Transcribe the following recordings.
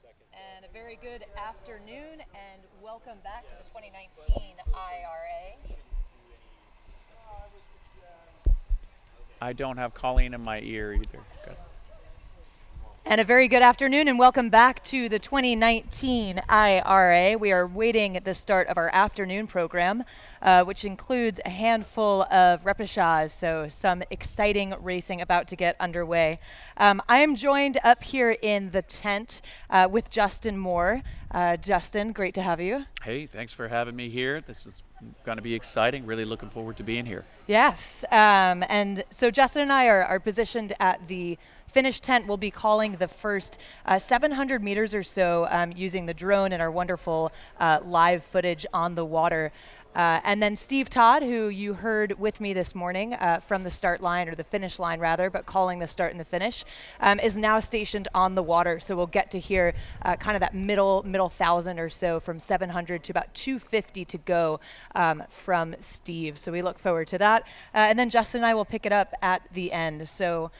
And a very good afternoon, and welcome back to the 2019 IRA. I don't have Colleen in my ear either. Good. And a very good afternoon, and welcome back to the 2019 IRA. We are waiting at the start of our afternoon program, which includes a handful of repechage, so some exciting racing about to get underway. I am joined up here in the tent with Justin Moore. Justin, great to have you. Hey, thanks for having me here. This is going to be exciting. Really looking forward to being here. Yes, and so Justin and I are positioned at the finish tent. We'll be calling the first 700 meters or so using the drone and our wonderful live footage on the water. And then Steve Todd, who you heard with me this morning from the start line, or the finish line rather, but calling the start and the finish, is now stationed on the water. So we'll get to hear kind of that middle 1,000 or so, from 700 to about 250 to go from Steve. So we look forward to that. And then Justin and I will pick it up at the end. So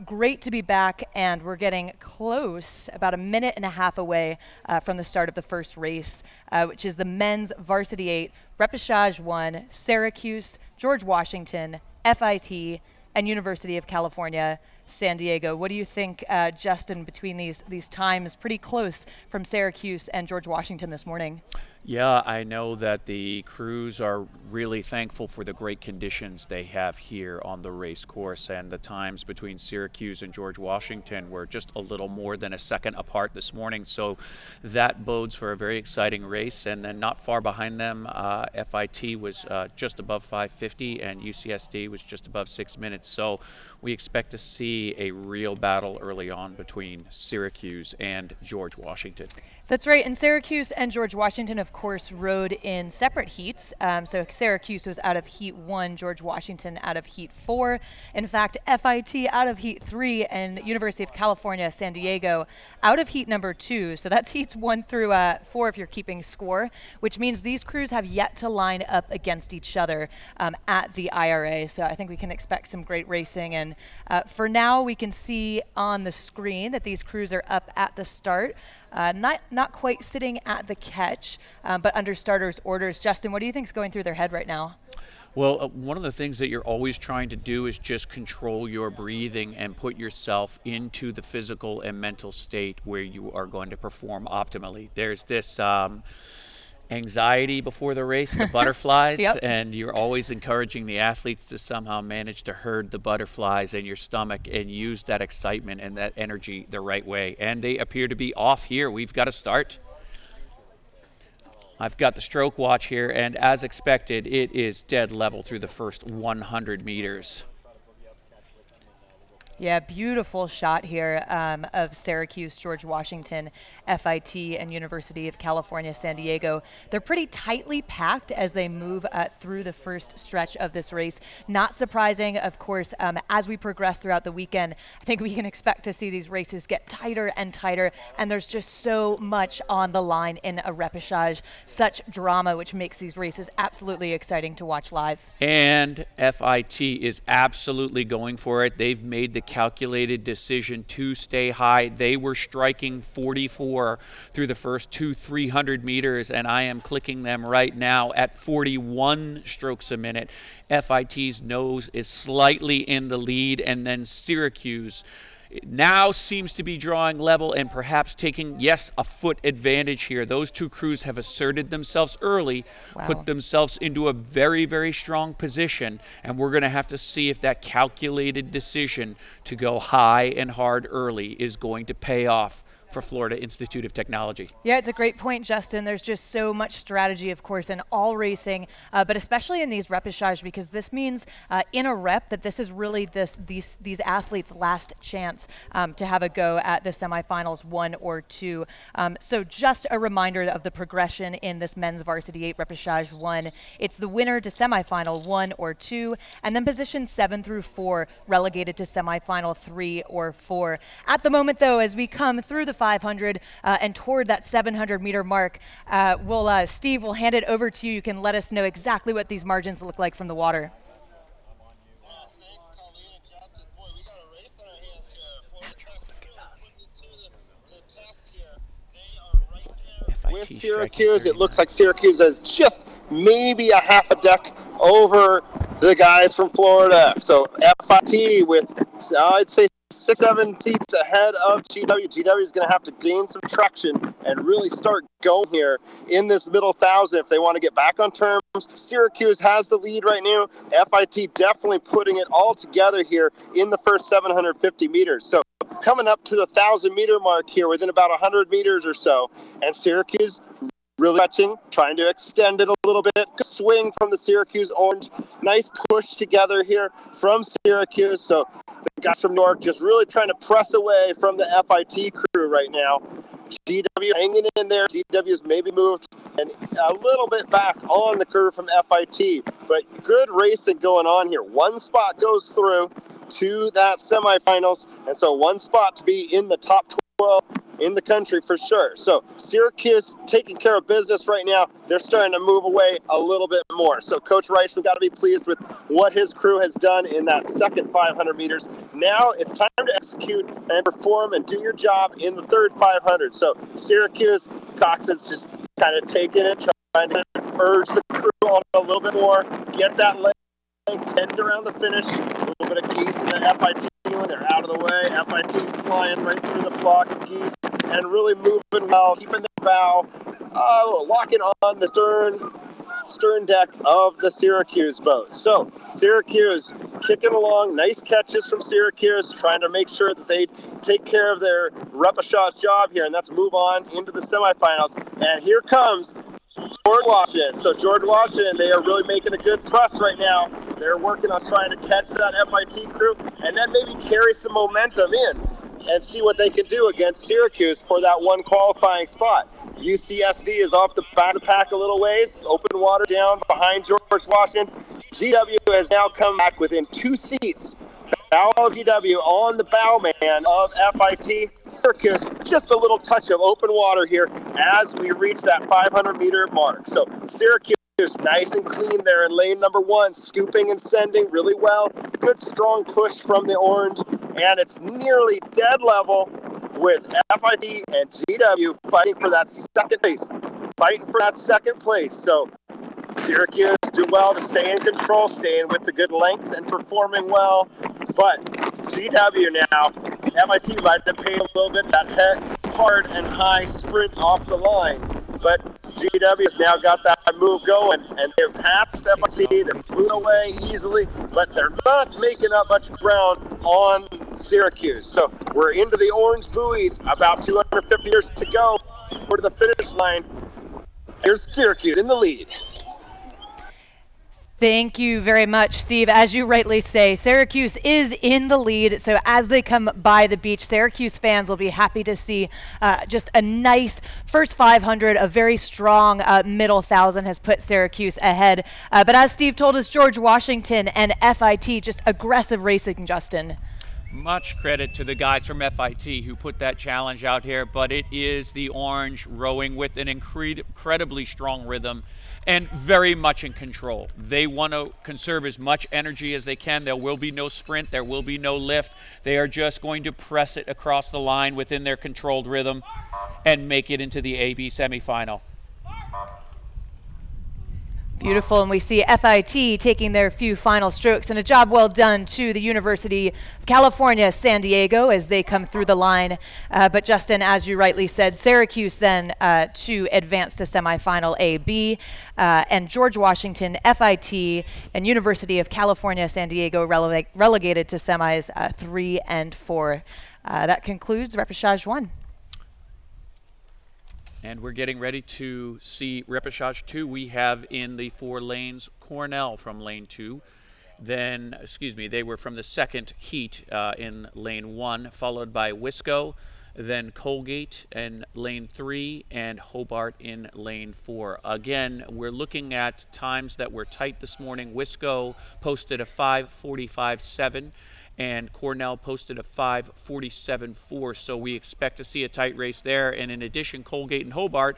great to be back, and we're getting close, about a minute and a half away from the start of the first race, which is the men's varsity 8 Repechage 1, Syracuse, George Washington, FIT, and University of California, San Diego. What do you think, Justin, between these times, pretty close from Syracuse and George Washington this morning? Yeah, I know that the crews are really thankful for the great conditions they have here on the race course, and the times between Syracuse and George Washington were just a little more than a second apart this morning, so that bodes for a very exciting race. And then not far behind them, FIT was just above 5:50 and UCSD was just above 6 minutes, so we expect to see a real battle early on between Syracuse and George Washington. That's right, and Syracuse and George Washington, of course, rode in separate heats. So Syracuse was out of Heat 1, George Washington out of Heat 4. In fact, FIT out of Heat 3, and University of California, San Diego out of Heat number 2. So that's Heats 1 through 4 if you're keeping score, which means these crews have yet to line up against each other at the IRA. So I think we can expect some great racing. And for now, we can see on the screen that these crews are up at the start. Not quite sitting at the catch, but under starters' orders. Justin, what do you think is going through their head right now? Well, one of the things that you're always trying to do is just control your breathing and put yourself into the physical and mental state where you are going to perform optimally. There's this anxiety before the race, the butterflies, Yep. and you're always encouraging the athletes to somehow manage to herd the butterflies in your stomach and use that excitement and that energy the right way. And they appear to be off here. We've got to start. I've got the stroke watch here, and as expected, it is dead level through the first 100 meters. Yeah, beautiful shot here of Syracuse, George Washington, FIT, and University of California, San Diego. They're pretty tightly packed as they move through the first stretch of this race. Not surprising, of course, as we progress throughout the weekend. I think we can expect to see these races get tighter and tighter, and there's just so much on the line in a repechage, such drama, which makes these races absolutely exciting to watch live. And FIT is absolutely going for it. They've made the calculated decision to stay high. They were striking 44 through the first 300 meters, and I am clicking them right now at 41 strokes a minute. FIT's nose is slightly in the lead, and then Syracuse now seems to be drawing level and perhaps taking, yes, a foot advantage here. Those two crews have asserted themselves early, Wow. put themselves into a very, very strong position, and we're going to have to see if that calculated decision to go high and hard early is going to pay off for Florida Institute of Technology. Yeah, it's a great point, Justin. There's just so much strategy, of course, in all racing, but especially in these repechage, because this means in a rep that this is really these athletes' last chance to have a go at the semifinals, 1 or 2. So just a reminder of the progression in this men's varsity 8 repechage 1. It's the winner to semifinal 1 or 2, and then positions 7 through 4 relegated to semifinal 3 or 4. At the moment, though, as we come through the 500 and toward that 700-meter mark. Steve, we'll hand it over to you. You can let us know exactly what these margins look like from the water. Thanks, Colleen and Justin. Boy, we got a race on our hands here. Florida Tech really putting it to the test here. They with Syracuse. It looks like Syracuse is just maybe a half a deck over the guys from Florida. So FIT with, I'd say, 6-7 seats ahead of GW. GW is going to have to gain some traction and really start going here in this middle 1,000 if they want to get back on terms. Syracuse has the lead right now. FIT definitely putting it all together here in the first 750 meters. So coming up to the 1,000-meter mark here within about 100 meters or so, and Syracuse really touching, trying to extend it a little bit. Good swing from the Syracuse Orange. Nice push together here from Syracuse. So the guys from New York just really trying to press away from the FIT crew right now. GW hanging in there. GW's maybe moved and a little bit back on the curve from FIT, but good racing going on here. One spot goes through to that semifinals, and so one spot to be in the top 12 in the country for sure. So Syracuse taking care of business right now. They're starting to move away a little bit more. So Coach Rice, we've got to be pleased with what his crew has done in that second 500 meters. Now it's time to execute and perform and do your job in the third 500. So Syracuse, Cox is just kind of taking it, trying to urge the crew on a little bit more, get that leg, send around the finish. A little bit of geese in the FIT. They're out of the way. FIT flying right through the flock of geese and really moving well, keeping the bow, locking on the stern deck of the Syracuse boat. So Syracuse kicking along. Nice catches from Syracuse, trying to make sure that they take care of their repechage job here, and that's move on into the semifinals. And here comes George Washington. So George Washington, they are really making a good thrust right now. They're working on trying to catch that FIT crew and then maybe carry some momentum in and see what they can do against Syracuse for that one qualifying spot. UCSD is off the back of the pack a little ways. Open water down behind George Washington. GW has now come back within 2 seats. Now GW on the bowman of FIT. Syracuse, just a little touch of open water here as we reach that 500-meter mark. So Syracuse nice and clean there in lane number 1, scooping and sending really well. Good strong push from the orange, and it's nearly dead level with FIT and GW fighting for that second place. So Syracuse do well to stay in control, staying with the good length and performing well. But GW now, MIT might have paid a little bit that hard and high sprint off the line. But GW has now got that move going, and they're past MIT. They're moving away easily, but they're not making up much ground on Syracuse. So we're into the orange buoys, about 250 meters to go. We're to the finish line. Here's Syracuse in the lead. Thank you very much, Steve. As you rightly say, Syracuse is in the lead. So as they come by the beach, Syracuse fans will be happy to see just a nice first 500. A very strong middle 1,000 has put Syracuse ahead. But as Steve told us, George Washington and FIT, just aggressive racing, Justin. Much credit to the guys from FIT who put that challenge out here, but it is the orange rowing with an incredibly strong rhythm and very much in control. They want to conserve as much energy as they can. There will be no sprint. There will be no lift. They are just going to press it across the line within their controlled rhythm and make it into the AB semifinal. Beautiful, and we see FIT taking their few final strokes, and a job well done to the University of California, San Diego, as they come through the line. But Justin, as you rightly said, Syracuse then to advance to semifinal AB, and George Washington, FIT, and University of California, San Diego relegated to semis 3 and 4. That concludes Repechage 1. And we're getting ready to see Repechage 2. We have in the 4 lanes Cornell from lane 2. Then, they were from the second heat in lane 1, followed by Wisco, then Colgate in lane 3, and Hobart in lane 4. Again, we're looking at times that were tight this morning. Wisco posted a 5:45.7. and Cornell posted a 5:47.4, so we expect to see a tight race there. And in addition, Colgate and Hobart,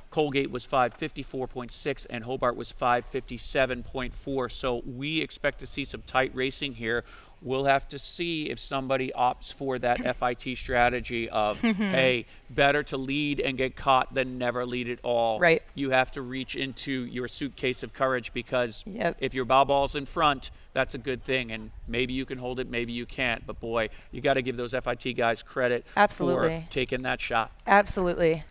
Colgate was 5:54.6 and Hobart was 5:57.4, so we expect to see some tight racing here. We'll have to see if somebody opts for that FIT strategy of, hey, better to lead and get caught than never lead at all. Right. You have to reach into your suitcase of courage, because Yep. if your bow ball's in front, that's a good thing. And maybe you can hold it, maybe you can't. But boy, you got to give those FIT guys credit Absolutely. for taking that shot. Absolutely.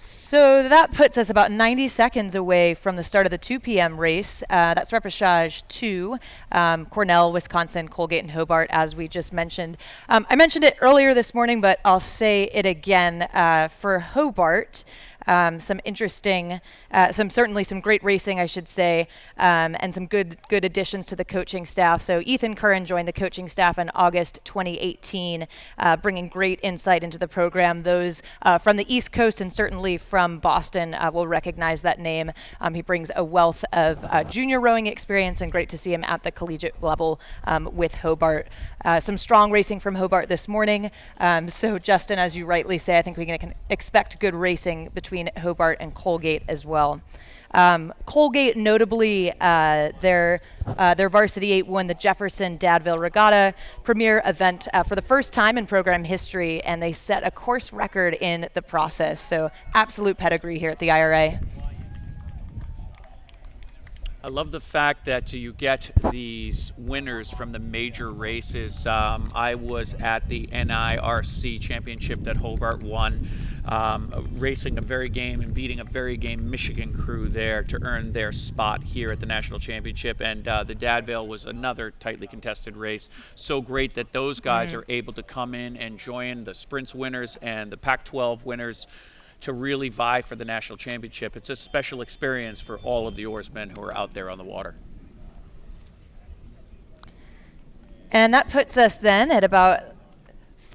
So that puts us about 90 seconds away from the start of the 2 p.m. race. That's Repechage 2, Cornell, Wisconsin, Colgate, and Hobart, as we just mentioned. I mentioned it earlier this morning, but I'll say it again. For Hobart, some interesting, certainly some great racing, I should say, and some good additions to the coaching staff. So Ethan Curran joined the coaching staff in August 2018, bringing great insight into the program. Those from the East Coast and certainly from Boston will recognize that name. He brings a wealth of junior rowing experience, and great to see him at the collegiate level with Hobart. Some strong racing from Hobart this morning. So Justin, as you rightly say, I think we can expect good racing between Hobart and Colgate as well. Colgate, notably, their varsity 8 won the Jefferson Dadville Regatta premier event for the first time in program history, and they set a course record in the process. So absolute pedigree here at the IRA. I love the fact that you get these winners from the major races. I was at the NIRC championship that Hobart won, racing a very game and beating a very game Michigan crew there to earn their spot here at the national championship. And the Dadville was another tightly contested race. So great that those guys are able to come in and join the sprints winners and the Pac-12 winners to really vie for the national championship. It's a special experience for all of the oarsmen who are out there on the water. And that puts us then at about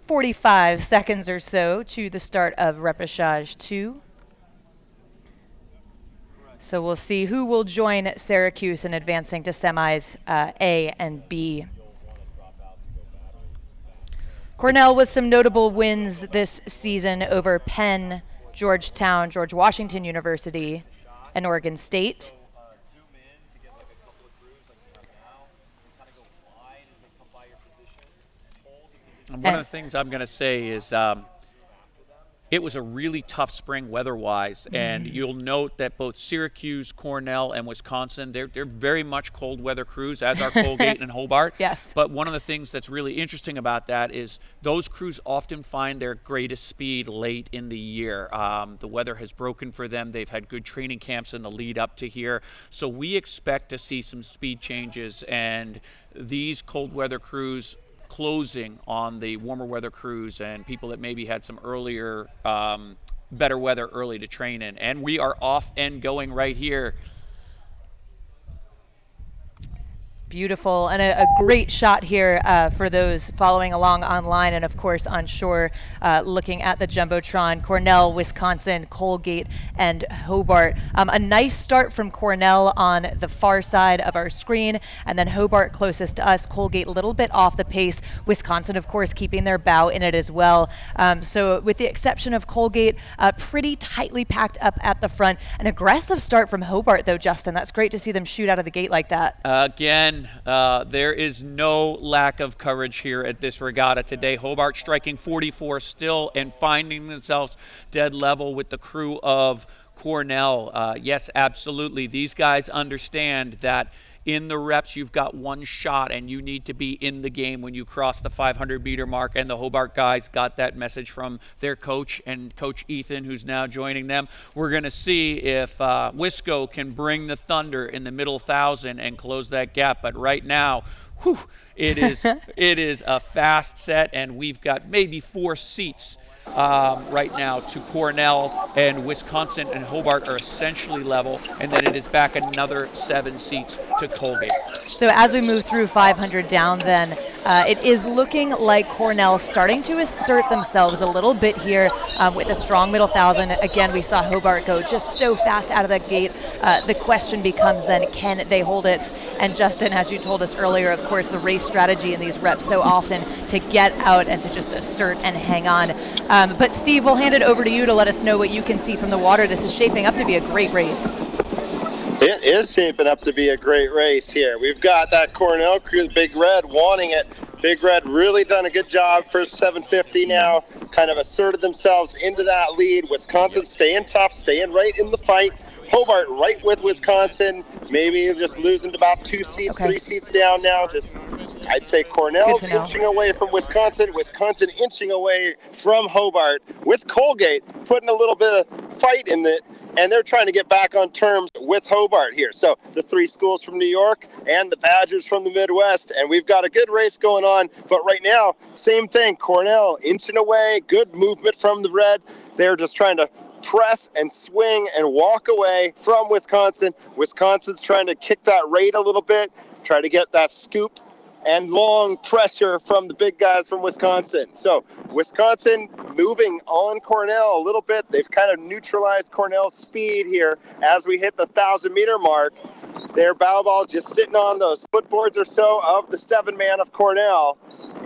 45 seconds or so to the start of Repechage 2. So we'll see who will join Syracuse in advancing to semis A and B. Cornell with some notable wins this season over Penn, Georgetown, George Washington University, and Oregon State. And one of the things I'm going to say is it was a really tough spring weather-wise, and you'll note that both Syracuse, Cornell, and Wisconsin, they're very much cold weather crews, as are Colgate and Hobart. Yes. But one of the things that's really interesting about that is those crews often find their greatest speed late in the year. The weather has broken for them. They've had good training camps in the lead up to here. So we expect to see some speed changes, and these cold weather crews closing on the warmer weather crews and people that maybe had some earlier, better weather early to train in. And we are off and going right here. Beautiful, and a great shot here for those following along online and of course on shore, looking at the Jumbotron. Cornell, Wisconsin, Colgate, and Hobart. A nice start from Cornell on the far side of our screen, and then Hobart closest to us. Colgate a little bit off the pace. Wisconsin, of course, keeping their bow in it as well. So with the exception of Colgate, pretty tightly packed up at the front. An aggressive start from Hobart, though, Justin. That's great to see them shoot out of the gate like that. Again, there is no lack of courage here at this regatta today. Hobart striking 44 still and finding themselves dead level with the crew of Cornell. Yes, absolutely. These guys understand that in the reps, you've got one shot and you need to be in the game when you cross the 500-meter mark. And the Hobart guys got that message from their coach and Coach Ethan, who's now joining them. We're going to see if Wisco can bring the thunder in the middle 1,000 and close that gap. But right now, it is a fast set, and we've got maybe 4 seats right now to Cornell, and Wisconsin and Hobart are essentially level, and then it is back another 7 seats to Colgate. So as we move through 500 down then, it is looking like Cornell starting to assert themselves a little bit here with a strong middle 1,000. Again, we saw Hobart go just so fast out of the gate. The question becomes then, can they hold it? And Justin, as you told us earlier, of course, the race strategy in these reps so often to get out and to just assert and hang on. But Steve, we'll hand it over to you to let us know what you can see from the water. This is shaping up to be a great race. It is shaping up to be a great race here. We've got that Cornell crew, Big Red, wanting it. Big Red really done a good job for 750 now, kind of asserted themselves into that lead. Wisconsin staying tough, staying right in the fight. Hobart right with Wisconsin, maybe just losing to about 2 seats, 3 seats down now. Just, I'd say Cornell's inching away from Wisconsin, Wisconsin inching away from Hobart, with Colgate putting a little bit of fight in it, and they're trying to get back on terms with Hobart here. So the 3 schools from New York and the Badgers from the Midwest, and we've got a good race going on. But right now, same thing, Cornell inching away, good movement from the Red. They're just trying to press and swing and walk away from Wisconsin. Wisconsin's trying to kick that rate a little bit, try to get that scoop and long pressure from the big guys from Wisconsin. So Wisconsin moving on Cornell a little bit. They've kind of neutralized Cornell's speed here as we hit the 1,000-meter mark. Their bow ball just sitting on those footboards or so of the 7-man of Cornell.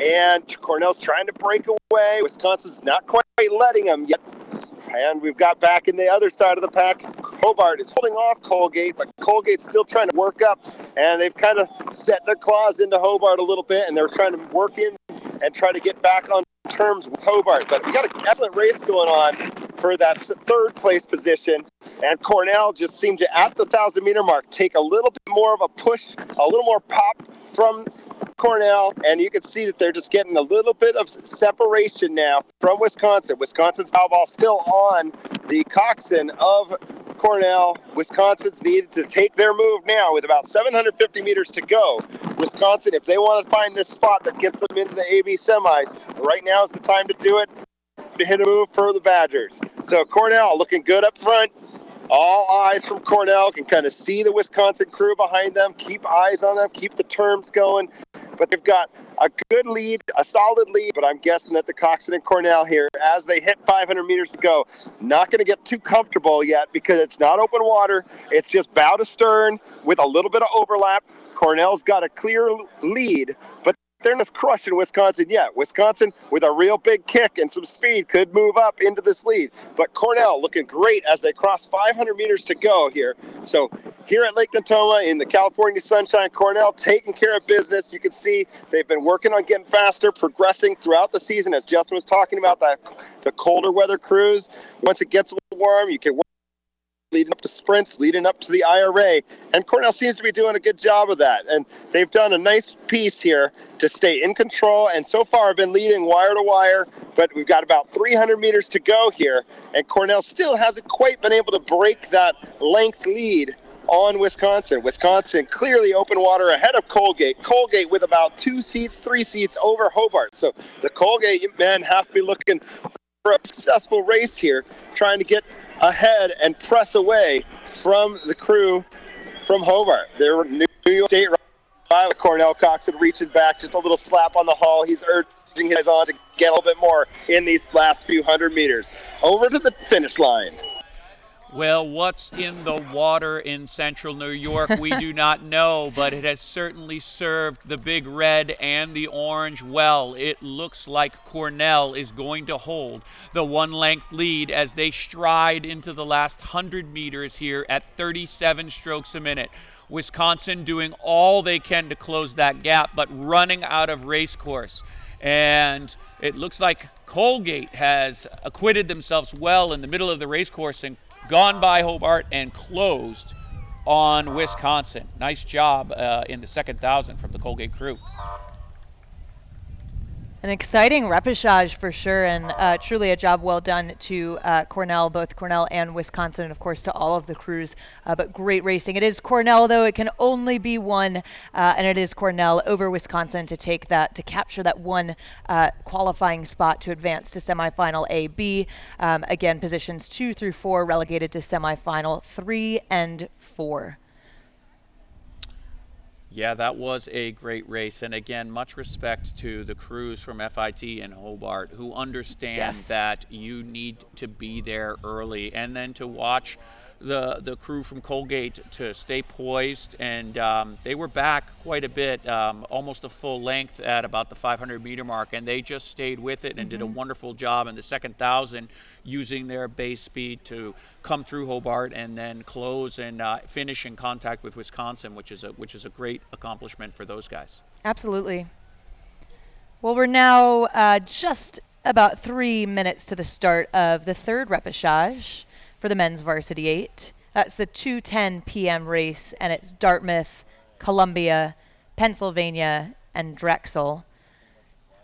And Cornell's trying to break away. Wisconsin's not quite letting them yet. And we've got back in the other side of the pack, Hobart is holding off Colgate, but Colgate's still trying to work up, and they've kind of set their claws into Hobart a little bit, and they're trying to work in and try to get back on terms with Hobart. But we got an excellent race going on for that 3rd place position, and Cornell just seemed to, at the 1,000-meter mark, take a little bit more of a push, a little more pop from Cornell, and you can see that they're just getting a little bit of separation now from Wisconsin. Wisconsin's foul ball still on the coxswain of Cornell. Wisconsin's needed to take their move now with about 750 meters to go. Wisconsin, if they want to find this spot that gets them into the AB semis, right now is the time to do it, to hit a move for the Badgers. So Cornell looking good up front. All eyes from Cornell, can kind of see the Wisconsin crew behind them, keep eyes on them, keep the terms going. But they've got a good lead, a solid lead, but I'm guessing that the coxswain and Cornell here, as they hit 500 meters to go, not going to get too comfortable yet because it's not open water. It's just bow to stern with a little bit of overlap. Cornell's got a clear lead, but they're not crushing Wisconsin yet. Wisconsin, with a real big kick and some speed, could move up into this lead. But Cornell looking great as they cross 500 meters to go here. So here at Lake Natoma in the California sunshine, Cornell taking care of business. You can see they've been working on getting faster, progressing throughout the season, as Justin was talking about, the colder weather cruise. Once it gets a little warm, you can work leading up to sprints, leading up to the IRA, and Cornell seems to be doing a good job of that. And they've done a nice piece here to stay in control, and so far have been leading wire to wire, but we've got about 300 meters to go here, and Cornell still hasn't quite been able to break that length lead on Wisconsin. Wisconsin clearly open water ahead of Colgate. Colgate with about 2 seats, 3 seats over Hobart. So the Colgate men have to be looking for a successful race here, trying to get ahead and press away from the crew from Hobart. They're New York State rival Cornell coxswain reaching back, just a little slap on the hull. He's urging his guys on to get a little bit more in these last few hundred meters. Over to the finish line. Well, what's in the water in central New York, we do not know, but it has certainly served the Big Red and the Orange well. It looks like Cornell is going to hold the 1-length lead as they stride into the last 100 meters here at 37 strokes a minute. Wisconsin doing all they can to close that gap, but running out of race course. And it looks like Colgate has acquitted themselves well in the middle of the race course and gone by Hobart and closed on Wisconsin. Nice job in the second 1,000 from the Colgate crew. An exciting repechage for sure, and truly a job well done to Cornell, both Cornell and Wisconsin, and of course to all of the crews. But great racing. It is Cornell, though. It can only be one, and it is Cornell over Wisconsin to take that, to capture that one qualifying spot to advance to semifinal A, B. Again, positions 2 through 4 relegated to semifinal 3 and 4. Yeah, that was a great race. And again, much respect to the crews from FIT and Hobart who understand that you need to be there early and then to watch the crew from Colgate to stay poised, and they were back quite a bit, almost a full length at about the 500-meter mark, and they just stayed with it and did a wonderful job in the second 1,000, using their base speed to come through Hobart and then close and finish in contact with Wisconsin, which is a great accomplishment for those guys. Absolutely. Well, we're now just about 3 minutes to the start of the third repechage for the men's varsity 8. That's the 2:10 p.m. race, and it's Dartmouth, Columbia, Pennsylvania, and Drexel.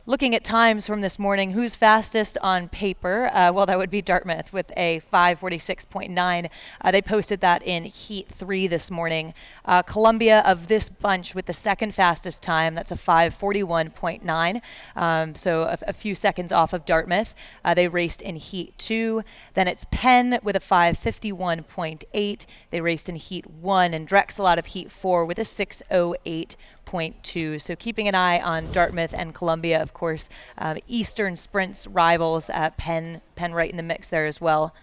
Looking at times from this morning, who's fastest on paper? Well, that would be Dartmouth with a 5:46.9. They posted that in Heat 3 this morning. Columbia of this bunch with the second fastest time, that's a 5:41.9. So a few seconds off of Dartmouth. They raced in Heat 2. Then it's Penn with a 5:51.8. They raced in Heat 1, and Drexel out of Heat 4 with a 6:08.2. So keeping an eye on Dartmouth and Columbia, of course, Eastern Sprints rivals, Penn right in the mix there as well.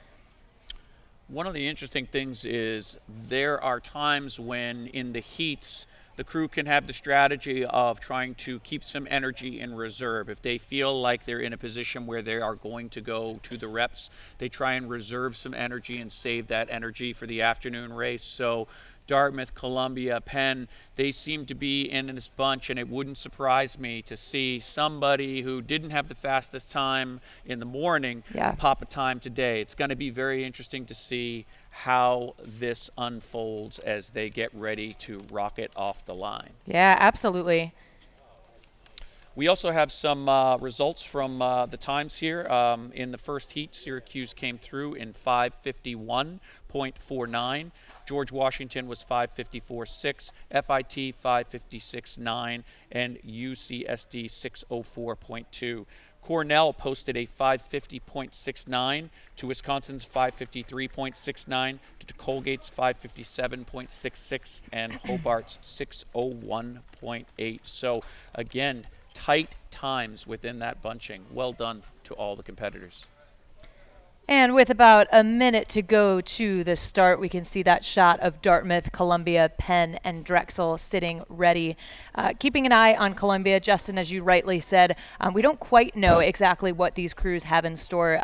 One of the interesting things is there are times when in the heats the crew can have the strategy of trying to keep some energy in reserve. If they feel like they're in a position where they are going to go to the reps, they try and reserve some energy and save that energy for the afternoon race. So Dartmouth, Columbia, Penn, they seem to be in this bunch, and it wouldn't surprise me to see somebody who didn't have the fastest time in the morning pop a time today. It's going to be very interesting to see how this unfolds as they get ready to rocket off the line. Yeah, absolutely. We also have some results from the times here. In the first heat, Syracuse came through in 5:51.49. George Washington was 5:54.6, FIT 5:56.9, and UCSD 6:04.2. Cornell posted a 5:50.69 to Wisconsin's 5:53.69, to Colgate's 5:57.66, and Hobart's 6:01.8. So again, tight times within that bunching. Well done to all the competitors. And with about a minute to go to the start, we can see that shot of Dartmouth, Columbia, Penn, and Drexel sitting ready. Keeping an eye on Columbia, Justin, as you rightly said, we don't quite know exactly what these crews have in store.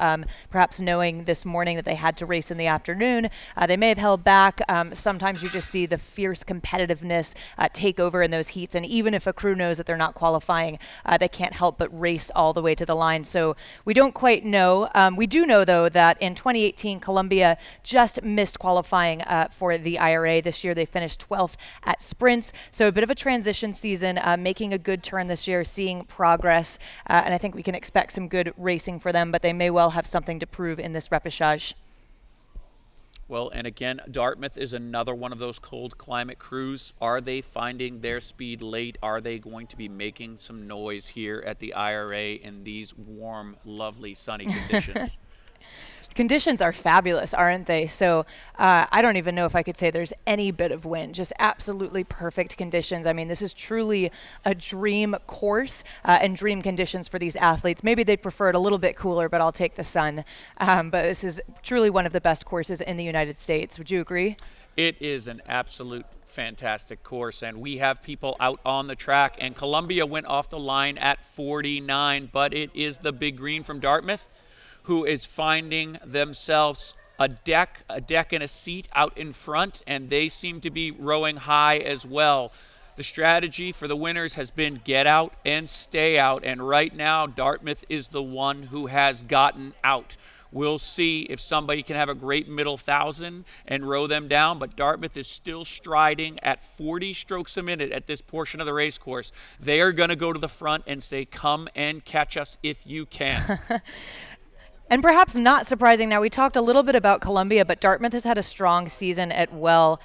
Perhaps knowing this morning that they had to race in the afternoon, they may have held back. Sometimes you just see the fierce competitiveness take over in those heats. And even if a crew knows that they're not qualifying, they can't help but race all the way to the line. So we don't quite know. We do know, though, that in 2018, Columbia just missed qualifying for the IRA. This year, they finished 12th at sprints. So a bit of a transition season, making a good turn this year, seeing progress. And I think we can expect some good racing for them, but they may well have something to prove in this repechage. Well, and again, Dartmouth is another one of those cold climate crews. Are they finding their speed late? Are they going to be making some noise here at the IRA in these warm, lovely, sunny conditions? Conditions are fabulous, aren't they? So I don't even know if I could say there's any bit of wind, just absolutely perfect conditions. I mean, this is truly a dream course and dream conditions for these athletes. Maybe they'd prefer it a little bit cooler, but I'll take the sun. But this is truly one of the best courses in the United States. Would you agree? It is an absolute fantastic course, and we have people out on the track, and Columbia went off the line at 49, but it is the big green from Dartmouth who is finding themselves a deck and a seat out in front, and they seem to be rowing high as well. The strategy for the winners has been get out and stay out, and right now Dartmouth is the one who has gotten out. We'll see if somebody can have a great middle 1,000 and row them down, but Dartmouth is still striding at 40 strokes a minute at this portion of the race course. They are going to go to the front and say, "Come and catch us if you can." And perhaps not surprising, now we talked a little bit about Columbia, but Dartmouth has had a strong season as well.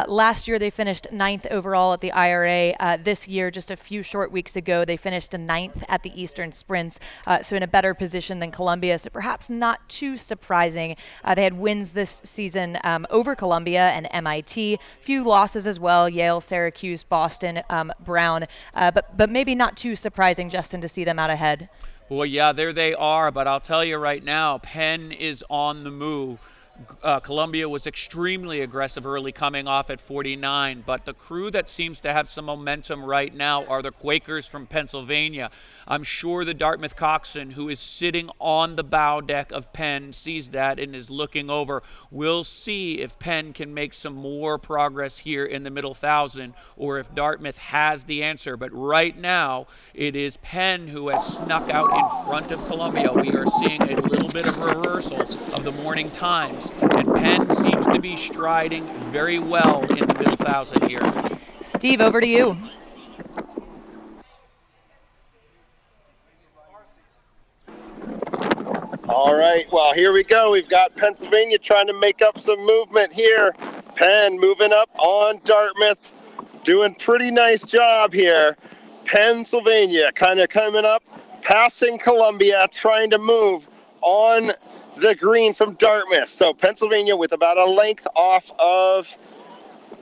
Last year they finished 9th overall at the IRA. This year, just a few short weeks ago, they finished 9th at the Eastern Sprints, so in a better position than Columbia, so perhaps not too surprising. They had wins this season over Columbia and MIT, few losses as well, Yale, Syracuse, Boston, Brown, but maybe not too surprising, Justin, to see them out ahead. Well, yeah, there they are, but I'll tell you right now, Penn is on the move. Columbia was extremely aggressive early, coming off at 49, but the crew that seems to have some momentum right now are the Quakers from Pennsylvania. I'm sure the Dartmouth coxswain, who is sitting on the bow deck of Penn, sees that and is looking over. We'll see if Penn can make some more progress here in the middle 1,000, or if Dartmouth has the answer. But right now, it is Penn who has snuck out in front of Columbia. We are seeing a little bit of reversal of the morning times, and Penn seems to be striding very well in the middle 1,000 here. Steve, over to you. All right, well, here we go. We've got Pennsylvania trying to make up some movement here. Penn moving up on Dartmouth, doing pretty nice job here. Pennsylvania kind of coming up, passing Columbia, trying to move on the green from Dartmouth. So Pennsylvania with about a length off of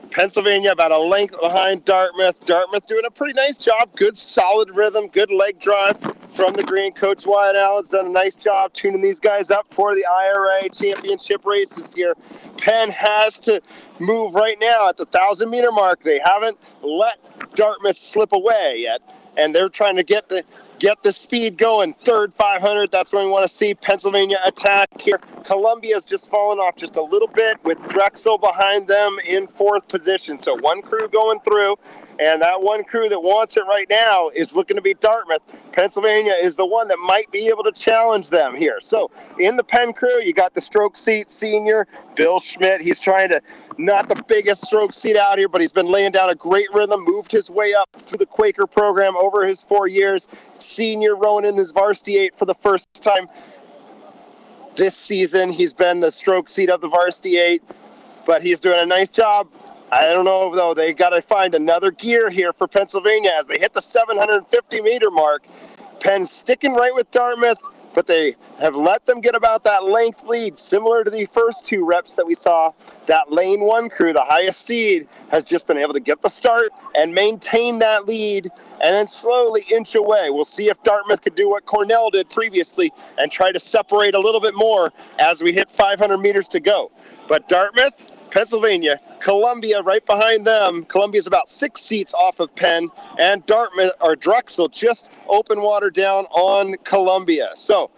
Pennsylvania, about a length behind Dartmouth. Dartmouth doing a pretty nice job. Good solid rhythm, good leg drive from the green. Coach Wyatt Allen's done a nice job tuning these guys up for the IRA championship races here. Penn has to move right now at the 1,000-meter mark. They haven't let Dartmouth slip away yet, and they're trying to get the speed going. Third 500, that's when we want to see Pennsylvania attack here. Columbia's just fallen off just a little bit with Drexel behind them in fourth position. So one crew going through, and that one crew that wants it right now is looking to be Dartmouth. Pennsylvania is the one that might be able to challenge them here. So in the Penn crew, you got the stroke seat senior, Bill Schmidt. He's trying to, not the biggest stroke seat out here, but he's been laying down a great rhythm, moved his way up through the Quaker program over his 4 years. Senior rowing in his varsity 8 for the first time this season. He's been the stroke seat of the varsity 8, but he's doing a nice job. I don't know, though. They got to find another gear here for Pennsylvania as they hit the 750-meter mark. Penn sticking right with Dartmouth, but they have let them get about that length lead, similar to the first two reps that we saw. That lane 1 crew, the highest seed, has just been able to get the start and maintain that lead and then slowly inch away. We'll see if Dartmouth could do what Cornell did previously and try to separate a little bit more as we hit 500 meters to go. But Dartmouth, Pennsylvania, Columbia right behind them. Columbia's about 6 seats off of Penn, and Dartmouth or Drexel just open water down on Columbia. So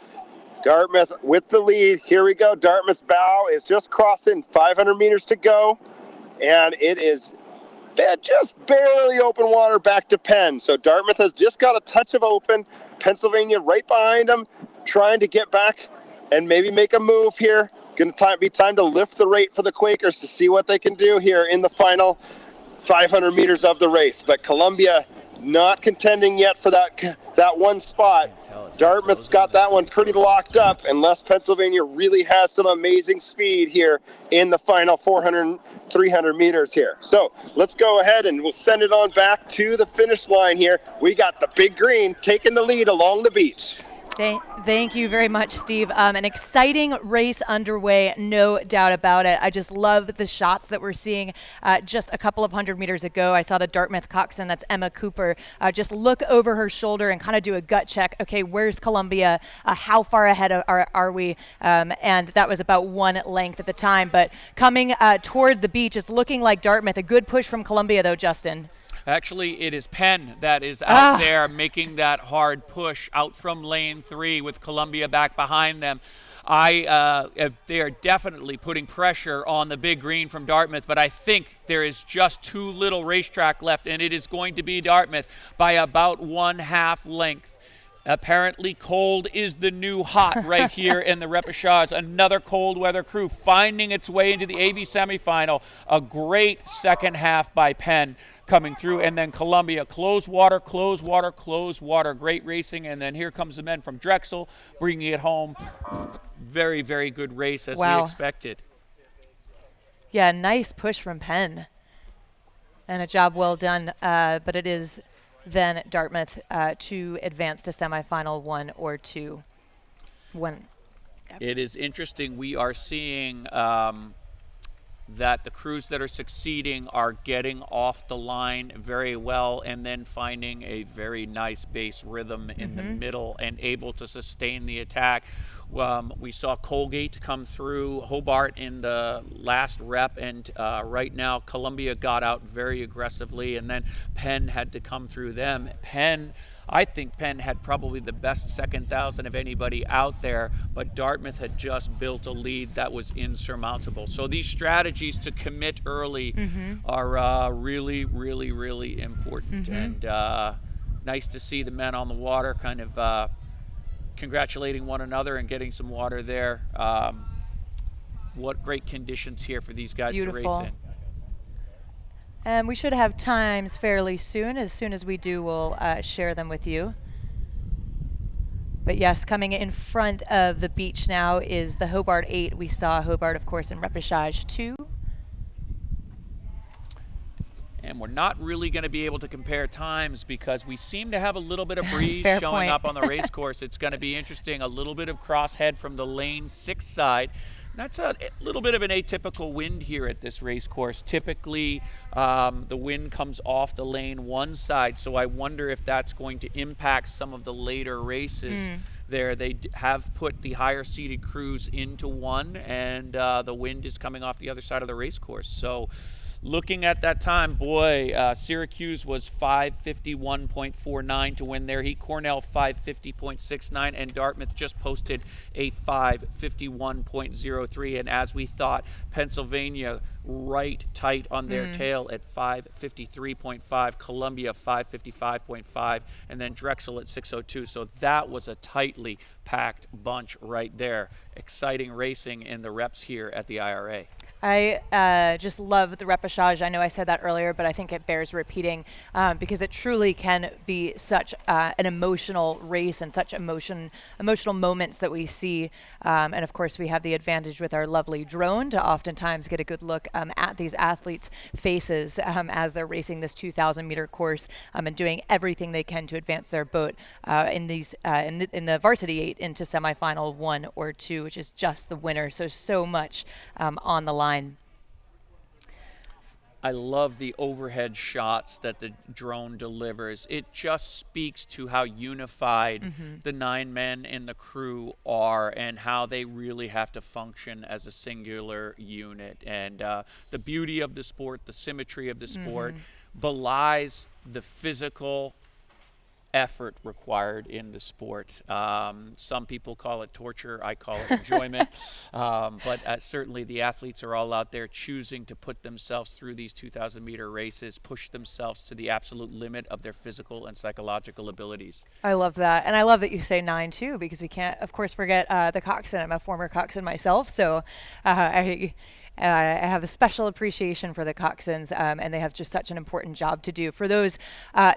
Dartmouth with the lead. Here we go. Dartmouth's bow is just crossing 500 meters to go, and it is just barely open water back to Penn. So Dartmouth has just got a touch of open. Pennsylvania right behind them, trying to get back and maybe make a move here. Going to be time to lift the rate for the Quakers to see what they can do here in the final 500 meters of the race. But Columbia not contending yet for that one spot. Dartmouth's got that one pretty locked up unless Pennsylvania really has some amazing speed here in the final 400, 300 meters here. So let's go ahead and we'll send it on back to the finish line here. We got the big green taking the lead along the beach. Thank you very much, Steve. An exciting race underway, no doubt about it. I just love the shots that we're seeing. Just a couple of 100 meters ago, I saw the Dartmouth coxswain, that's Emma Cooper, just look over her shoulder and kind of do a gut check. Okay, where's Columbia? How far ahead are we? And that was about one length at the time. But coming toward the beach, it's looking like Dartmouth. A good push from Columbia, though, Justin. Actually, it is Penn that is out there making that hard push out from lane 3 with Columbia back behind them. They are definitely putting pressure on the big green from Dartmouth, but I think there is just too little racetrack left, and it is going to be Dartmouth by about 1/2 length. Apparently cold is the new hot right here in the Repechage. Another cold weather crew finding its way into the AB semifinal. A great second half by Penn coming through. And then Columbia, close water, close water, close water. Great racing. And then here comes the men from Drexel bringing it home. Very, very good race as we expected. Yeah, nice push from Penn. And a job well done. But it is then Dartmouth to advance to semifinal 1 or 2. It is interesting. We are seeing that the crews that are succeeding are getting off the line very well and then finding a very nice base rhythm in the middle and able to sustain the attack. We saw Colgate come through Hobart in the last rep, and right now Columbia got out very aggressively, and then Penn had to come through them. I think Penn had probably the best second thousand of anybody out there, but Dartmouth had just built a lead that was insurmountable. So these strategies to commit early are really, really, really important. And nice to see the men on the water kind of congratulating one another and getting some water there. What great conditions here for these guys to race in. And we should have times fairly soon. As soon as we do, we'll share them with you. But yes, coming in front of the beach now is the Hobart 8. We saw Hobart, of course, in Repechage 2. And we're not really going to be able to compare times because we seem to have a little bit of breeze Fair showing point. up on the race course. It's going to be interesting. A little bit of crosshead from the lane 6 side. That's a little bit of an atypical wind here at this race course. Typically, the wind comes off the lane 1 side, so I wonder if that's going to impact some of the later races there. They have put the higher seated crews into 1, and the wind is coming off the other side of the race course. So looking at that time, boy, Syracuse was 5:51.49 to win their heat. Cornell 5:50.69, and Dartmouth just posted a 5:51.03. And as we thought, Pennsylvania right tight on their tail at 5:53.5, Columbia 5:55.5, and then Drexel at 6:02. So that was a tightly packed bunch right there. Exciting racing in the reps here at the IRA. I just love the repechage. I know I said that earlier, but I think it bears repeating because it truly can be such an emotional race and such emotional moments that we see. And of course, we have the advantage with our lovely drone to oftentimes get a good look at these athletes' faces as they're racing this 2,000-meter course and doing everything they can to advance their boat in the varsity 8 into semifinal 1 or 2, which is just the winner. So much on the line. I love the overhead shots that the drone delivers. It just speaks to how unified the 9 men in the crew are and how they really have to function as a singular unit. And the beauty of the sport, the symmetry of the sport, belies the physical effort required in the sport. Some people call it torture. I call it enjoyment. But certainly the athletes are all out there choosing to put themselves through these 2,000-meter races, push themselves to the absolute limit of their physical and psychological abilities. I love that. And I love that you say 9 too, because we can't, of course, forget the coxswain. I'm a former coxswain myself, so I have a special appreciation for the coxswains, and they have just such an important job to do. For those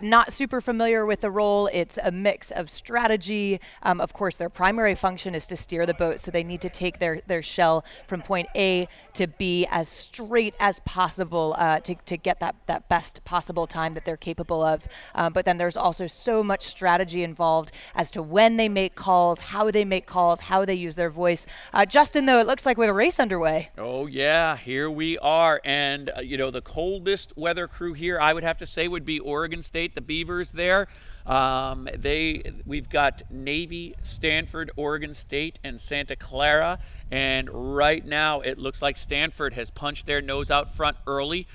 not super familiar with the role, it's a mix of strategy. Of course, their primary function is to steer the boat, so they need to take their shell from point A to B as straight as possible to get that best possible time that they're capable of. But then there's also so much strategy involved as to when they make calls, how they use their voice. Justin, though, it looks like we have a race underway. Oh, yeah, here we are. And, the coldest weather crew here, I would have to say, would be Oregon State, the Beavers there. We've got Navy, Stanford, Oregon State, and Santa Clara. And right now, it looks like Stanford has punched their nose out front early.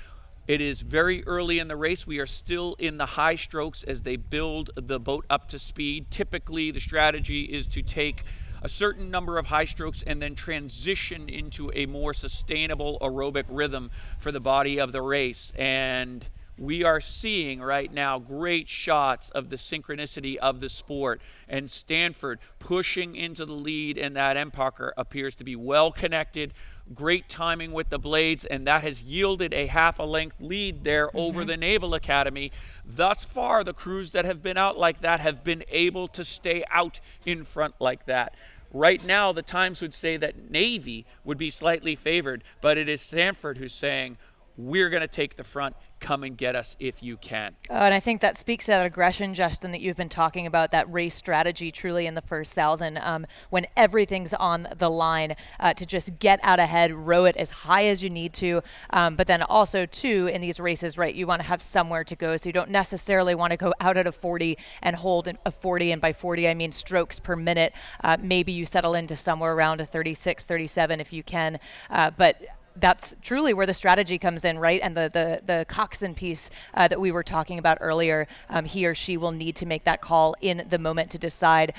It is very early in the race. We are still in the high strokes as they build the boat up to speed. Typically, the strategy is to take a certain number of high strokes and then transition into a more sustainable aerobic rhythm for the body of the race. And we are seeing right now great shots of the synchronicity of the sport, and Stanford pushing into the lead, and that Empacher appears to be well connected. Great timing with the blades, and that has yielded a half a length lead there over the Naval Academy. Thus far, the crews that have been out like that have been able to stay out in front like that. Right now, the times would say that Navy would be slightly favored, but it is Stanford who's saying, we're going to take the front, come and get us if you can. And I think that speaks to that aggression, Justin, that you've been talking about, that race strategy truly in the first 1,000, when everything's on the line, to just get out ahead, row it as high as you need to. But then also, too, in these races, right, you want to have somewhere to go. So you don't necessarily want to go out at a 40 and hold a 40. And by 40, I mean strokes per minute. Maybe you settle into somewhere around a 36, 37 if you can. But that's truly where the strategy comes in, right? And the coxswain piece that we were talking about earlier, he or she will need to make that call in the moment to decide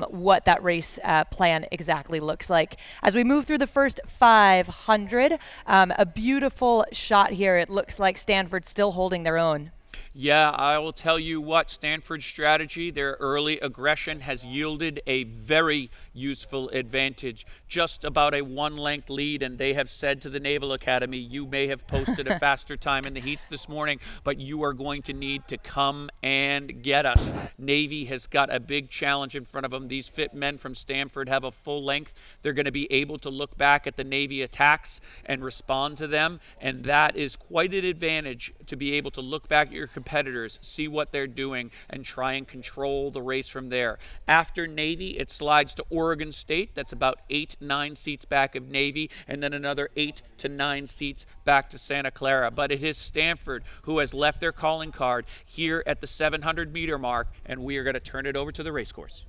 what that race plan exactly looks like. As we move through the first 500, a beautiful shot here. It looks like Stanford's still holding their own. Yeah, I will tell you what, Stanford's strategy, their early aggression has yielded a very useful advantage, just about a 1-length lead, and they have said to the Naval Academy, you may have posted a faster time in the heats this morning, but you are going to need to come and get us. Navy has got a big challenge in front of them. These fit men from Stanford have a full length. They're going to be able to look back at the Navy attacks and respond to them, and that is quite an advantage to be able to look back at your competitors, see what they're doing, and try and control the race from there. After Navy, it slides to Oregon State. That's about 8-9 seats back of Navy, and then another 8 to 9 seats back to Santa Clara. But it is Stanford who has left their calling card here at the 700-meter mark, and we are going to turn it over to the race course.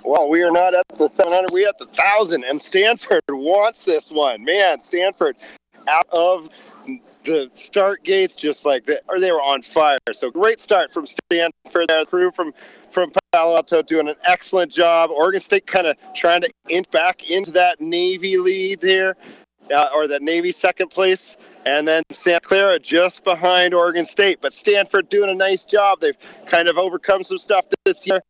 Well, we are not at the 700, we are at the 1,000, and Stanford wants this one. Man, Stanford out of the start gates just like that, or they were on fire. So great start from Stanford. The crew from Palo Alto doing an excellent job. Oregon State kind of trying to inch back into that Navy lead here, or that Navy second place. And then Santa Clara just behind Oregon State. But Stanford doing a nice job. They've kind of overcome some stuff this year.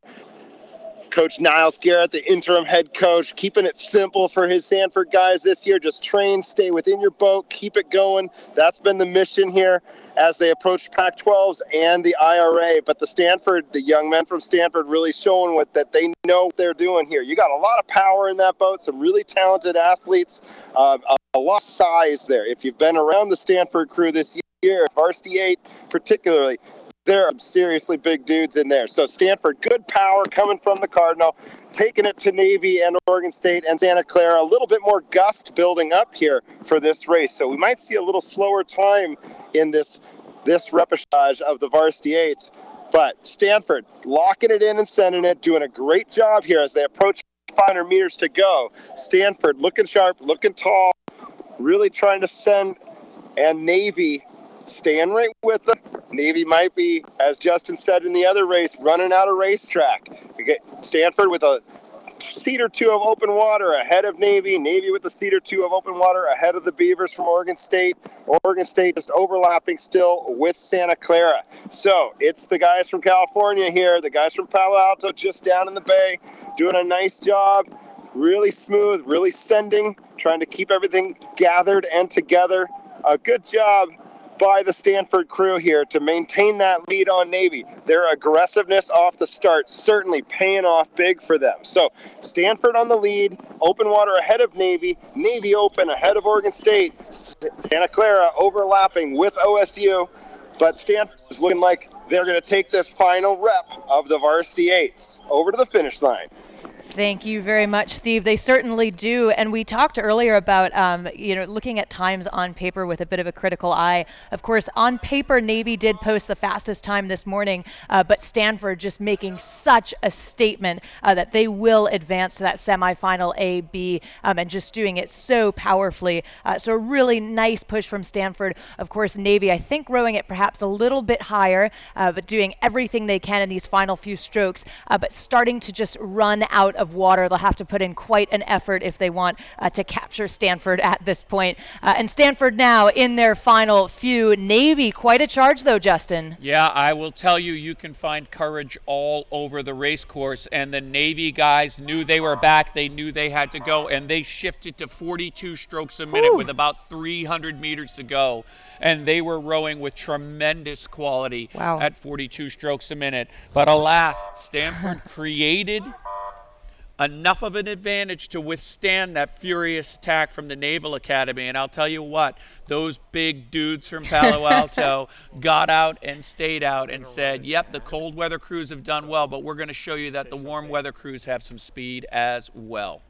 Coach Niles Garrett, the interim head coach, keeping it simple for his Stanford guys this year. Just train, stay within your boat, keep it going. That's been the mission here as they approach Pac-12s and the IRA. But the young men from Stanford really showing that they know what they're doing here. You got a lot of power in that boat, some really talented athletes, a lot of size there. If you've been around the Stanford crew this year, varsity 8 particularly, there are seriously big dudes in there. So Stanford, good power coming from the Cardinal, taking it to Navy and Oregon State and Santa Clara. A little bit more gust building up here for this race. So we might see a little slower time in this repechage of the varsity 8s. But Stanford locking it in and sending it, doing a great job here as they approach 500 meters to go. Stanford looking sharp, looking tall, really trying to send, and Navy staying right with them. Navy might be, as Justin said in the other race, running out of racetrack. We get Stanford with a seat or two of open water ahead of Navy. Navy with the seat or two of open water ahead of the Beavers from Oregon State. Oregon State just overlapping still with Santa Clara. So it's the guys from California here, the guys from Palo Alto just down in the bay, doing a nice job. Really smooth, really sending, trying to keep everything gathered and together. A good job by the Stanford crew here to maintain that lead on Navy. Their aggressiveness off the start certainly paying off big for them. So Stanford on the lead, open water ahead of Navy, Navy open ahead of Oregon State, Santa Clara overlapping with OSU, but Stanford is looking like they're going to take this final rep of the varsity 8s over to the finish line. Thank you very much, Steve. They certainly do. And we talked earlier about, looking at times on paper with a bit of a critical eye. Of course, on paper, Navy did post the fastest time this morning, but Stanford just making such a statement that they will advance to that semifinal A, B, and just doing it so powerfully. So a really nice push from Stanford. Of course, Navy, I think, rowing it perhaps a little bit higher, but doing everything they can in these final few strokes, but starting to just run out of water. They'll have to put in quite an effort if they want to capture Stanford at this point. And Stanford now in their final few. Navy, quite a charge though, Justin. Yeah, I will tell you, you can find courage all over the race course, and the Navy guys knew they were back. They knew they had to go, and they shifted to 42 strokes a minute with about 300 meters to go. And they were rowing with tremendous quality at 42 strokes a minute. But alas, Stanford created enough of an advantage to withstand that furious attack from the Naval Academy. And I'll tell you what, those big dudes from Palo Alto got out and stayed out and said, yep, the cold weather crews have done well, but we're going to show you that the warm weather crews have some speed as well.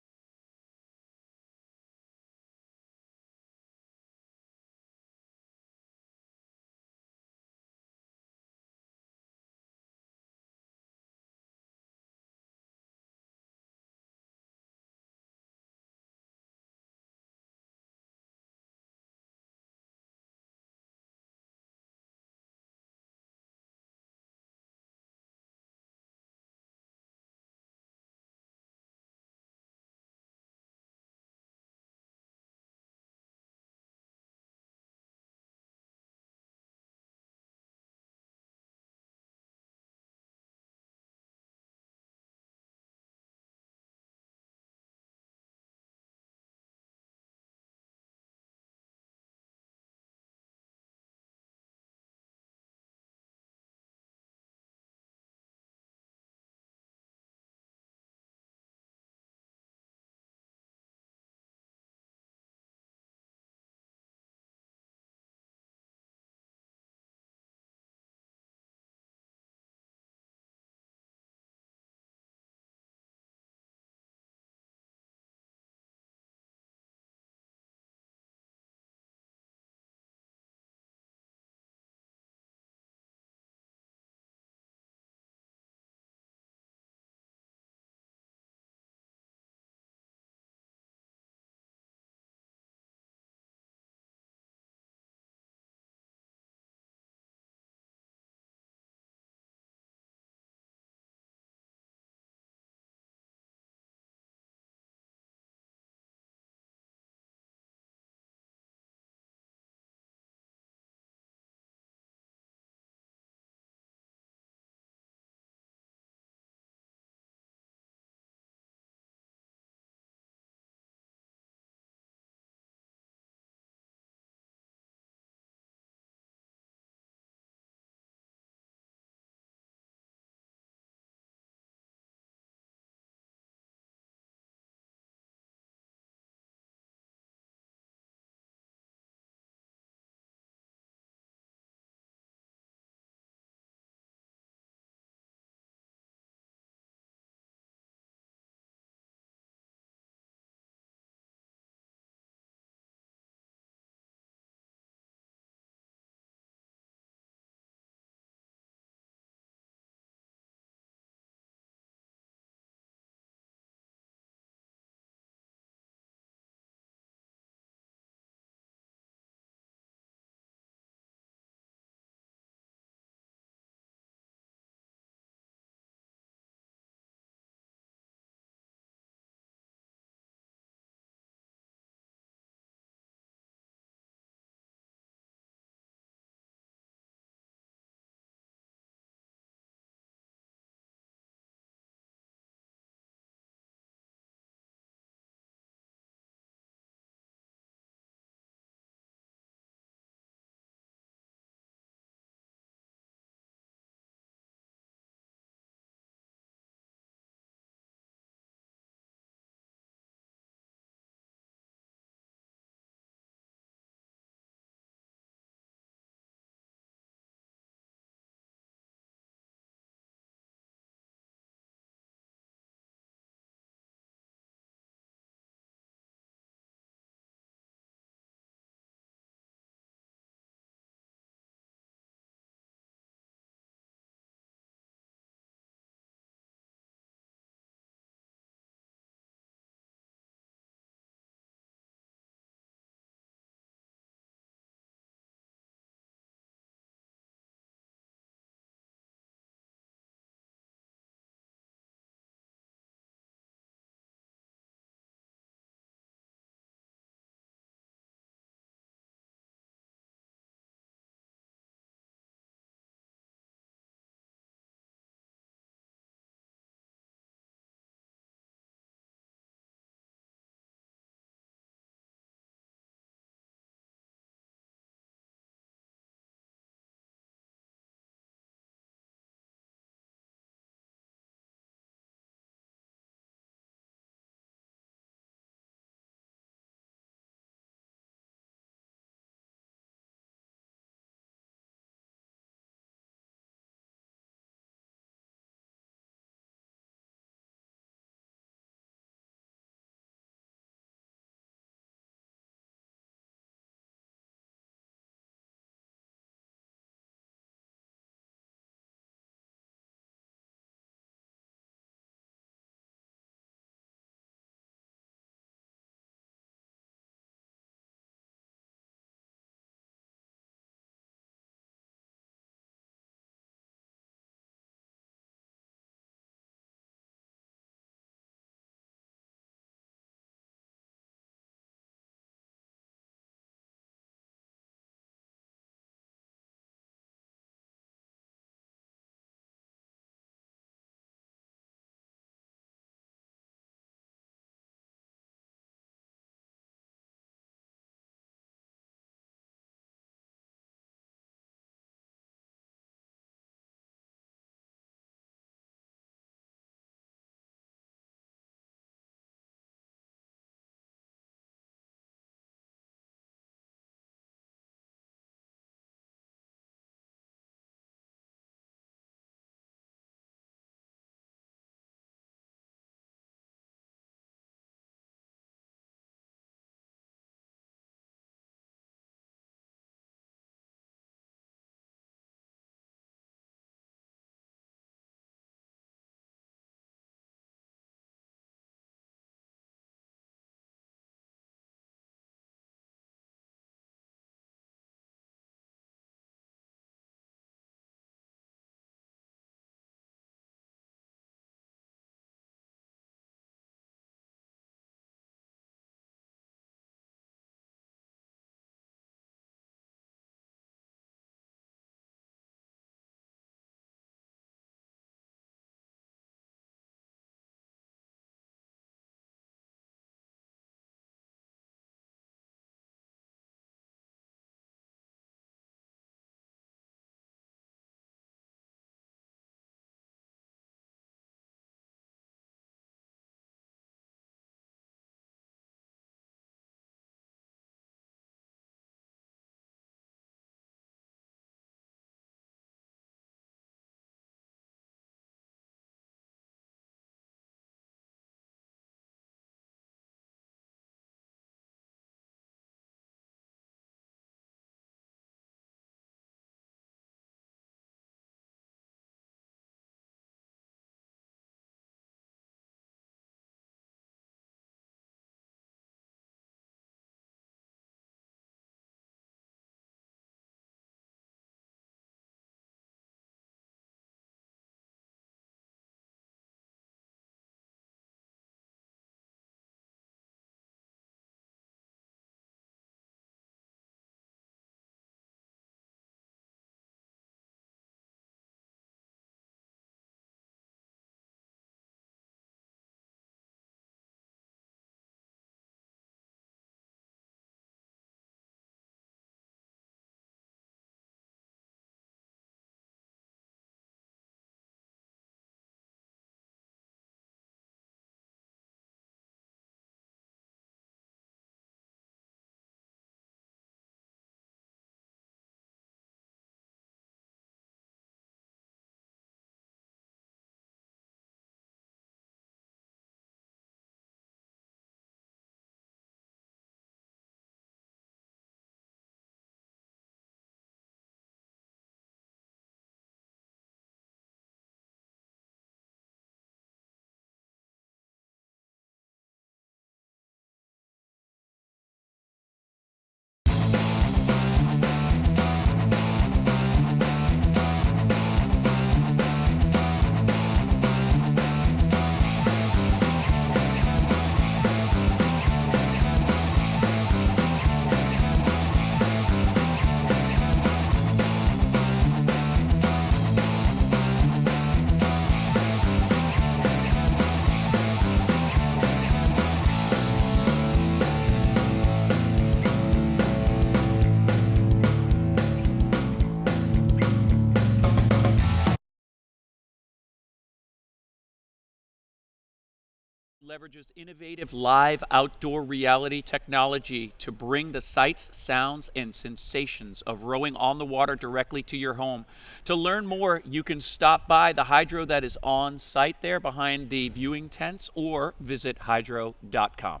leverages innovative live outdoor reality technology to bring the sights, sounds, and sensations of rowing on the water directly to your home. To learn more, you can stop by the hydro that is on site there behind the viewing tents or visit hydro.com.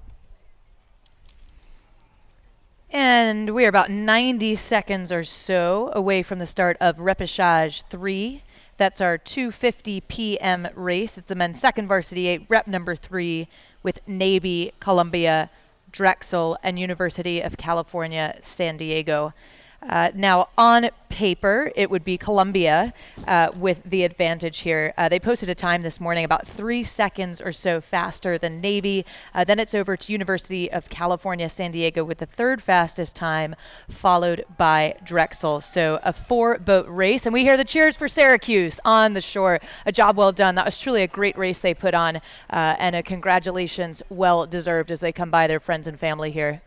And we are about 90 seconds or so away from the start of Repechage 3. That's our 2:50 p.m. race. It's the men's second varsity 8, rep number 3, with Navy, Columbia, Drexel, and University of California, San Diego. Now, on paper, it would be Columbia with the advantage here. They posted a time this morning about 3 seconds or so faster than Navy. Then it's over to University of California, San Diego with the third fastest time, followed by Drexel. So a 4-boat race. And we hear the cheers for Syracuse on the shore. A job well done. That was truly a great race they put on. And a congratulations well deserved as they come by their friends and family here.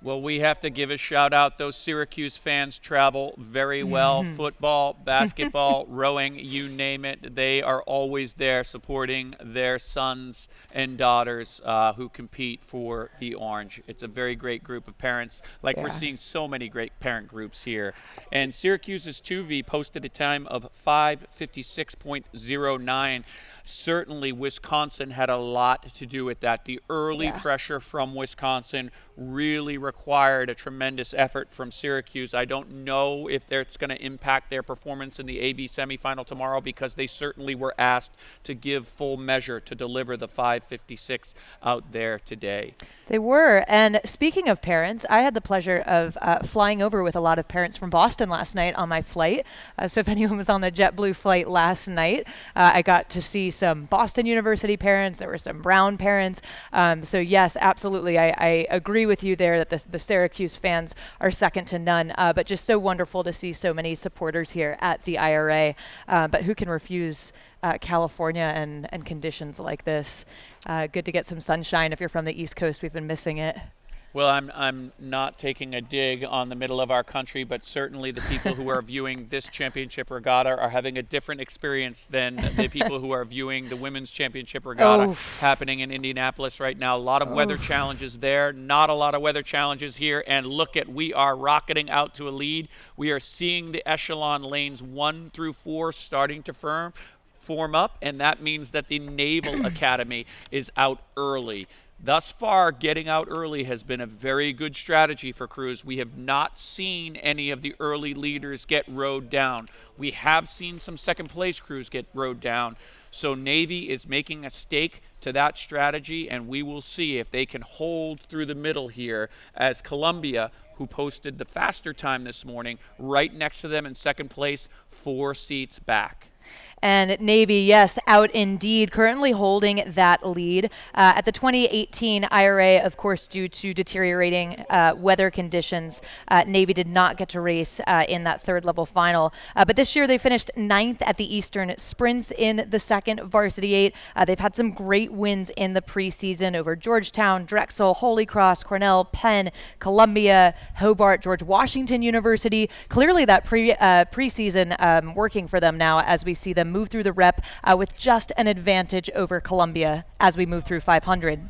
Well, we have to give a shout out. Those Syracuse fans travel very well. Football, basketball, rowing, you name it. They are always there supporting their sons and daughters who compete for the Orange. It's a very great group of parents. We're seeing so many great parent groups here. And Syracuse's 2V posted a time of 5:56.09. Certainly, Wisconsin had a lot to do with that. The early pressure from Wisconsin really required a tremendous effort from Syracuse. I don't know if it's going to impact their performance in the AB semifinal tomorrow, because they certainly were asked to give full measure to deliver the 5:56 out there today. They were. And speaking of parents, I had the pleasure of flying over with a lot of parents from Boston last night on my flight. So if anyone was on the JetBlue flight last night, I got to see some Boston University parents. There were some Brown parents. So yes, absolutely. I agree with you there that the Syracuse fans are second to none. But just so wonderful to see so many supporters here at the IRA. But who can refuse California and conditions like this? Good to get some sunshine. If you're from the East Coast, we've been missing it. Well, I'm not taking a dig on the middle of our country, but certainly the people who are viewing this championship regatta are having a different experience than the people who are viewing the women's championship regatta happening in Indianapolis right now. A lot of weather challenges there, not a lot of weather challenges here. And look at, we are rocketing out to a lead. We are seeing the echelon lanes 1 through 4 starting to form up, and that means that the Naval Academy is out early. Thus far, getting out early has been a very good strategy for crews. We have not seen any of the early leaders get rowed down. We have seen some second-place crews get rowed down. So Navy is making a stake to that strategy, and we will see if they can hold through the middle here, as Columbia, who posted the faster time this morning, right next to them in second place, 4 seats back. And Navy, yes, out indeed, currently holding that lead. At the 2018 IRA, of course, due to deteriorating weather conditions, Navy did not get to race in that third level final. But this year they finished 9th at the Eastern Sprints in the second varsity 8. They've had some great wins in the preseason over Georgetown, Drexel, Holy Cross, Cornell, Penn, Columbia, Hobart, George Washington University. Clearly that preseason working for them now, as we see them move through the rep with just an advantage over Columbia as we move through 500.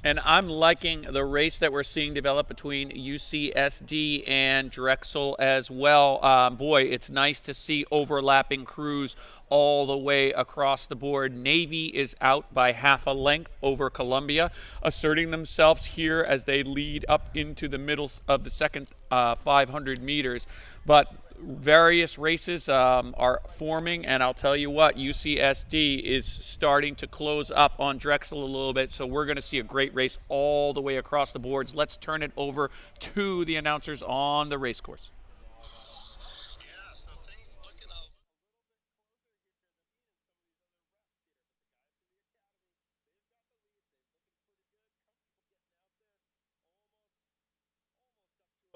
And I'm liking the race that we're seeing develop between UCSD and Drexel as well. Boy, it's nice to see overlapping crews all the way across the board. Navy is out by half a length over Columbia, asserting themselves here as they lead up into the middle of the second 500 meters. But various races are forming, and I'll tell you what, UCSD is starting to close up on Drexel a little bit, so we're going to see a great race all the way across the boards. Let's turn it over to the announcers on the race course.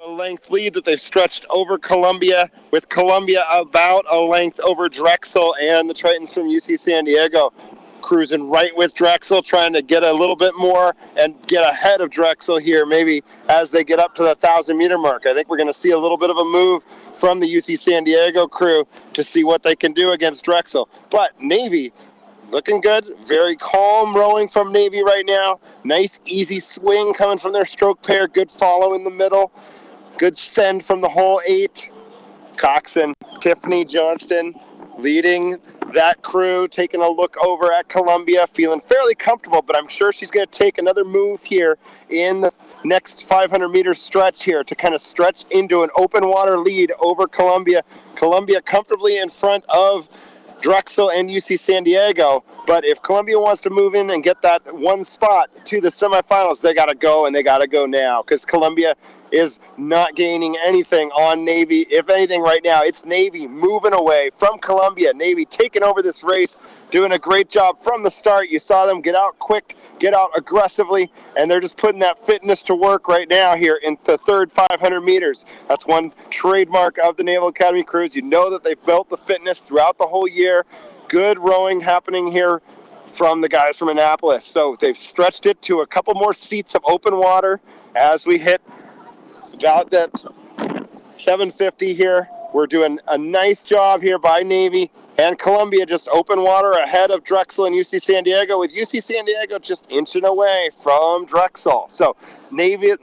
A length lead that they've stretched over Columbia, with Columbia about a length over Drexel, and the Tritons from UC San Diego cruising right with Drexel, trying to get a little bit more and get ahead of Drexel here, maybe as they get up to the 1,000-meter mark. I think we're going to see a little bit of a move from the UC San Diego crew to see what they can do against Drexel. But Navy looking good. Very calm rowing from Navy right now. Nice, easy swing coming from their stroke pair. Good follow in the middle. Good send from the whole 8. Coxon, Tiffany Johnston leading that crew, taking a look over at Columbia, feeling fairly comfortable, but I'm sure she's going to take another move here in the next 500 meter stretch here to kind of stretch into an open water lead over Columbia. Columbia comfortably in front of Drexel and UC San Diego, but if Columbia wants to move in and get that one spot to the semifinals, they got to go, and they got to go now, because Columbia is not gaining anything on Navy. If anything right now, it's Navy moving away from Columbia. Navy taking over this race, doing a great job from the start. You saw them get out quick, get out aggressively, and they're just putting that fitness to work right now here in the third 500 meters. That's one trademark of the Naval Academy crews. You know that they've built the fitness throughout the whole year. Good rowing happening here from the guys from Annapolis. So they've stretched it to a couple more seats of open water as we hit about that 750 here. We're doing a nice job here by Navy and Columbia, just open water ahead of Drexel and UC San Diego, with UC San Diego just inching away from Drexel. So Navy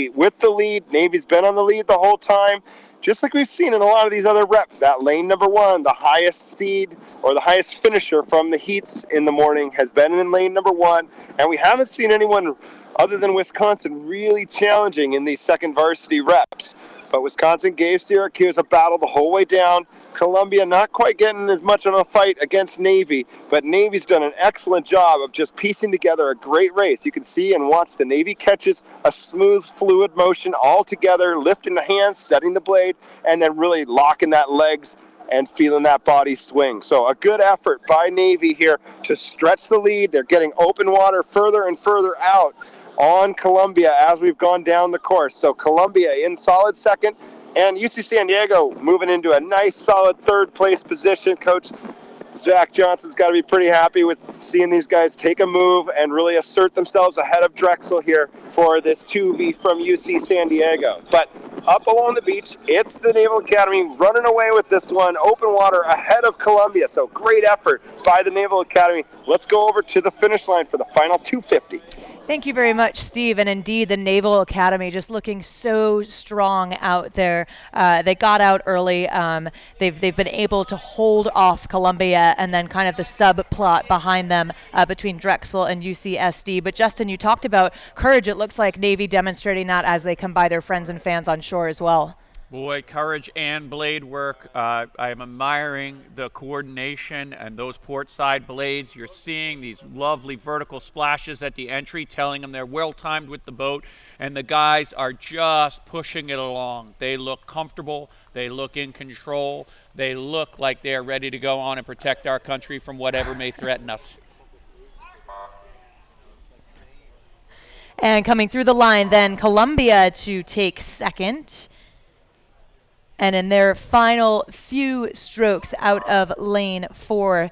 with the lead. Navy's been on the lead the whole time, just like we've seen in a lot of these other reps. That lane number 1, the highest seed or the highest finisher from the heats in the morning, has been in lane number 1, and we haven't seen anyone other than Wisconsin really challenging in these second varsity reps. But Wisconsin gave Syracuse a battle the whole way down. Columbia not quite getting as much of a fight against Navy, but Navy's done an excellent job of just piecing together a great race. You can see and watch the Navy catches a smooth, fluid motion all together, lifting the hands, setting the blade, and then really locking that legs and feeling that body swing. So a good effort by Navy here to stretch the lead. They're getting open water further and further out on Columbia as we've gone down the course. So Columbia in solid second, and UC San Diego moving into a nice solid third place position. Coach Zach Johnson's got to be pretty happy with seeing these guys take a move and really assert themselves ahead of Drexel here for this 2V from UC San Diego. But up along the beach, it's the Naval Academy running away with this one. Open water ahead of Columbia. So great effort by the Naval Academy. Let's go over to the finish line for the final 250. Thank you very much, Steve. And indeed, the Naval Academy just looking so strong out there. They got out early. They've been able to hold off Columbia, and then kind of the subplot behind them between Drexel and UCSD. But Justin, you talked about courage. It looks like Navy demonstrating that as they come by their friends and fans on shore as well. Boy, courage and blade work. I am admiring the coordination and those port side blades. You're seeing these lovely vertical splashes at the entry, telling them they're well timed with the boat, and the guys are just pushing it along. They look comfortable. They look in control. They look like they're ready to go on and protect our country from whatever may threaten us. And coming through the line, then Columbia to take second. And in their final few strokes out of lane 4,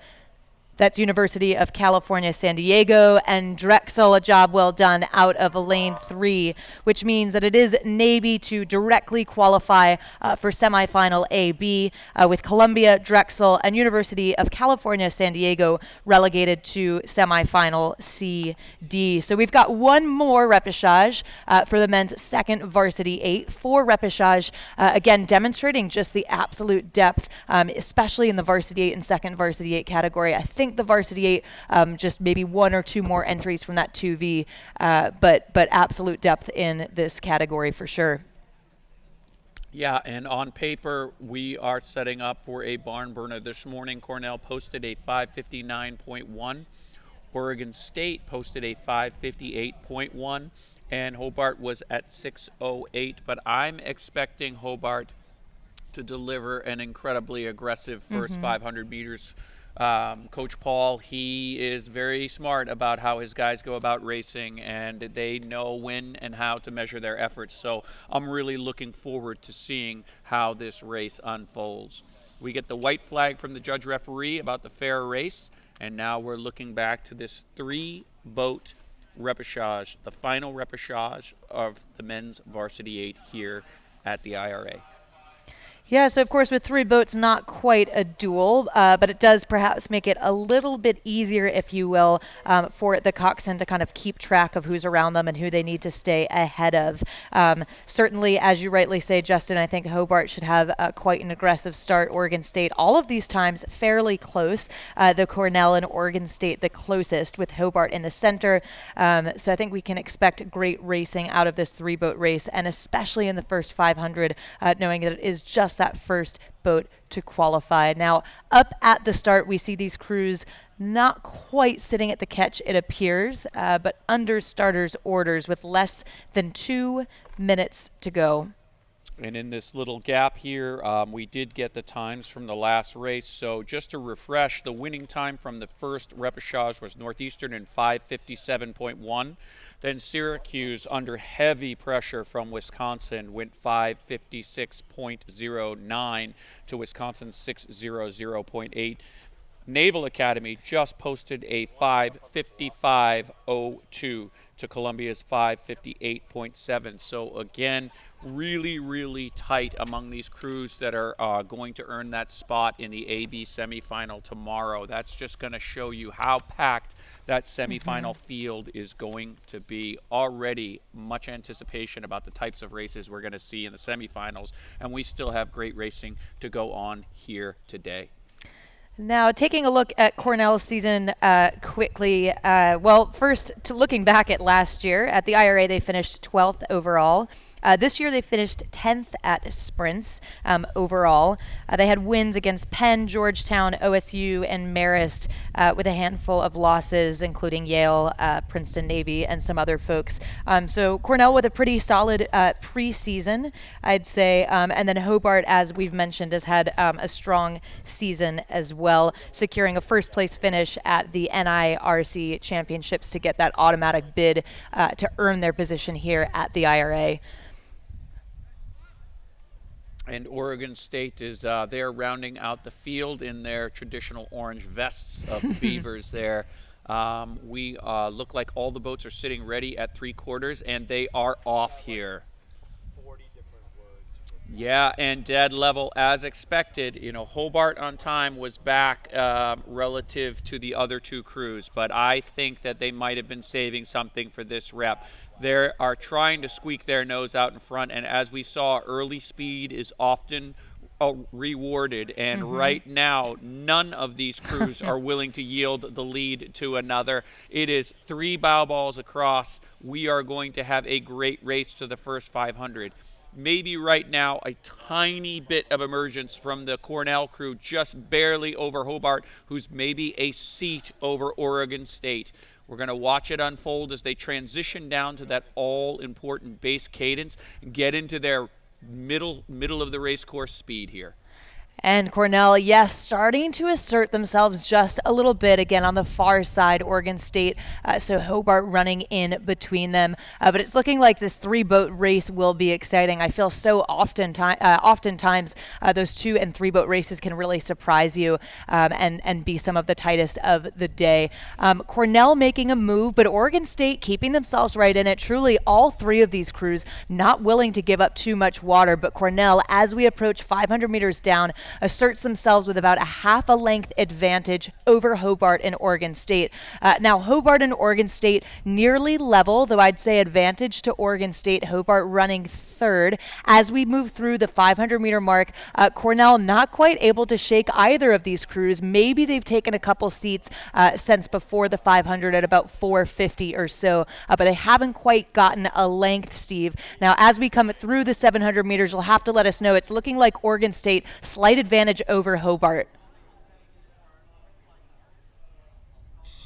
that's University of California, San Diego, and Drexel, a job well done out of lane 3, which means that it is Navy to directly qualify for semifinal A-B, with Columbia, Drexel, and University of California, San Diego relegated to semifinal C-D. So we've got one more repechage for the men's second varsity 8, 4 repechage, again demonstrating just the absolute depth, especially in the varsity 8 and second varsity 8 category. I think the varsity 8, just maybe 1 or 2 more entries from that 2V, but absolute depth in this category for sure. Yeah, and on paper, we are setting up for a barn burner. This morning, Cornell posted a 559.1. Oregon State posted a 558.1, and Hobart was at 608. But I'm expecting Hobart to deliver an incredibly aggressive first 500 meters. Coach Paul, he is very smart about how his guys go about racing, and they know when and how to measure their efforts. So I'm really looking forward to seeing how this race unfolds. We get the white flag from the judge referee about the fair race, and now we're looking back to this 3-boat repechage, the final repechage of the men's varsity 8 here at the IRA. Yeah, so of course with 3 boats, not quite a duel, but it does perhaps make it a little bit easier, if you will, for the coxswain to kind of keep track of who's around them and who they need to stay ahead of. Certainly, as you rightly say, Justin, I think Hobart should have quite an aggressive start. Oregon State, all of these times fairly close. The Cornell and Oregon State the closest, with Hobart in the center. So I think we can expect great racing out of this 3-boat race, and especially in the first 500, knowing that it is just that first boat to qualify. Now, up at the start, we see these crews not quite sitting at the catch, it appears, but under starters' orders with less than 2 minutes to go. And in this little gap here, we did get the times from the last race. So just to refresh, the winning time from the first repechage was Northeastern in 5:57.1. Then Syracuse, under heavy pressure from Wisconsin, went 5:56.09 to Wisconsin's 6:00.8. Naval Academy just posted a 5:55.02 to Columbia's 5:58.7. So again, really tight among these crews that are going to earn that spot in the AB semifinal tomorrow. That's just going to show you how packed that semifinal field is going to be. Already much anticipation about the types of races we're going to see in the semifinals, and we still have great racing to go on here today. Now, taking a look at Cornell's season quickly, well, first, looking back at last year, at the IRA, they finished 12th overall. This year, they finished 10th at sprints overall. They had wins against Penn, Georgetown, OSU, and Marist, with a handful of losses, including Yale, Princeton Navy, and some other folks. So Cornell with a pretty solid preseason, I'd say. And then Hobart, as we've mentioned, has had a strong season as well, securing a first-place finish at the NIRC Championships to get that automatic bid to earn their position here at the IRA. And Oregon State is there rounding out the field in their traditional orange vests of beavers there. We look like all the boats are sitting ready at 3/4, and they are off here. 40 different words. Yeah, and dead level as expected. You know, Hobart on time was back relative to the other 2 crews, but I think that they might have been saving something for this rep. They are trying to squeak their nose out in front, and as we saw, early speed is often rewarded, and right now none of these crews are willing to yield the lead to another. It is 3 bow balls across. We are going to have a great race to the first 500. Maybe right now a tiny bit of emergence from the Cornell crew, just barely over Hobart, who's maybe a seat over Oregon State. We're going to watch it unfold as they transition down to that all-important base cadence and get into their middle of the race course speed here. And Cornell, yes, starting to assert themselves just a little bit again on the far side, Oregon State. So Hobart running in between them. But it's looking like this 3-boat race will be exciting. I feel so oftentimes those 2 and 3-boat races can really surprise you and be some of the tightest of the day. Cornell making a move, but Oregon State keeping themselves right in it. Truly, all 3 of these crews not willing to give up too much water. But Cornell, as we approach 500 meters down, asserts themselves with about a half a length advantage over Hobart and Oregon State. Now, Hobart and Oregon State nearly level, though I'd say advantage to Oregon State. Hobart running third. As we move through the 500-meter mark, Cornell not quite able to shake either of these crews. Maybe they've taken a couple seats since before the 500 at about 450 or so, but they haven't quite gotten a length, Steve. Now, as we come through the 700 meters, you'll have to let us know. It's looking like Oregon State slight advantage over Hobart.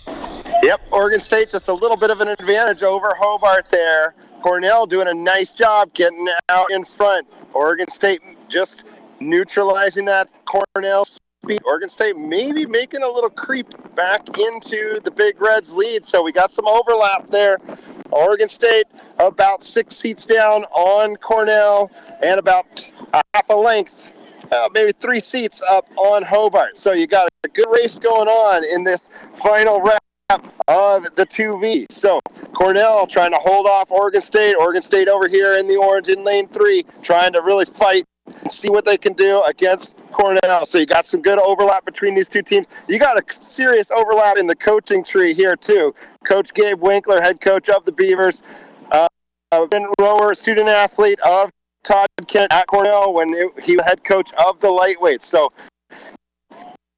Yep, Oregon State just a little bit of an advantage over Hobart there. Cornell doing a nice job getting out in front. Oregon State just neutralizing that Cornell speed. Oregon State maybe making a little creep back into the Big Red's lead, so we got some overlap there. Oregon State about 6 seats down on Cornell and about a half a length, maybe 3 seats up on Hobart. So you got a good race going on in this final wrap of the 2V. So Cornell trying to hold off Oregon State. Oregon State over here in the orange in lane 3, trying to really fight and see what they can do against Cornell. So you got some good overlap between these two teams. You got a serious overlap in the coaching tree here too. Coach Gabe Winkler, head coach of the Beavers, rower, student athlete of Todd Kent at Cornell when he was head coach of the lightweights. So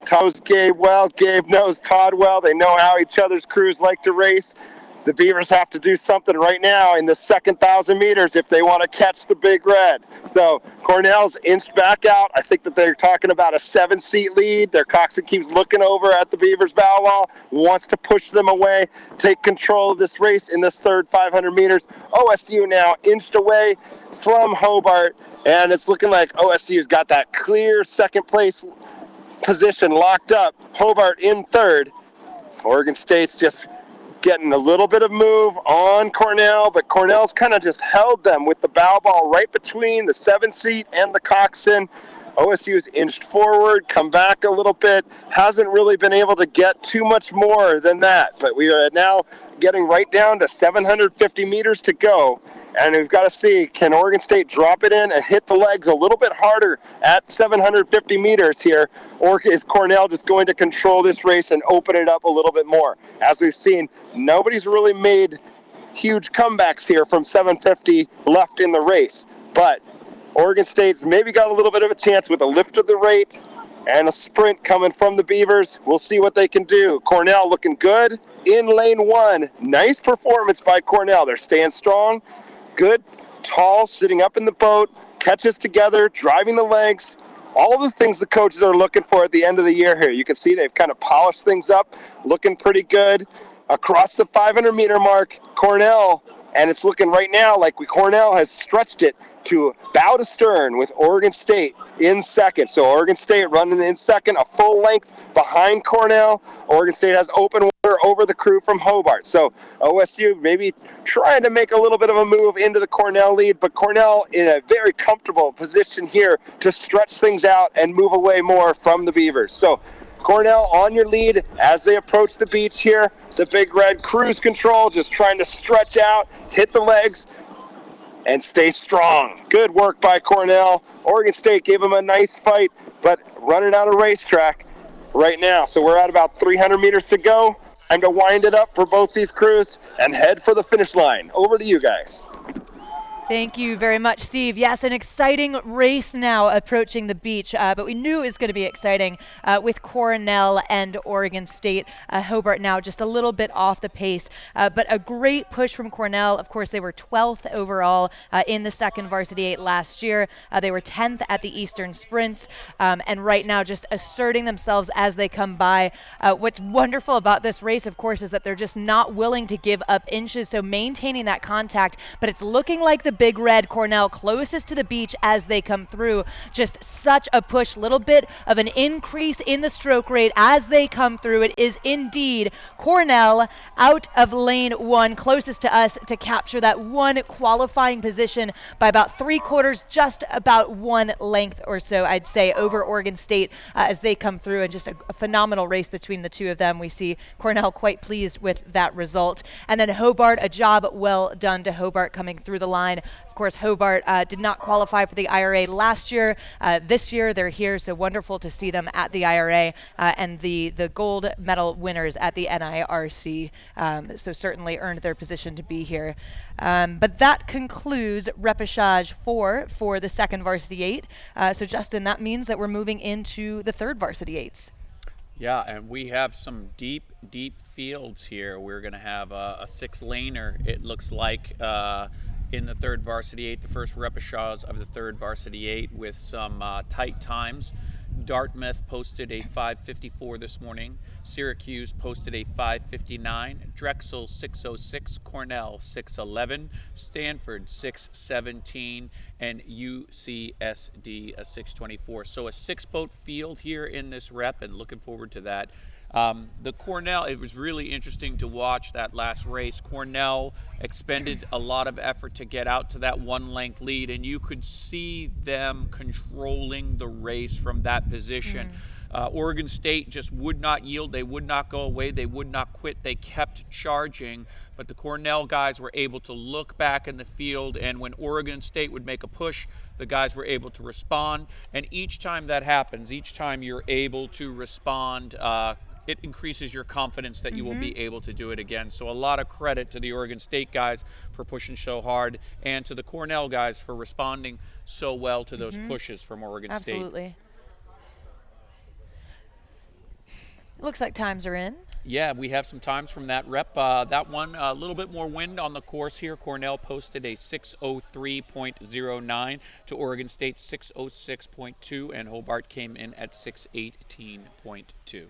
Todd knows Gabe well. Gabe knows Todd well. They know how each other's crews like to race. The Beavers have to do something right now in the second 1,000 meters if they want to catch the Big Red. So Cornell's inched back out. I think that they're talking about a 7-seat lead. Their coxswain keeps looking over at the Beavers' bow wall, wants to push them away, take control of this race in this third 500 meters. OSU now inched away from Hobart, and it's looking like OSU's got that clear second place position locked up. Hobart in third. Oregon State's just getting a little bit of move on Cornell, but Cornell's kind of just held them with the bow ball right between the 7-seat and the coxswain. OSU's inched forward, come back a little bit, hasn't really been able to get too much more than that, but we are now getting right down to 750 meters to go, and we've got to see, can Oregon State drop it in and hit the legs a little bit harder at 750 meters here, or is Cornell just going to control this race and open it up a little bit more? As we've seen, nobody's really made huge comebacks here from 750 left in the race, but Oregon State's maybe got a little bit of a chance with a lift of the rate and a sprint coming from the Beavers. We'll see what they can do. Cornell looking good in lane 1. Nice performance by Cornell. They're staying strong. Good, tall, sitting up in the boat, catches together, driving the legs. All the things the coaches are looking for at the end of the year here. You can see they've kind of polished things up, looking pretty good. Across the 500-meter mark, Cornell, and it's looking right now like Cornell has stretched it to bow to stern with Oregon State in second. So Oregon State running in second, a full length behind Cornell. Oregon State has open water over the crew from Hobart. So OSU maybe trying to make a little bit of a move into the Cornell lead, but Cornell in a very comfortable position here to stretch things out and move away more from the Beavers. So Cornell on your lead as they approach the beach here. The Big Red cruise control, just trying to stretch out, hit the legs, and stay strong. Good work by Cornell. Oregon State gave them a nice fight, but running out of racetrack right now. So we're at about 300 meters to go. Time to wind it up for both these crews and head for the finish line. Over to you guys. Thank you very much, Steve. Yes, an exciting race now approaching the beach, but we knew it was going to be exciting with Cornell and Oregon State. Hobart now just a little bit off the pace, but a great push from Cornell. Of course, they were 12th overall in the second varsity 8 last year. They were 10th at the Eastern Sprints, and right now just asserting themselves as they come by. What's wonderful about this race, of course, is that they're just not willing to give up inches, so maintaining that contact, but it's looking like the Big Red, Cornell closest to the beach as they come through. Just such a push, little bit of an increase in the stroke rate as they come through. It is indeed Cornell out of lane 1, closest to us to capture that one qualifying position by about 3/4, just about 1 length or so, I'd say, over Oregon State as they come through, and just a phenomenal race between the two of them. We see Cornell quite pleased with that result. And then Hobart, a job well done to Hobart coming through the line. Of course, Hobart did not qualify for the IRA last year. This year they're here, so wonderful to see them at the IRA and the gold medal winners at the NIRC. So certainly earned their position to be here. But that concludes Repechage 4 for the second varsity 8. So Justin, that means that we're moving into the third varsity 8s. Yeah, and we have some deep fields here. We're going to have a 6-laner, it looks like, in the third varsity 8, the first repechage of the third varsity 8 with some tight times. Dartmouth posted a 5:54 this morning. Syracuse posted a 5:59. Drexel 6:06. Cornell 6:11. Stanford 6:17. And UCSD a 6:24. So a 6-boat field here in this rep, and looking forward to that. The Cornell, it was really interesting to watch that last race. Cornell expended a lot of effort to get out to that 1-length lead, and you could see them controlling the race from that position. Oregon State just would not yield. They would not go away. They would not quit. They kept charging. But the Cornell guys were able to look back in the field, and when Oregon State would make a push, the guys were able to respond. And each time that happens, each time you're able to respond, it increases your confidence that you will be able to do it again. So a lot of credit to the Oregon State guys for pushing so hard, and to the Cornell guys for responding so well to those pushes from Oregon State. Absolutely. Looks like times are in. Yeah, we have some times from that rep. That one, a little bit more wind on the course here. Cornell posted a 6:03.09 to Oregon State 6:06.2, and Hobart came in at 6:18.2.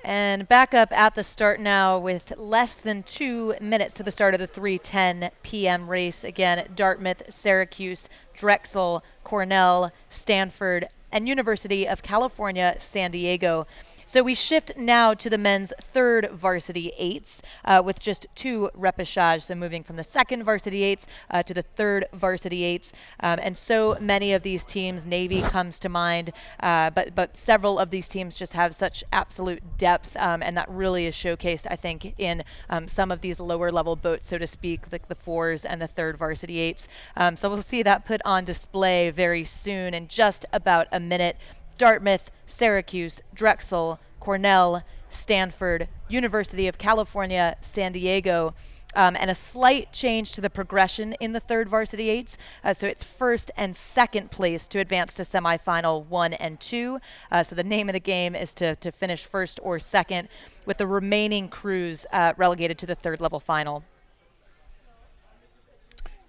And back up at the start now with less than 2 minutes to the start of the 3:10 p.m. race. Again, Dartmouth, Syracuse, Drexel, Cornell, Stanford, and University of California, San Diego. So we shift now to the men's third varsity eights with just 2 repechage. So moving from the second varsity eights to the third varsity eights. And so many of these teams, Navy comes to mind, but several of these teams just have such absolute depth. And that really is showcased, I think, in some of these lower level boats, so to speak, like the 4s and the third varsity eights. So we'll see that put on display very soon in just about a minute. Dartmouth, Syracuse, Drexel, Cornell, Stanford, University of California, San Diego, and a slight change to the progression in the third varsity eights. So it's first and second place to advance to semifinal 1 and 2. So the name of the game is to finish first or second, with the remaining crews relegated to the third level final.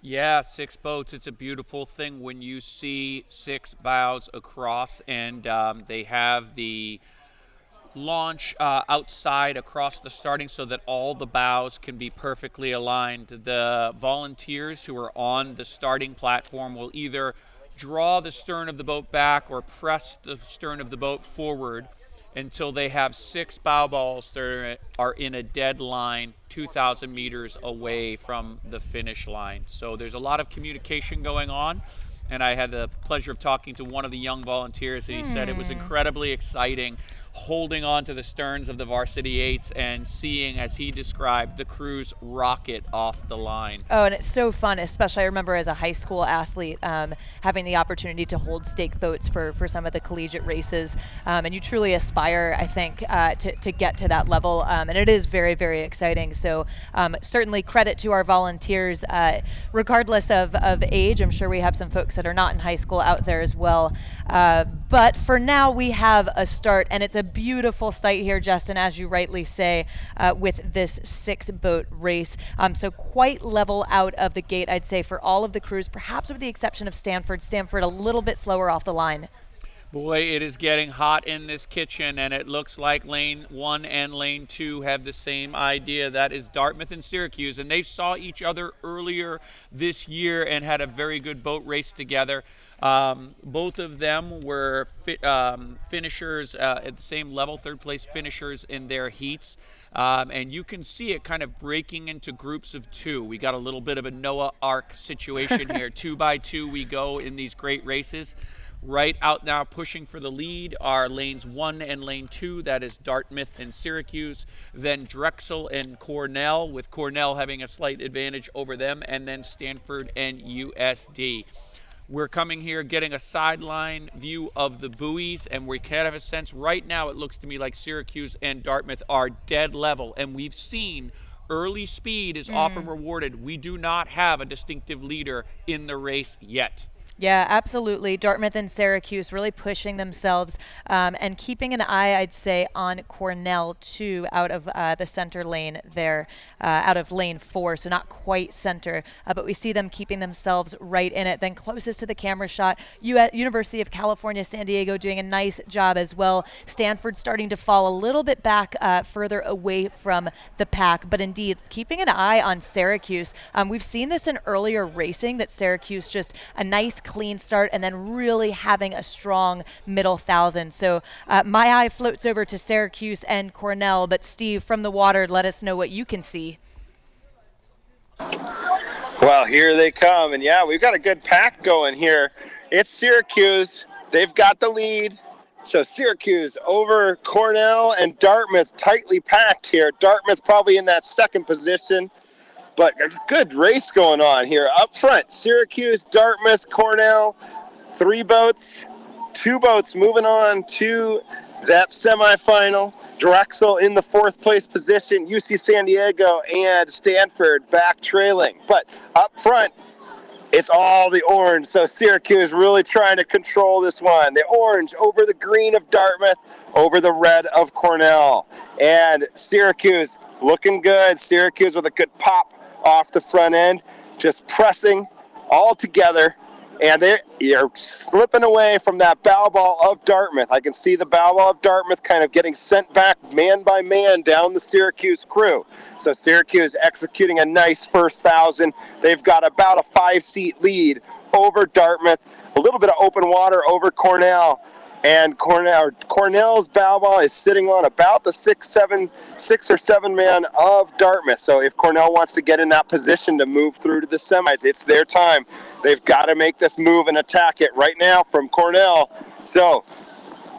Yeah, 6 boats. It's a beautiful thing when you see 6 bows across, and they have the launch outside across the starting so that all the bows can be perfectly aligned. The volunteers who are on the starting platform will either draw the stern of the boat back or press the stern of the boat forward until they have 6 bow balls that are in a dead line 2,000 meters away from the finish line. So there's a lot of communication going on, and I had the pleasure of talking to one of the young volunteers, and he said it was incredibly exciting holding on to the sterns of the varsity eights and seeing, as he described, the crews rocket off the line. Oh, and it's so fun, especially I remember as a high school athlete having the opportunity to hold stake boats for some of the collegiate races. And you truly aspire, I think, to get to that level. And it is very, very exciting. So certainly credit to our volunteers, regardless of age. I'm sure we have some folks that are not in high school out there as well. But for now, we have a start, and it's a beautiful sight here, Justin, as you rightly say, with this 6-boat race. So quite level out of the gate, I'd say, for all of the crews, perhaps with the exception of Stanford. Stanford a little bit slower off the line. Boy, it is getting hot in this kitchen, and it looks like lane 1 and lane 2 have the same idea. That is Dartmouth and Syracuse, and they saw each other earlier this year and had a very good boat race together. Both of them were finishers at the same level, third place finishers in their heats. And you can see it kind of breaking into groups of 2. We got a little bit of a Noah Ark situation here. 2 by 2 we go in these great races. Right out now pushing for the lead are lanes 1 and lane 2. That is Dartmouth and Syracuse. Then Drexel and Cornell, with Cornell having a slight advantage over them. And then Stanford and USD. We're coming here getting a sideline view of the buoys, and we kind of have a sense right now it looks to me like Syracuse and Dartmouth are dead level. And we've seen early speed is often rewarded. We do not have a distinctive leader in the race yet. Yeah, absolutely. Dartmouth and Syracuse really pushing themselves and keeping an eye, I'd say, on Cornell, too, out of the center lane there, out of lane 4, so not quite center. But we see them keeping themselves right in it. Then closest to the camera shot, University of California, San Diego doing a nice job as well. Stanford starting to fall a little bit back further away from the pack. But indeed, keeping an eye on Syracuse. We've seen this in earlier racing, that Syracuse just a nice clean start and then really having a strong middle thousand. So my eye floats over to Syracuse and Cornell, but Steve, from the water, let us know what you can see. Well, here they come, and yeah, we've got a good pack going here. It's Syracuse. They've got the lead. So Syracuse over Cornell and Dartmouth tightly packed here. Dartmouth probably in that second position, but a good race going on here. Up front, Syracuse, Dartmouth, Cornell, 3 boats, 2 boats moving on to that semifinal. Drexel in the 4th place position, UC San Diego and Stanford back trailing. But up front, it's all the orange, so Syracuse really trying to control this one. The orange over the green of Dartmouth, over the red of Cornell. And Syracuse looking good. Syracuse with a good pop off the front end, just pressing all together. And they're slipping away from that bow ball of Dartmouth. I can see the bow ball of Dartmouth kind of getting sent back man by man down the Syracuse crew. So Syracuse executing a nice first 1,000. They've got about a 5-seat lead over Dartmouth. A little bit of open water over Cornell. And Cornell's bow ball is sitting on about the 6 or 7 man of Dartmouth. So if Cornell wants to get in that position to move through to the semis, it's their time. They've got to make this move and attack it right now from Cornell. So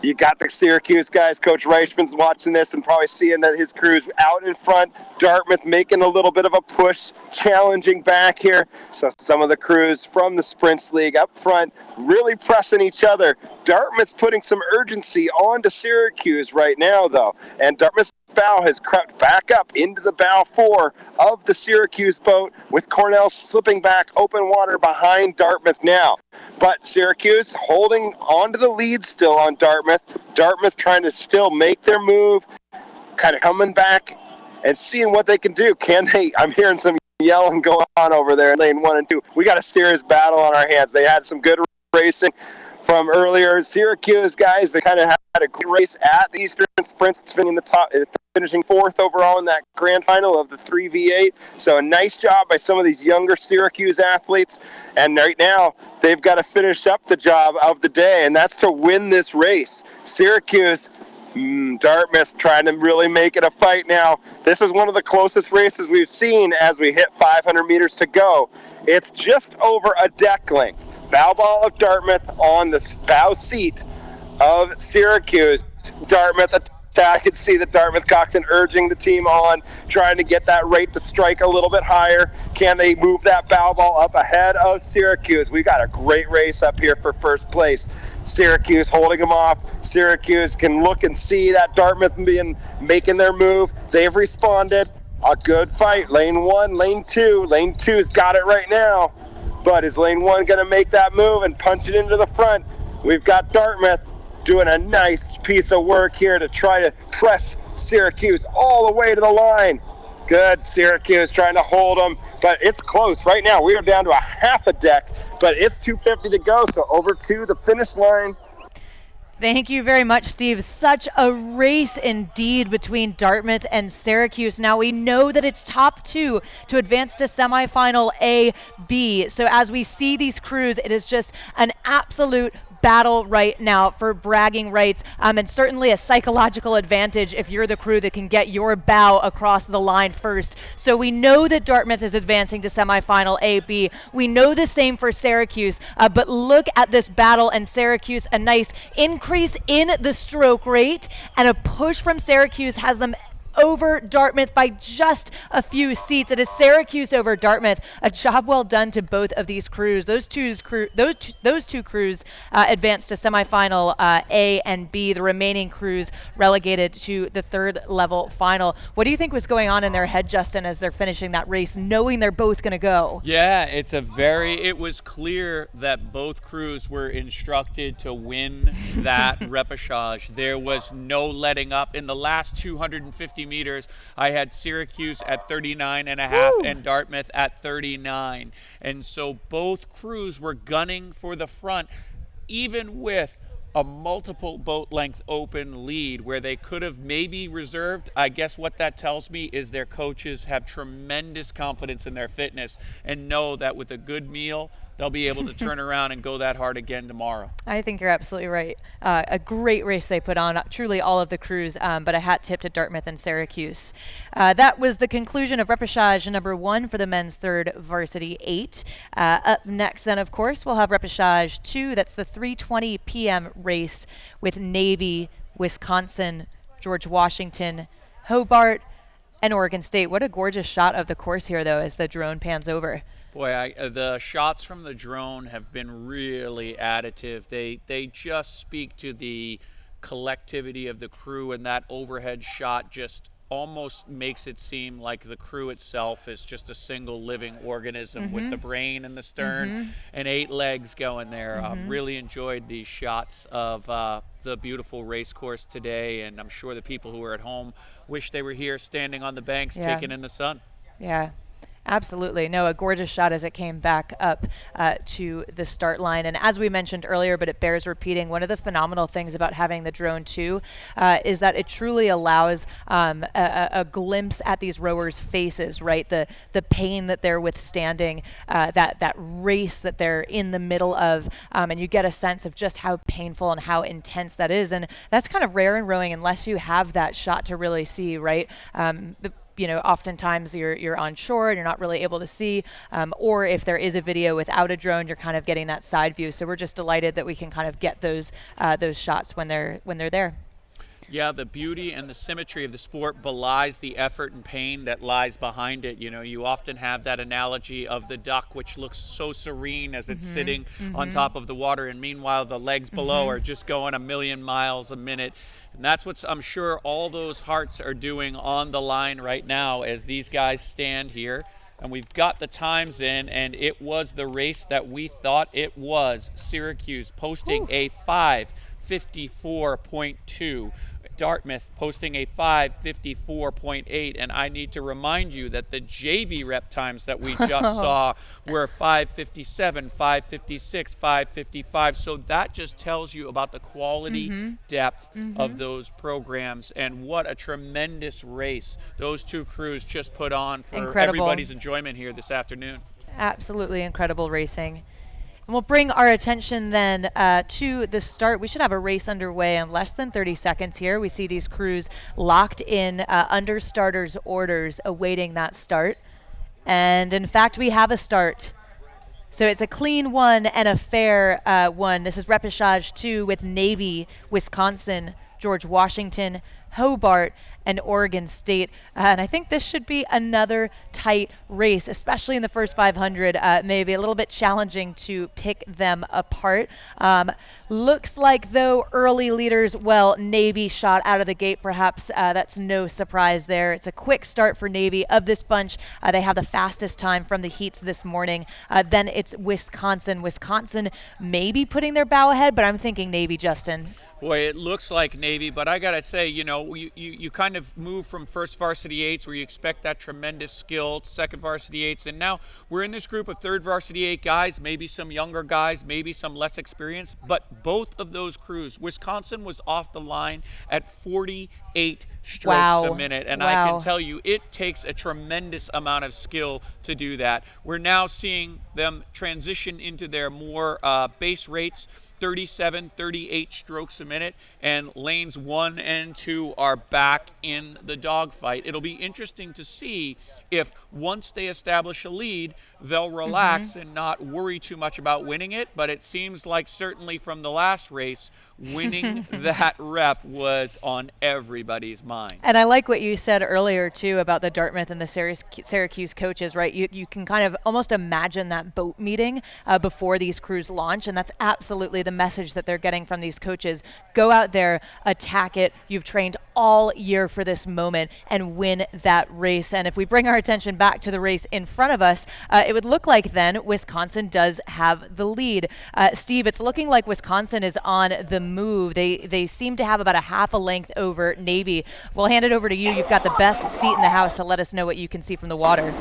you got the Syracuse guys. Coach Reichman's watching this and probably seeing that his crew's out in front. Dartmouth making a little bit of a push, challenging back here. So some of the crews from the Sprints League up front really pressing each other. Dartmouth's putting some urgency onto Syracuse right now, though. And Dartmouth's bow has crept back up into the bow 4 of the Syracuse boat, with Cornell slipping back open water behind Dartmouth now. But Syracuse holding onto the lead still on Dartmouth. Dartmouth trying to still make their move, kind of coming back and seeing what they can do. Can they? I'm hearing some yelling going on over there in lane 1 and 2. We got a serious battle on our hands. They had some good racing from earlier. Syracuse guys, they kind of had a great race at the Eastern Sprints, finishing 4th overall in that grand final of the 3v8. So a nice job by some of these younger Syracuse athletes. And right now, they've got to finish up the job of the day, and that's to win this race. Syracuse, Dartmouth trying to really make it a fight now. This is one of the closest races we've seen as we hit 500 meters to go. It's just over a deck length. Bow ball of Dartmouth on the bow seat of Syracuse. Dartmouth attack. I can see the Dartmouth coxswain urging the team on, trying to get that rate to strike a little bit higher. Can they move that bow ball up ahead of Syracuse? We got a great race up here for first place. Syracuse holding them off. Syracuse can look and see that Dartmouth making their move. They've responded. A good fight. Lane 1, lane 2. Lane 2's got it right now. But is lane 1 going to make that move and punch it into the front? We've got Dartmouth doing a nice piece of work here to try to press Syracuse all the way to the line. Good, Syracuse trying to hold them, but it's close. Right now, we are down to a half a deck, but it's 2:50 to go, so over to the finish line. Thank you very much, Steve. Such a race indeed between Dartmouth and Syracuse. Now we know that it's top 2 to advance to semifinal A, B. So as we see these crews, it is just an absolute battle right now for bragging rights, and certainly a psychological advantage if you're the crew that can get your bow across the line first. So we know that Dartmouth is advancing to semifinal A, B. We know the same for Syracuse, but look at this battle, and Syracuse, a nice increase in the stroke rate, and a push from Syracuse has them over Dartmouth by just a few seats. It is Syracuse over Dartmouth. A job well done to both of these crews. Those two crews advanced to semifinal A and B. The remaining crews relegated to the 3rd level final. What do you think was going on in their head, Justin, as they're finishing that race, knowing they're both going to go? Yeah, it was clear that both crews were instructed to win that repechage. There was no letting up. In the last 250 meters, I had Syracuse at 39.5 and Dartmouth at 39. And so both crews were gunning for the front, even with a multiple boat length open lead where they could have maybe reserved. I guess what that tells me is their coaches have tremendous confidence in their fitness and know that with a good meal, they'll be able to turn around and go that hard again tomorrow. I think you're absolutely right. A great race they put on, truly all of the crews, but a hat tip to Dartmouth and Syracuse. That was the conclusion of Repechage number 1 for the men's third varsity 8. Up next then, of course, we'll have Repechage 2. That's the 3:20 p.m. race with Navy, Wisconsin, George Washington, Hobart, and Oregon State. What a gorgeous shot of the course here, though, as the drone pans over. Boy, the shots from the drone have been really additive. They just speak to the collectivity of the crew, and that overhead shot just almost makes it seem like the crew itself is just a single living organism with the brain and the stern and 8 legs going there. Really enjoyed these shots of the beautiful race course today, and I'm sure the people who are at home wish they were here standing on the banks taking in the sun. Yeah. Absolutely. No, a gorgeous shot as it came back up to the start line. And as we mentioned earlier, but it bears repeating, one of the phenomenal things about having the drone too is that it truly allows a glimpse at these rowers' faces, right? The pain that they're withstanding, that race that they're in the middle of, and you get a sense of just how painful and how intense that is. And that's kind of rare in rowing unless you have that shot to really see, right? Oftentimes you're on shore and you're not really able to see, or if there is a video without a drone, you're kind of getting that side view. So we're just delighted that we can kind of get those shots when they're there. Yeah, the beauty and the symmetry of the sport belies the effort and pain that lies behind it. You often have that analogy of the duck, which looks so serene as it's sitting on top of the water, and meanwhile the legs below are just going 1,000,000 miles a minute. And that's what I'm sure all those hearts are doing on the line right now as these guys stand here. And we've got the times in, and it was the race that we thought it was. Syracuse posting a 5:54.2. Dartmouth posting a 5:54.8, and I need to remind you that the JV rep times that we just saw were 5:57, 5:56, 5:55. So that just tells you about the quality depth of those programs, and what a tremendous race those two crews just put on for everybody's enjoyment here this afternoon. Absolutely incredible racing. And we'll bring our attention then to the start. We should have a race underway in less than 30 seconds here. We see these crews locked in under starters' orders awaiting that start. And in fact, we have a start. So it's a clean one and a fair one. This is Repechage 2 with Navy, Wisconsin, George Washington, Hobart, and Oregon State. And I think this should be another tight race, especially in the first 500. Maybe a little bit challenging to pick them apart. Looks like, though, early leaders, Navy shot out of the gate, perhaps. That's no surprise there. It's a quick start for Navy. Of this bunch, they have the fastest time from the heats this morning. Then it's Wisconsin. Wisconsin maybe putting their bow ahead, but I'm thinking Navy, Justin. Boy, it looks like Navy, but I got to say, you kind of move from first varsity 8s where you expect that tremendous skill, to second varsity 8s, and now we're in this group of third varsity 8 guys, maybe some younger guys, maybe some less experienced, but both of those crews, Wisconsin was off the line at 48 strokes a minute, and I can tell you it takes a tremendous amount of skill to do that. We're now seeing them transition into their more base rates, 37, 38 strokes a minute, and lanes 1 and 2 are back in the dogfight. It'll be interesting to see if once they establish a lead, they'll relax and not worry too much about winning it, but it seems like certainly from the last race, winning that rep was on everybody's mind. And I like what you said earlier, too, about the Dartmouth and the Syracuse coaches, right? You can kind of almost imagine that boat meeting before these crews launch, and that's absolutely the message that they're getting from these coaches. Go out there, attack it. You've trained all year for this moment and win that race. And if we bring our attention back to the race in front of us, it would look like then Wisconsin does have the lead. Steve, it's looking like Wisconsin is on the move. They seem to have about a half a length over Navy. We'll hand it over to you. You've got the best seat in the house to let us know what you can see from the water.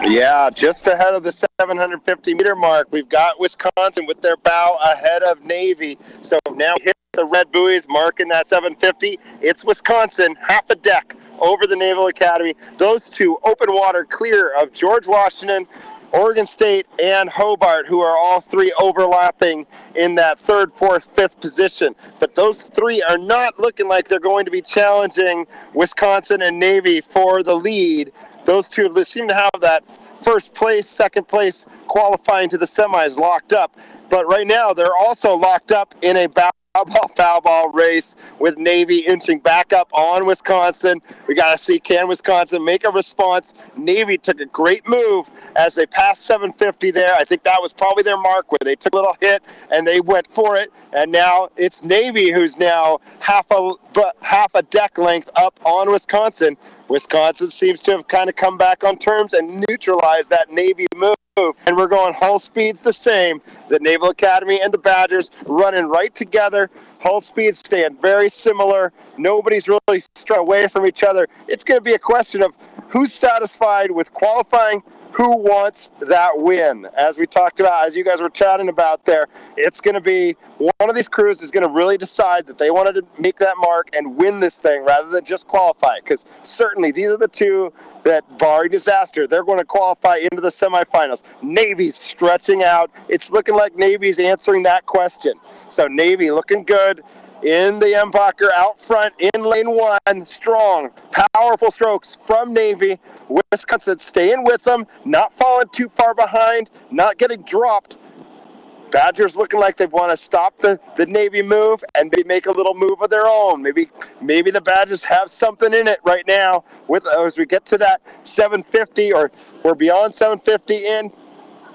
Yeah, just ahead of the 750-meter mark, we've got Wisconsin with their bow ahead of Navy. So now hit the red buoys, marking that 750. It's Wisconsin, half a deck over the Naval Academy. Those two open water clear of George Washington Oregon State and Hobart, who are all three overlapping in that third, fourth, fifth position. But those three are not looking like they're going to be challenging Wisconsin and Navy for the lead. Those two seem to have that first place, second place qualifying to the semis locked up. But right now, they're also locked up in a foul ball race with Navy inching back up on Wisconsin. We got to see, can Wisconsin make a response? Navy took a great move as they passed 750 there. I think that was probably their mark where they took a little hit and they went for it. And now it's Navy who's now half a deck length up on Wisconsin. Wisconsin seems to have kind of come back on terms and neutralized that Navy move. And we're going hull speeds the same. The Naval Academy and the Badgers running right together. Hull speeds staying very similar. Nobody's really straying away from each other. It's going to be a question of who's satisfied with qualifying, who wants that win. As we talked about, as you guys were chatting about there, it's going to be one of these crews is going to really decide that they wanted to make that mark and win this thing rather than just qualify. Because certainly these are the two that, barring disaster, they're going to qualify into the semifinals. Navy's stretching out. It's looking like Navy's answering that question. So Navy looking good in the Embacher out front in lane one. Strong, powerful strokes from Navy. Wisconsin staying with them, not falling too far behind, not getting dropped. Badgers looking like they want to stop the Navy move and maybe make a little move of their own. Maybe the Badgers have something in it right now with as we get to that 750 or we're beyond 750 in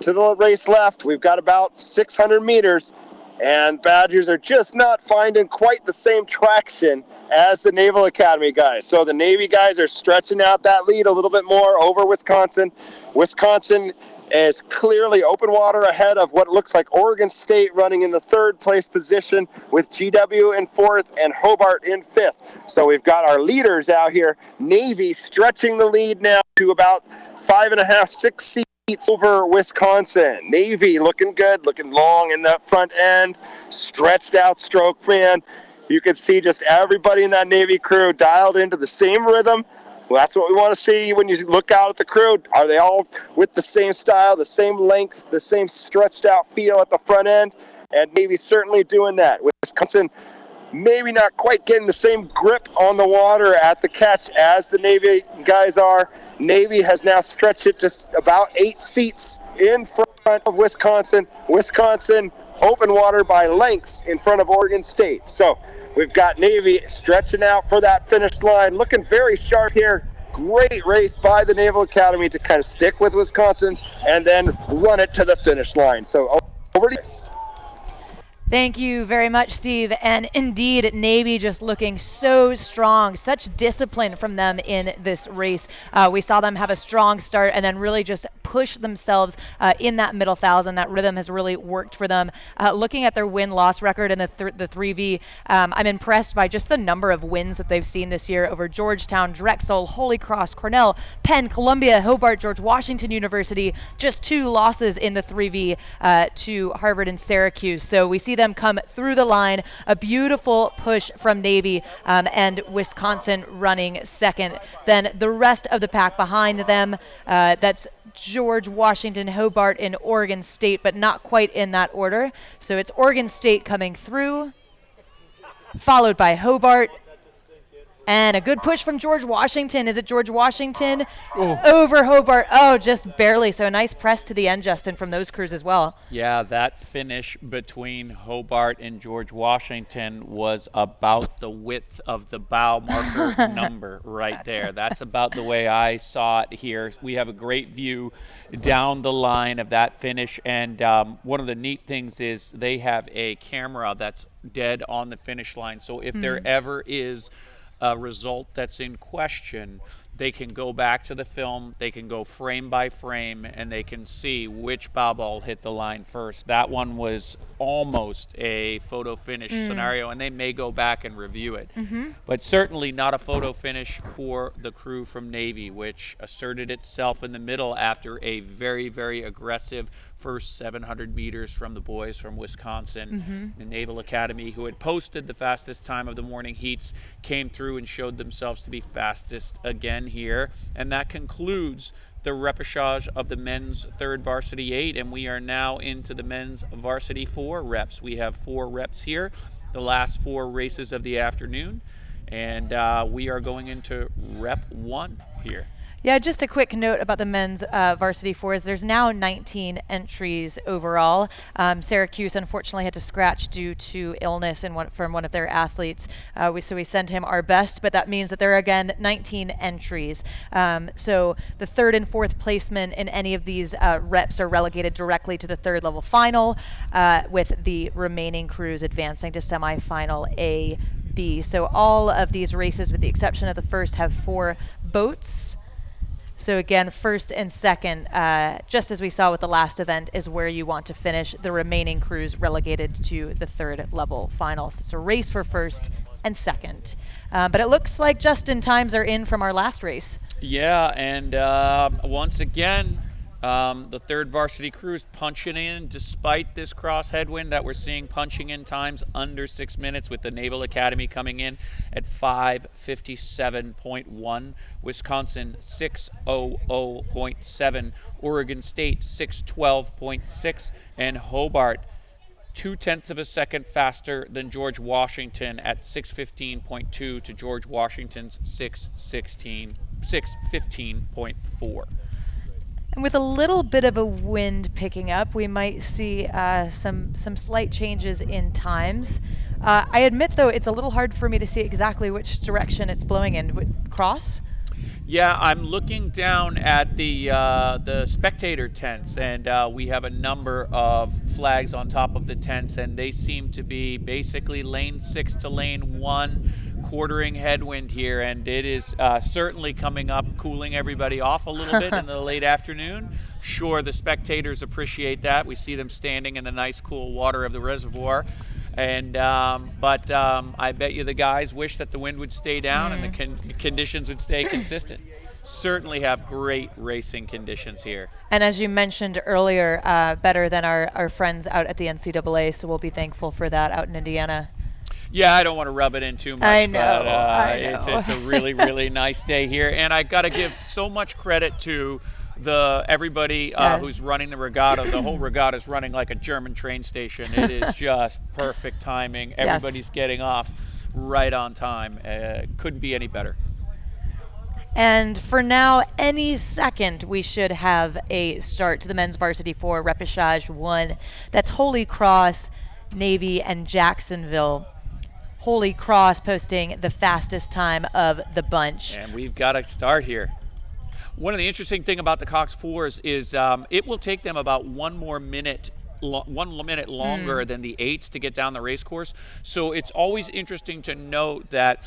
to the race left. We've got about 600 meters. And Badgers are just not finding quite the same traction as the Naval Academy guys. So the Navy guys are stretching out that lead a little bit more over Wisconsin. Wisconsin is clearly open water ahead of what looks like Oregon State running in the third place position with GW in fourth and Hobart in fifth. So we've got our leaders out here. Navy stretching the lead now to about 5.5, 6 seats over Wisconsin. Navy looking good, looking long in that front end, stretched out stroke, man. You can see just everybody in that Navy crew dialed into the same rhythm. Well, that's what we want to see when you look out at the crew. Are they all with the same style, the same length, the same stretched out feel at the front end? And Navy's certainly doing that. Wisconsin maybe not quite getting the same grip on the water at the catch as the Navy guys are. Navy has now stretched it to about 8 seats in front of Wisconsin. Wisconsin open water by lengths in front of Oregon State. So we've got Navy stretching out for that finish line, looking very sharp here. Great race by the Naval Academy to kind of stick with Wisconsin and then run it to the finish line. So over to you. Thank you very much, Steve. And indeed, Navy just looking so strong, such discipline from them in this race. We saw them have a strong start and then really just push themselves in that middle thousand. That rhythm has really worked for them. Looking at their win-loss record in the 3V, I'm impressed by just the number of wins that they've seen this year over Georgetown, Drexel, Holy Cross, Cornell, Penn, Columbia, Hobart, George Washington University. Just 2 losses in the 3V to Harvard and Syracuse. So we see them come through the line. A beautiful push from Navy and Wisconsin running second. Then the rest of the pack behind them, that's George Washington, Hobart, and Oregon State, but not quite in that order. So it's Oregon State coming through, followed by Hobart, and a good push from George Washington. Is it George Washington? Over Hobart. Oh, just barely. So a nice press to the end, Justin, from those crews as well. Yeah, that finish between Hobart and George Washington was about the width of the bow marker number right there. That's about the way I saw it here. We have a great view down the line of that finish. And one of the neat things is they have a camera that's dead on the finish line. So if there ever is a result that's in question, they can go back to the film, they can go frame by frame, and they can see which bow ball hit the line first. That one was almost a photo finish scenario, and they may go back and review it. But certainly not a photo finish for the crew from Navy, which asserted itself in the middle after a very, very aggressive first 700 meters from the boys from Wisconsin. The Naval Academy, who had posted the fastest time of the morning heats, came through and showed themselves to be fastest again men here, and that concludes the repechage of the men's third varsity 8, and we are now into the men's varsity 4 reps. We have 4 reps here, the last 4 races of the afternoon, and we are going into rep 1 here. Yeah, just a quick note about the men's varsity 4s. There's now 19 entries overall. Syracuse unfortunately had to scratch due to illness from one of their athletes. So we sent him our best, but that means that there are again 19 entries. So the 3rd and 4th placement in any of these reps are relegated directly to the 3rd level final, with the remaining crews advancing to semifinal A, B. So all of these races, with the exception of the first, have 4 boats. So again, 1st and 2nd, just as we saw with the last event, is where you want to finish. The remaining crews relegated to the 3rd level finals. It's a race for 1st and 2nd. But it looks like just-in-times are in from our last race. Yeah, and once again, the 3rd varsity crews punching in despite this cross headwind that we're seeing, punching in times under 6 minutes, with the Naval Academy coming in at 5:57.1, Wisconsin 6:00.7, Oregon State 6:12.6, and Hobart 0.2 of a second faster than George Washington at 6:15.2 to George Washington's 6:15.4. And with a little bit of a wind picking up, we might see some slight changes in times. I admit, though, it's a little hard for me to see exactly which direction it's blowing in. Cross? Yeah, I'm looking down at the spectator tents, and we have a number of flags on top of the tents, and they seem to be basically lane 6 to lane 1, quartering headwind here, and it is certainly coming up, cooling everybody off a little bit in the late afternoon. Sure, the spectators appreciate that. We see them standing in the nice cool water of the reservoir. And but I bet you the guys wish that the wind would stay down and the conditions would stay consistent. Certainly have great racing conditions here. And as you mentioned earlier, better than our friends out at the NCAA, so we'll be thankful for that out in Indiana. Yeah, I don't want to rub it in too much. I know, but, I know. It's a really, really nice day here. And I got to give so much credit to everybody who's running the regatta. The whole regatta is running like a German train station. It is just perfect timing. Everybody's getting off right on time. Couldn't be any better. And for now, any second, we should have a start to the men's varsity 4 repechage 1. That's Holy Cross, Navy, and Jacksonville. Holy Cross posting the fastest time of the bunch. And we've got to start here. One of the interesting thing about the Cox 4s is it will take them about 1 minute longer than the 8s to get down the race course. So it's always interesting to note that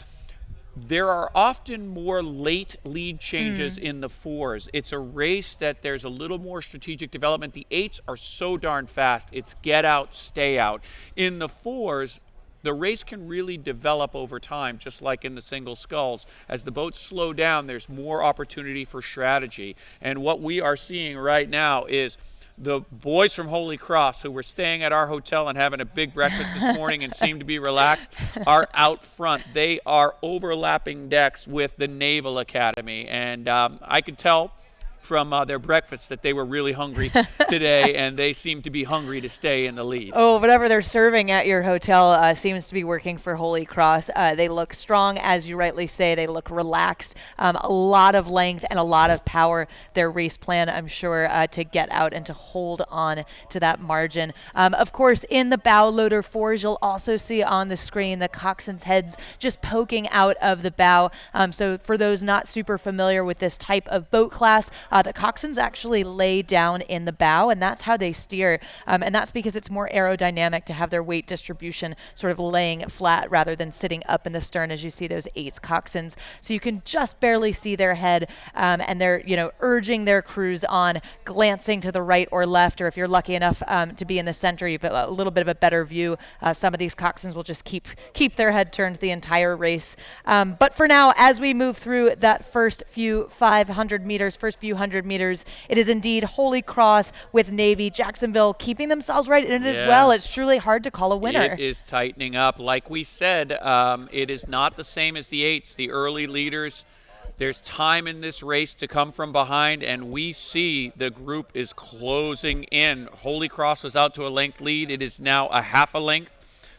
there are often more late lead changes in the 4s. It's a race that there's a little more strategic development. The 8s are so darn fast. It's get out, stay out. In the 4s, the race can really develop over time, just like in the single sculls. As the boats slow down, there's more opportunity for strategy. And what we are seeing right now is the boys from Holy Cross, who were staying at our hotel and having a big breakfast this morning and seem to be relaxed, are out front. They are overlapping decks with the Naval Academy. And I could tell from their breakfast that they were really hungry today, and they seem to be hungry to stay in the lead. Oh, whatever they're serving at your hotel seems to be working for Holy Cross. They look strong, as you rightly say. They look relaxed. A lot of length and a lot of power. Their race plan, I'm sure, to get out and to hold on to that margin. Of course, in the bow loader 4s, you'll also see on the screen the coxswains' heads just poking out of the bow. So for those not super familiar with this type of boat class, the coxswains actually lay down in the bow, and that's how they steer. And that's because it's more aerodynamic to have their weight distribution sort of laying flat rather than sitting up in the stern as you see those 8 coxswains. So you can just barely see their head, and they're urging their crews on, glancing to the right or left, or if you're lucky enough to be in the center, you've got a little bit of a better view. Some of these coxswains will just keep their head turned the entire race. But for now, as we move through that first few 100 meters, it is indeed Holy Cross with Navy. Jacksonville keeping themselves right in it as well. It's truly hard to call a winner. It is tightening up. Like we said, it is not the same as the 8s. The early leaders There's time in this race to come from behind, and we see the group is closing in. Holy Cross was out to a length lead. It is now a half a length.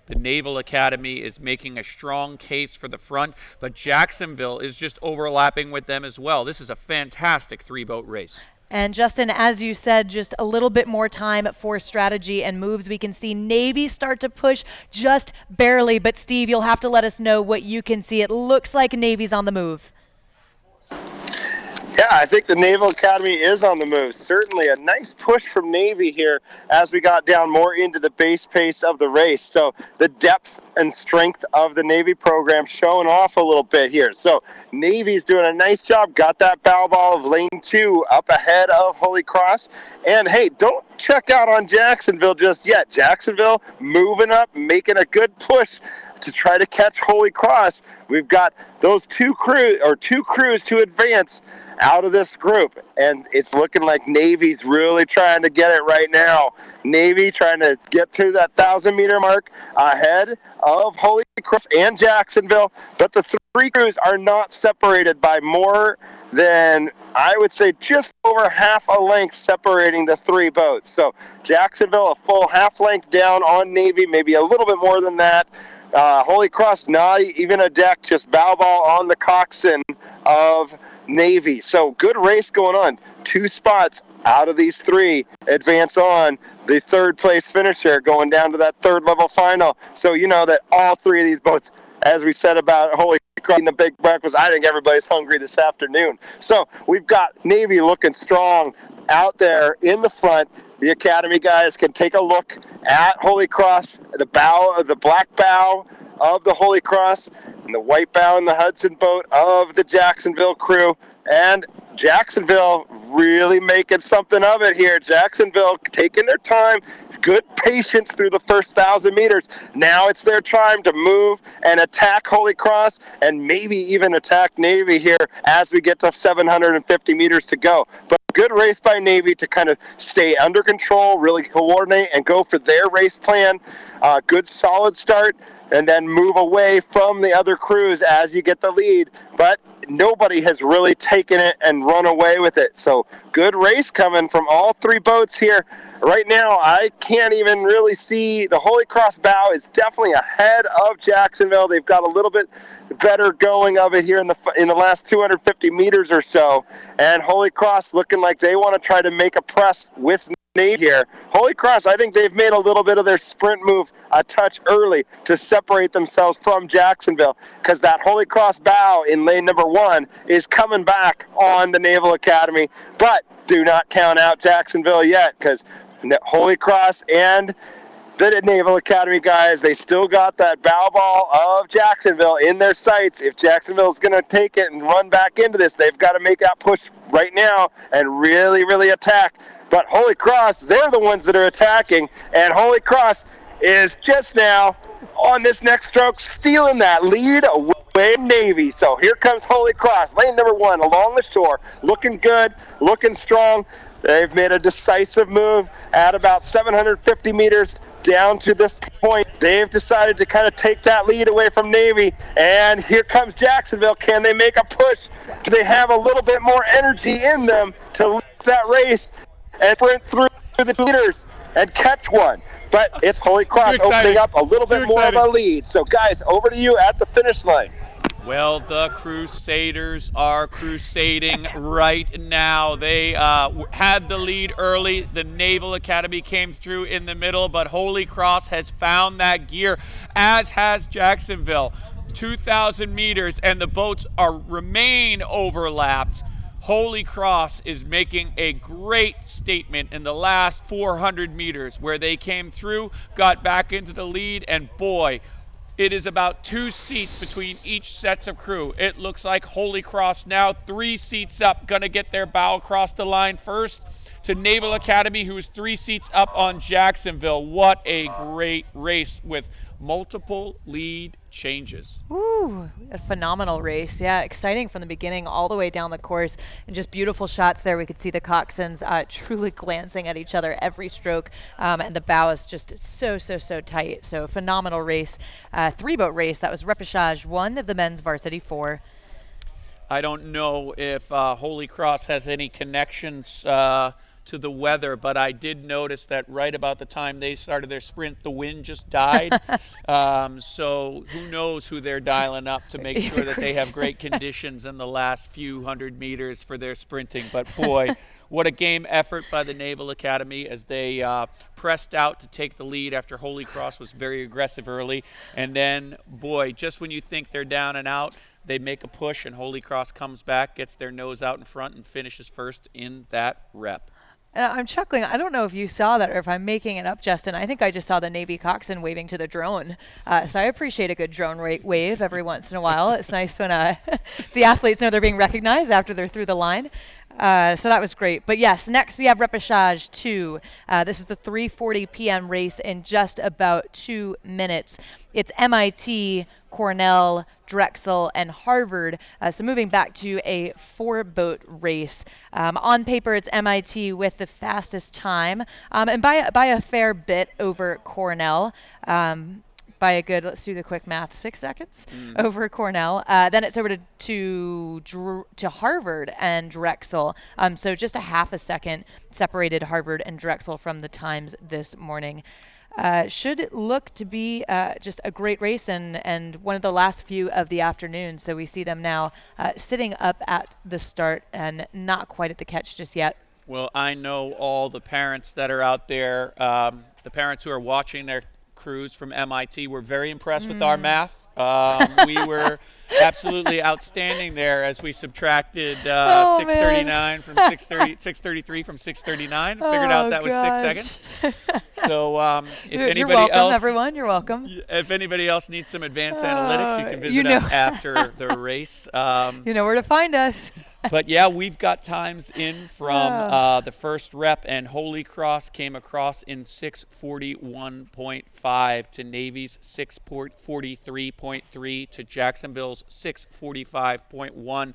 The Naval Academy is making a strong case for the front, but Jacksonville is just overlapping with them as well. This is a fantastic three-boat race. And Justin, as you said, just a little bit more time for strategy and moves. We can see Navy start to push just barely, but Steve, you'll have to let us know what you can see. It looks like Navy's on the move. Yeah, I think the Naval Academy is on the move. Certainly a nice push from Navy here as we got down more into the base pace of the race. So the depth and strength of the Navy program showing off a little bit here. So Navy's doing a nice job. Got that bow ball of lane 2 up ahead of Holy Cross. And hey, don't check out on Jacksonville just yet. Jacksonville moving up, making a good push to try to catch Holy Cross. We've got those two crews to advance out of this group, and it's looking like Navy's really trying to get it right now. Navy trying to get to that 1,000-meter mark ahead of Holy Cross and Jacksonville, but the three crews are not separated by more than, I would say, just over half a length separating the three boats. So Jacksonville a full half length down on Navy, maybe a little bit more than that. Holy Cross not even a deck, just bow ball on the coxswain of Navy. So good race going on. 2 spots out of these 3 advance on the third place finisher going down to that third level final. So you know that all 3 of these boats, as we said about Holy Cross and the big breakfast, I think everybody's hungry this afternoon. So we've got Navy looking strong out there in the front. The Academy guys can take a look at Holy Cross, the bow of the black bow of the Holy Cross, and the white bow in the Hudson boat of the Jacksonville crew. And Jacksonville really making something of it here. Jacksonville taking their time, good patience through the first 1,000 meters. Now it's their time to move and attack Holy Cross and maybe even attack Navy here as we get to 750 meters to go. But good race by Navy to kind of stay under control, really coordinate and go for their race plan. Good solid start, and then move away from the other crews as you get the lead. But nobody has really taken it and run away with it. So good race coming from all 3 boats here. Right now, I can't even really see. The Holy Cross bow is definitely ahead of Jacksonville. They've got a little bit better going of it here in the last 250 meters or so. And Holy Cross looking like they want to try to make a press with Navy here. Holy Cross, I think they've made a little bit of their sprint move a touch early to separate themselves from Jacksonville, because that Holy Cross bow in lane number 1 is coming back on the Naval Academy. But do not count out Jacksonville yet, because Holy Cross and the Naval Academy guys, they still got that bow ball of Jacksonville in their sights. If Jacksonville's going to take it and run back into this, they've got to make that push right now and really, really attack. But Holy Cross, they're the ones that are attacking, and Holy Cross is just now on this next stroke stealing that lead away from Navy. So here comes Holy Cross, lane number 1 along the shore, looking good, looking strong. They've made a decisive move at about 750 meters down to this point. They've decided to kind of take that lead away from Navy, and here comes Jacksonville. Can they make a push? Do they have a little bit more energy in them to lead that race and sprint through the leaders and catch one? But it's Holy Cross opening up a little bit more of a lead. So guys, over to you at the finish line. Well, the Crusaders are crusading right now. They had the lead early. The Naval Academy came through in the middle, but Holy Cross has found that gear, as has Jacksonville. 2,000 meters, and the boats remain overlapped. Holy Cross is making a great statement in the last 400 meters, where they came through, got back into the lead, and boy, it is about 2 seats between each sets of crew. It looks like Holy Cross now 3 seats up, gonna get their bow across the line first to Naval Academy, who's 3 seats up on Jacksonville. What a great race with multiple lead changes. Ooh, a phenomenal race. Yeah, exciting from the beginning all the way down the course, and just beautiful shots there. We could see the coxswains truly glancing at each other every stroke, and the bow is just so tight. So phenomenal race, 3-boat race. That was Repechage 1 of the men's varsity 4. I don't know if Holy Cross has any connections to the weather, but I did notice that right about the time they started their sprint, the wind just died. So who knows who they're dialing up to make sure that they have great conditions in the last few hundred meters for their sprinting. But boy, what a game effort by the Naval Academy as they pressed out to take the lead after Holy Cross was very aggressive early. And then, boy, just when you think they're down and out, they make a push, and Holy Cross comes back, gets their nose out in front, and finishes first in that rep. I'm chuckling. I don't know if you saw that or if I'm making it up, Justin. I think I just saw the Navy coxswain waving to the drone. So I appreciate a good drone wave every once in a while. It's nice when the athletes know they're being recognized after they're through the line. So that was great. But yes, next we have Repechage 2. This is the 3:40 p.m. race in just about 2 minutes. It's MIT, Cornell, Drexel, and Harvard. So moving back to a 4-boat race. On paper, it's MIT with the fastest time, and by a fair bit over Cornell. By a good, let's do the quick math, 6 seconds over Cornell. Then it's over to Harvard and Drexel. So just a half a second separated Harvard and Drexel from the times this morning. Should look to be just a great race and one of the last few of the afternoon. So we see them now sitting up at the start and not quite at the catch just yet. Well, I know all the parents that are out there, the parents who are watching their crews from MIT were very impressed with our math. We were absolutely outstanding there as we subtracted 639 from 633 from 639. Figured out that was 6 seconons. So if anybody you're welcome, else, everyone. You're welcome. If anybody else needs some advanced analytics, you can visit us after the race. You know where to find us. But yeah, we've got times in from the first rep, and Holy Cross came across in 6:41.5 to Navy's 6:43.3 to Jacksonville's 6:45.1.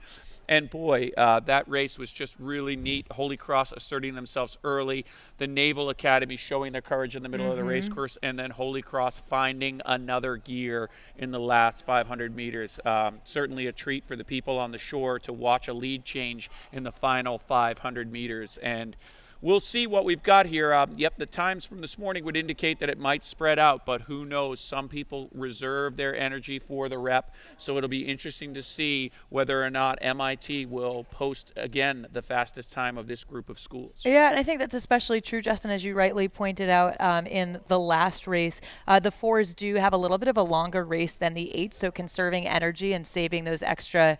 And boy, that race was just really neat. Holy Cross asserting themselves early, the Naval Academy showing their courage in the middle of the race course, and then Holy Cross finding another gear in the last 500 meters. Certainly a treat for the people on the shore to watch a lead change in the final 500 meters. And we'll see what we've got here. Yep, the times from this morning would indicate that it might spread out, but who knows? Some people reserve their energy for the rep, so it'll be interesting to see whether or not MIT will post again the fastest time of this group of schools. Yeah, and I think that's especially true, Justin, as you rightly pointed out in the last race. The 4s do have a little bit of a longer race than the 8s, so conserving energy and saving those extra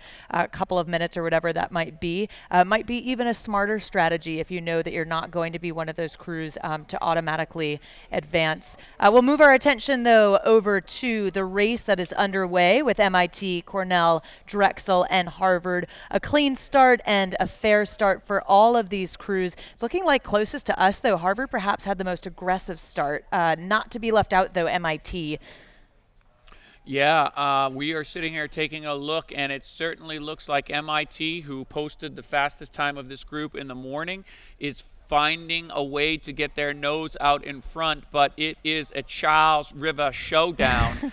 couple of minutes or whatever that might be even a smarter strategy if you know that you're not going to be one of those crews to automatically advance. We'll move our attention, though, over to the race that is underway with MIT, Cornell, Drexel, and Harvard. A clean start and a fair start for all of these crews. It's looking like closest to us, though, Harvard perhaps had the most aggressive start. Not to be left out, though, MIT. Yeah, we are sitting here taking a look, and it certainly looks like MIT, who posted the fastest time of this group in the morning, is finding a way to get their nose out in front, but it is a Charles River showdown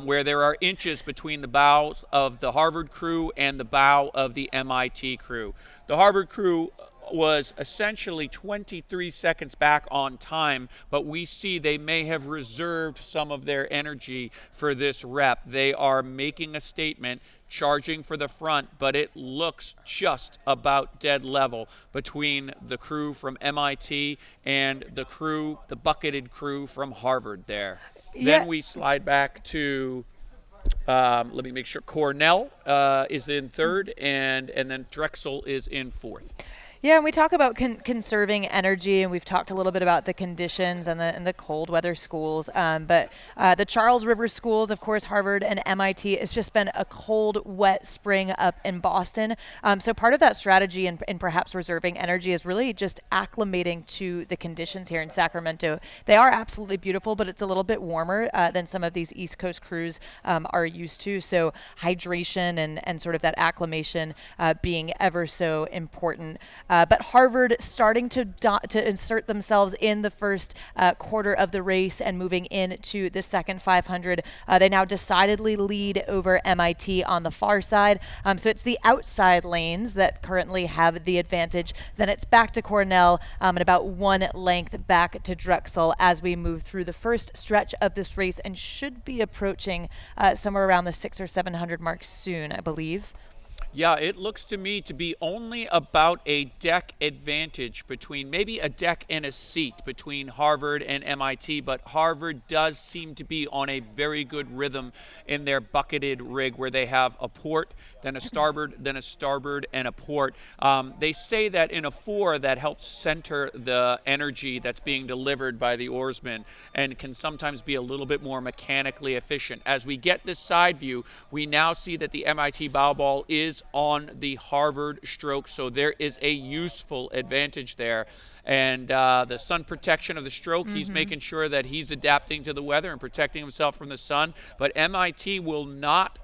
where there are inches between the bows of the Harvard crew and the bow of the MIT crew. The Harvard crew was essentially 23 seconds back on time, but we see they may have reserved some of their energy for this rep. They are making a statement, charging for the front, but it looks just about dead level between the crew from MIT and the bucketed crew from Harvard there. Yeah. Then we slide back to let me make sure Cornell is in third, and then Drexel is in fourth. Yeah, and we talk about conserving energy, and we've talked a little bit about the conditions and the cold weather schools. But the Charles River schools, of course, Harvard and MIT, it's just been a cold, wet spring up in Boston. So part of that strategy in perhaps reserving energy is really just acclimating to the conditions here in Sacramento. They are absolutely beautiful, but it's a little bit warmer than some of these East Coast crews are used to. So hydration and sort of that acclimation being ever so important. But Harvard starting to insert themselves in the first quarter of the race and moving into the second 500. They now decidedly lead over MIT on the far side. So it's the outside lanes that currently have the advantage. Then it's back to Cornell and about 1 length back to Drexel as we move through the first stretch of this race, and should be approaching somewhere around the 600 or 700 mark soon, I believe. Yeah, it looks to me to be only about a deck advantage between, maybe a deck and a seat between Harvard and MIT, but Harvard does seem to be on a very good rhythm in their bucketed rig where they have a port, then a starboard, and a port. They say that in a 4 that helps center the energy that's being delivered by the oarsmen and can sometimes be a little bit more mechanically efficient. As we get this side view, we now see that the MIT bow ball is on the Harvard stroke, so there is a useful advantage there. And the sun protection of the stroke, he's making sure that he's adapting to the weather and protecting himself from the sun. But MIT will not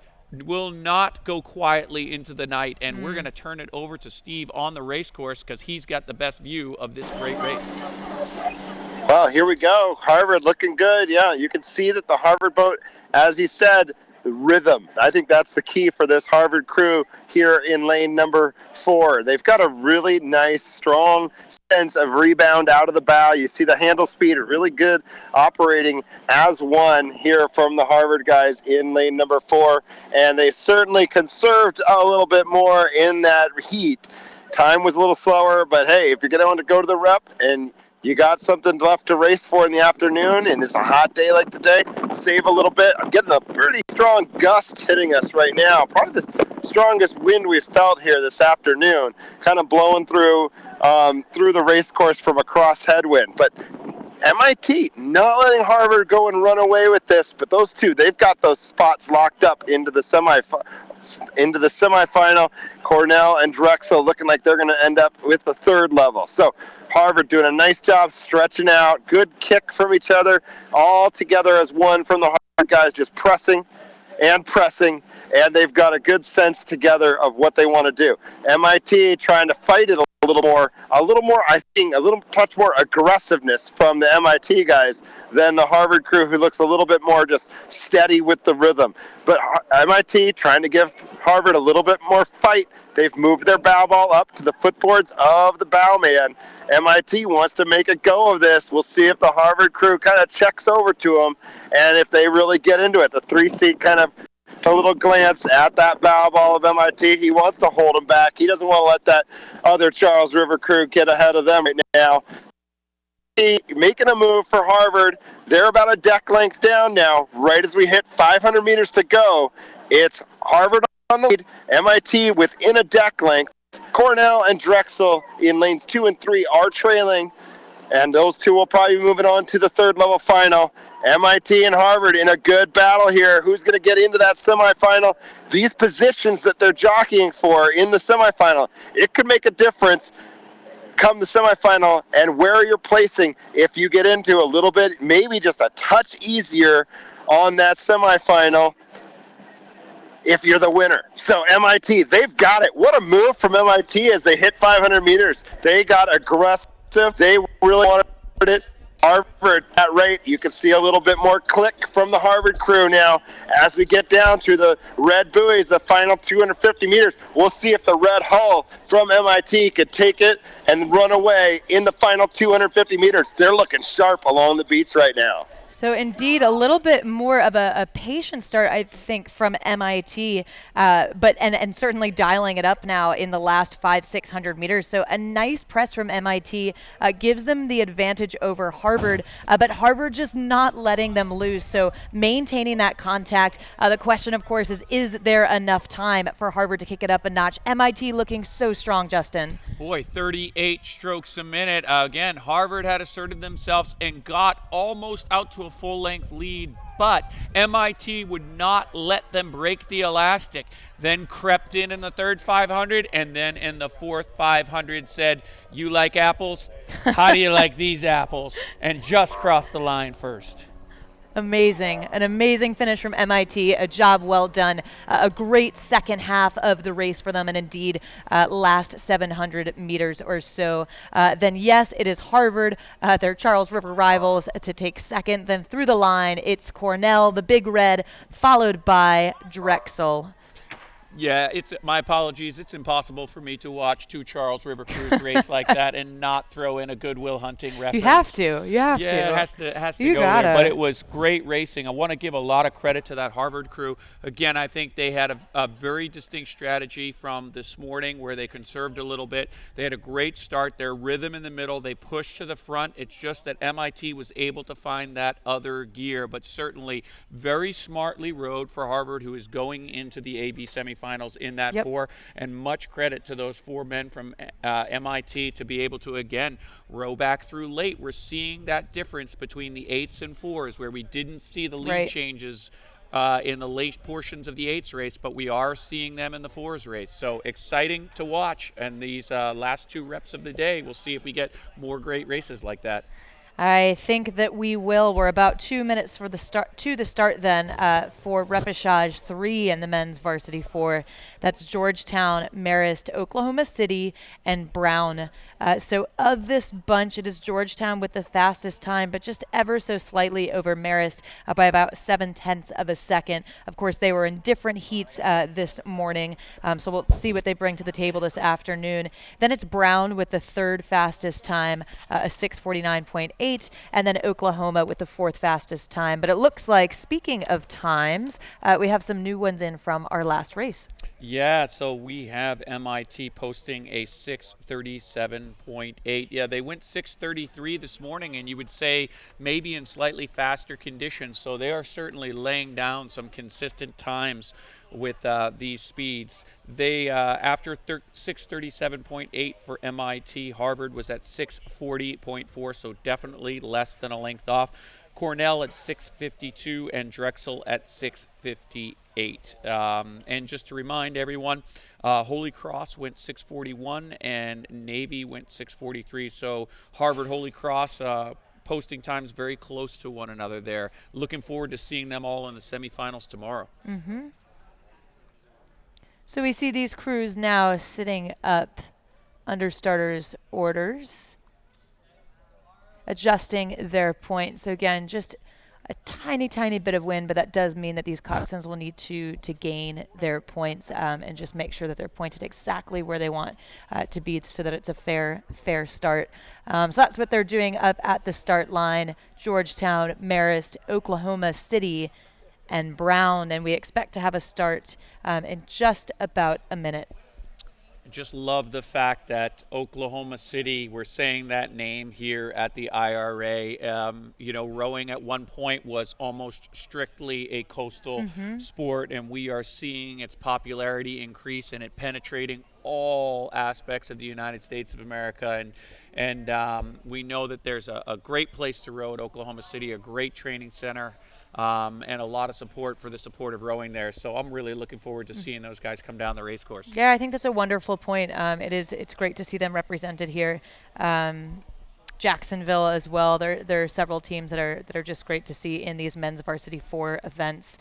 go quietly into the night, and we're going to turn it over to Steve on the race course because he's got the best view of this great race. Well, here we go. Harvard looking good. Yeah, you can see that the Harvard boat, as you said, the rhythm. I think that's the key for this Harvard crew here in lane number 4. They've got a really nice, strong sense of rebound out of the bow. You see the handle speed, really good operating as one here from the Harvard guys in lane number 4. And they certainly conserved a little bit more in that heat. Time was a little slower, but hey, if you're going to go to the rep and you got something left to race for in the afternoon, and it's a hot day like today, save a little bit. I'm getting a pretty strong gust hitting us right now. Probably the strongest wind we've felt here this afternoon, kind of blowing through the race course from a cross headwind. But MIT not letting Harvard go and run away with this, but those two, they've got those spots locked up into the semifinal. Cornell and Drexel looking like they're going to end up with the 3rd level. So Harvard doing a nice job stretching out, good kick from each other, all together as one from the Harvard guys, just pressing, and they've got a good sense together of what they want to do. MIT trying to fight it a little more, I think a little touch more aggressiveness from the MIT guys than the Harvard crew, who looks a little bit more just steady with the rhythm. But MIT trying to give Harvard a little bit more fight. They've moved their bow ball up to the footboards of the bowman. MIT wants to make a go of this. We'll see if the Harvard crew kind of checks over to them and if they really get into it. The 3-seat kind of a little glance at that bow ball of MIT. He wants to hold them back. He doesn't want to let that other Charles River crew get ahead of them right now. Making a move for Harvard. They're about a deck length down now. Right as we hit 500 meters to go, it's Harvard on the lead, MIT within a deck length. Cornell and Drexel in lanes 2 and 3 are trailing, and those two will probably be moving on to the 3rd level final. MIT and Harvard in a good battle here. Who's going to get into that semifinal? These positions that they're jockeying for in the semifinal, it could make a difference come the semifinal and where you're placing if you get into a little bit, maybe just a touch easier on that semifinal if you're the winner. So MIT, they've got it. What a move from MIT as they hit 500 meters. They got aggressive. They really wanted it. Harvard at rate. You can see a little bit more click from the Harvard crew now as we get down to the red buoys, the final 250 meters. We'll see if the red hull from MIT could take it and run away in the final 250 meters. They're looking sharp along the beach right now. So indeed, a little bit more of a patient start, I think, from MIT, but certainly dialing it up now in the last 500-600 meters. So a nice press from MIT gives them the advantage over Harvard, but Harvard just not letting them lose. So maintaining that contact. The question, of course, is there enough time for Harvard to kick it up a notch? MIT looking so strong, Justin. Boy, 38 strokes a minute. Again, Harvard had asserted themselves and got almost out to a full-length lead, but MIT would not let them break the elastic. Then crept in the 3rd 500, and then in the 4th 500 said, "You like apples? How do you like these apples?" and just crossed the line first. Amazing. An amazing finish from MIT. A job well done. A great second half of the race for them, and indeed last 700 meters or so. Then, yes, it is Harvard, their Charles River rivals, to take second. Then through the line, it's Cornell, the Big Red, followed by Drexel. Yeah, it's my apologies. It's impossible for me to watch two Charles River crews race like that and not throw in a Good Will Hunting reference. You have to. You have to. Yeah, it has to You go gotta. there. But it was great racing. I want to give a lot of credit to that Harvard crew. Again, I think they had a very distinct strategy from this morning where they conserved a little bit. They had a great start. Their rhythm in the middle. They pushed to the front. It's just that MIT was able to find that other gear, but certainly very smartly rode for Harvard, who is going into the AB semifinals in that four, and much credit to those four men from MIT to be able to again row back through late. We're seeing that difference between the 8s and 4s where we didn't see the lead changes in the late portions of the 8s race, but we are seeing them in the 4s race. So exciting to watch, and these last two reps of the day, we'll see if we get more great races like that. I think that we will. We're about 2 minutes for the start then for Repechage 3 and the men's varsity 4. That's Georgetown, Marist, Oklahoma City, and Brown. So of this bunch, it is Georgetown with the fastest time, but just ever so slightly over Marist by about 0.7 of a second. Of course, they were in different heats this morning, so we'll see what they bring to the table this afternoon. Then it's Brown with the third fastest time, a 6:49.8. And then Oklahoma with the fourth fastest time. But it looks like, speaking of times, we have some new ones in from our last race. Yeah, so we have MIT posting a 6:37.8. Yeah, they went 6:33 this morning, and you would say maybe in slightly faster conditions. So they are certainly laying down some consistent times with these speeds. They after 6:37.8 for MIT, Harvard was at 6:40.4, so definitely less than a length off. Cornell at 6:52 and Drexel at 6:58. And just to remind everyone, Holy Cross went 6:41 and Navy went 6:43. So Harvard, Holy Cross, posting times very close to one another there. Looking forward to seeing them all in the semifinals tomorrow. Mm-hmm. So we see these crews now sitting up under starters' orders, adjusting their points. So again, just a tiny, tiny bit of wind, but that does mean that these coxswains will need to gain their points and just make sure that they're pointed exactly where they want to be so that it's a fair start. So that's what they're doing up at the start line. Georgetown, Marist, Oklahoma City, and Brown, and we expect to have a start in just about a minute. Just love the fact that Oklahoma City, we're saying that name here at the IRA. Rowing at one point was almost strictly a coastal sport, and we are seeing its popularity increase and it penetrating all aspects of the United States of America. And we know that there's a great place to row at Oklahoma City, a great training center, and a lot of support for the sport of rowing there. So I'm really looking forward to seeing those guys come down the race course. Yeah, I think that's a wonderful point. It's great to see them represented here. Jacksonville as well. There are several teams that are just great to see in these men's varsity 4 events.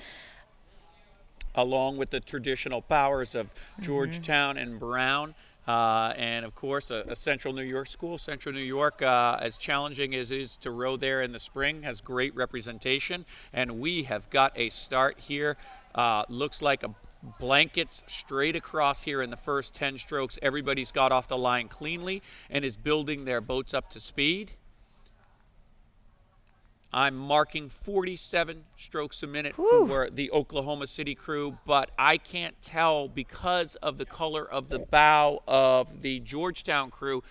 Along with the traditional powers of Georgetown and Brown. And of course, a Central New York school. Central New York, as challenging as it is to row there in the spring, has great representation. And we have got a start here. Looks like a blanket straight across here in the first 10 strokes. Everybody's got off the line cleanly and is building their boats up to speed. I'm marking 47 strokes a minute for the Oklahoma City crew, but I can't tell because of the color of the bow of the Georgetown crew.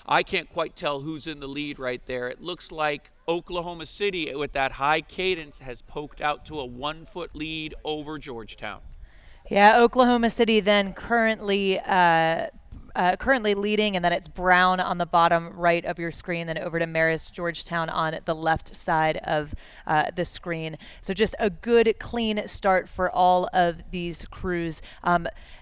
I can't quite tell who's in the lead right there. It looks like Oklahoma City, with that high cadence, has poked out to a 1-foot lead over Georgetown. Yeah, Oklahoma City then currently currently leading, and then it's Brown on the bottom right of your screen, then over to Marist, Georgetown on the left side of the screen. So just a good, clean start for all of these crews.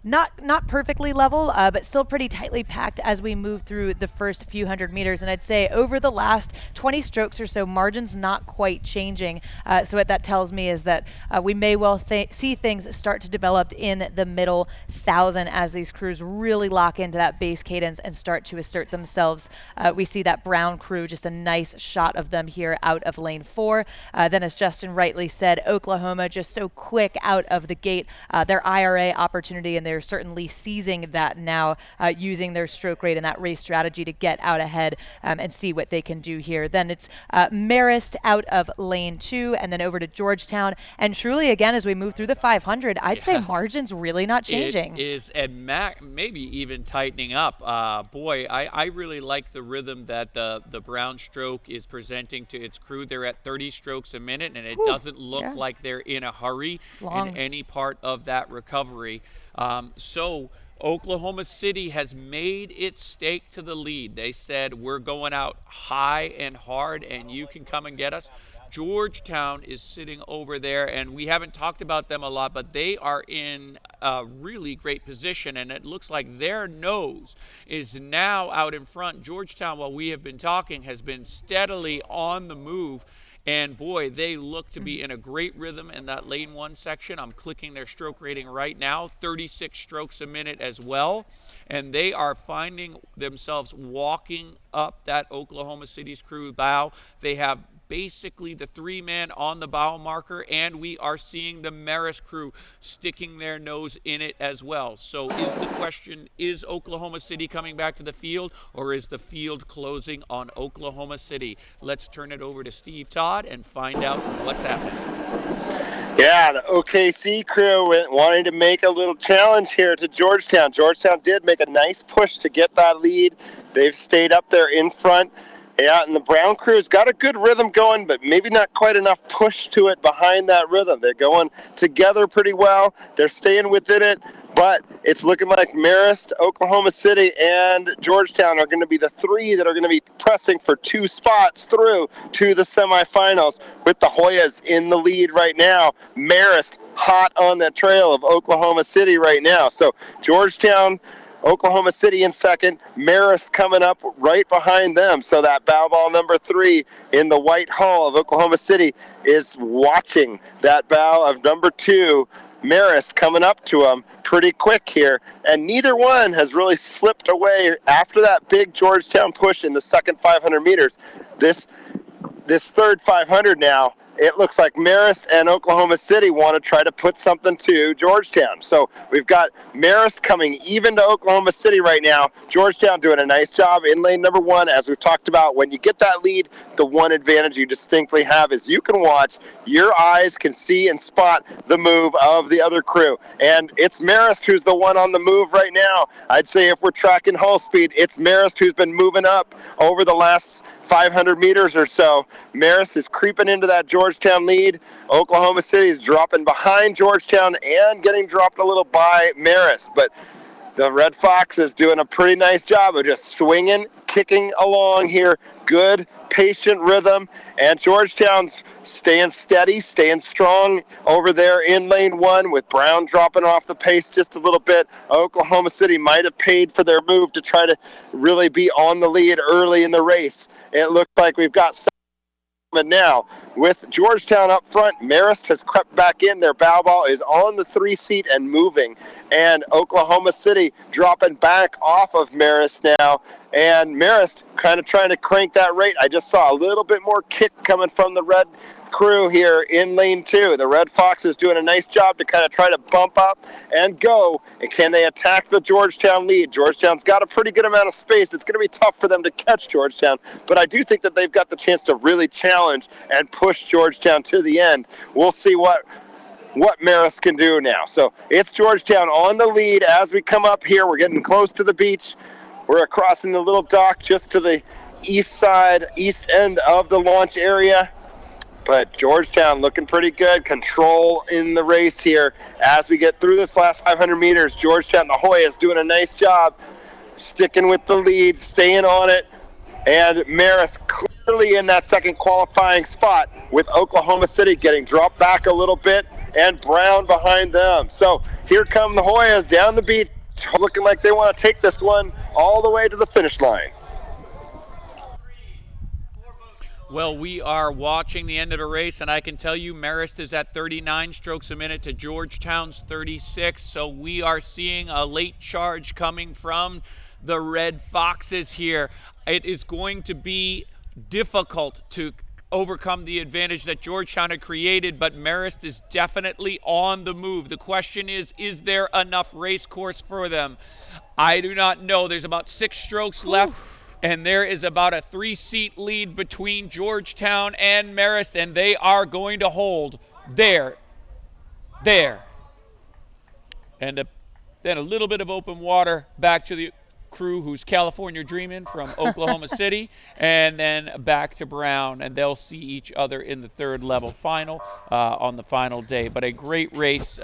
Not perfectly level, but still pretty tightly packed as we move through the first few hundred meters. And I'd say over the last 20 strokes or so, margin's not quite changing. So what that tells me is that we may well see things start to develop in the middle 1,000 as these crews really lock into that base cadence and start to assert themselves. We see that Brown crew, just a nice shot of them here out of lane 4. Then as Justin rightly said, Oklahoma just so quick out of the gate. Their IRA opportunity, and they're certainly seizing that now, using their stroke rate and that race strategy to get out ahead and see what they can do here. Then it's Marist out of lane 2 and then over to Georgetown. And truly, again, as we move through the 500, I'd say margin's really not changing. It is maybe even tightening up. I really like the rhythm that the Brown stroke is presenting to its crew. They're at 30 strokes a minute, and it doesn't look like they're in a hurry in any part of that recovery. So Oklahoma City has made its stake to the lead. They said, we're going out high and hard, and you can come and get us. Georgetown is sitting over there, and we haven't talked about them a lot, but they are in a really great position, and it looks like their nose is now out in front. Georgetown, while we have been talking, has been steadily on the move. And boy, they look to be in a great rhythm in that lane 1 section. I'm clicking their stroke rating right now, 36 strokes a minute as well. And they are finding themselves walking up that Oklahoma City's crew bow. They have basically the 3-man on the bow marker, and we are seeing the Marist crew sticking their nose in it as well. So is the question, is Oklahoma City coming back to the field, or is the field closing on Oklahoma City? Let's turn it over to Steve Todd and find out what's happening. Yeah, the OKC crew wanting to make a little challenge here to Georgetown. Georgetown did make a nice push to get that lead. They've stayed up there in front. Yeah, and the Brown crew's got a good rhythm going, but maybe not quite enough push to it behind that rhythm. They're going together pretty well. They're staying within it, but it's looking like Marist, Oklahoma City, and Georgetown are going to be the 3 that are going to be pressing for 2 spots through to the semifinals, with the Hoyas in the lead right now. Marist hot on the trail of Oklahoma City right now. So Georgetown, Oklahoma City in second, Marist coming up right behind them. So that bow ball number 3 in the white hull of Oklahoma City is watching that bow of number 2, Marist, coming up to them pretty quick here. And neither one has really slipped away after that big Georgetown push in the second 500 meters. This third 500 now, it looks like Marist and Oklahoma City want to try to put something to Georgetown. So we've got Marist coming even to Oklahoma City right now. Georgetown doing a nice job in lane number 1. As we've talked about, when you get that lead, the one advantage you distinctly have is you can watch, your eyes can see and spot the move of the other crew. And it's Marist who's the one on the move right now. I'd say if we're tracking hull speed, it's Marist who's been moving up over the last 500 meters or so. Marist is creeping into that Georgetown lead. Oklahoma City is dropping behind Georgetown and getting dropped a little by Marist. But the Red Fox is doing a pretty nice job of just swinging, kicking along here. Good, patient rhythm. And Georgetown's staying steady, staying strong over there in lane 1, with Brown dropping off the pace just a little bit. Oklahoma City might have paid for their move to try to really be on the lead early in the race. It looked like we've got now with Georgetown up front. Marist has crept back in. Their bow ball is on the 3 seat and moving, and Oklahoma City dropping back off of Marist now, and Marist kind of trying to crank that rate. I just saw a little bit more kick coming from the red crew here in lane 2. The Red Fox is doing a nice job to kind of try to bump up and go. And can they attack the Georgetown lead? Georgetown's got a pretty good amount of space. It's going to be tough for them to catch Georgetown, but I do think that they've got the chance to really challenge and push Georgetown to the end. We'll see what Marist can do now. So it's Georgetown on the lead as we come up here. We're getting close to the beach. We're crossing the little dock just to the east end of the launch area. But Georgetown looking pretty good. Control in the race here as we get through this last 500 meters. Georgetown, the Hoyas, doing a nice job sticking with the lead, staying on it. And Marist clearly in that second qualifying spot, with Oklahoma City getting dropped back a little bit and Brown behind them. So here come the Hoyas down the beach, looking like they want to take this one all the way to the finish line. Well, we are watching the end of the race, and I can tell you Marist is at 39 strokes a minute to Georgetown's 36, so we are seeing a late charge coming from the Red Foxes here. It is going to be difficult to overcome the advantage that Georgetown had created, but Marist is definitely on the move. The question is there enough race course for them? I do not know. There's about 6 strokes left. And there is about a 3-seat lead between Georgetown and Marist, and they are going to hold there. And then a little bit of open water back to the crew who's California dreaming from Oklahoma City, and then back to Brown, and they'll see each other in the third level final on the final day. But a great race.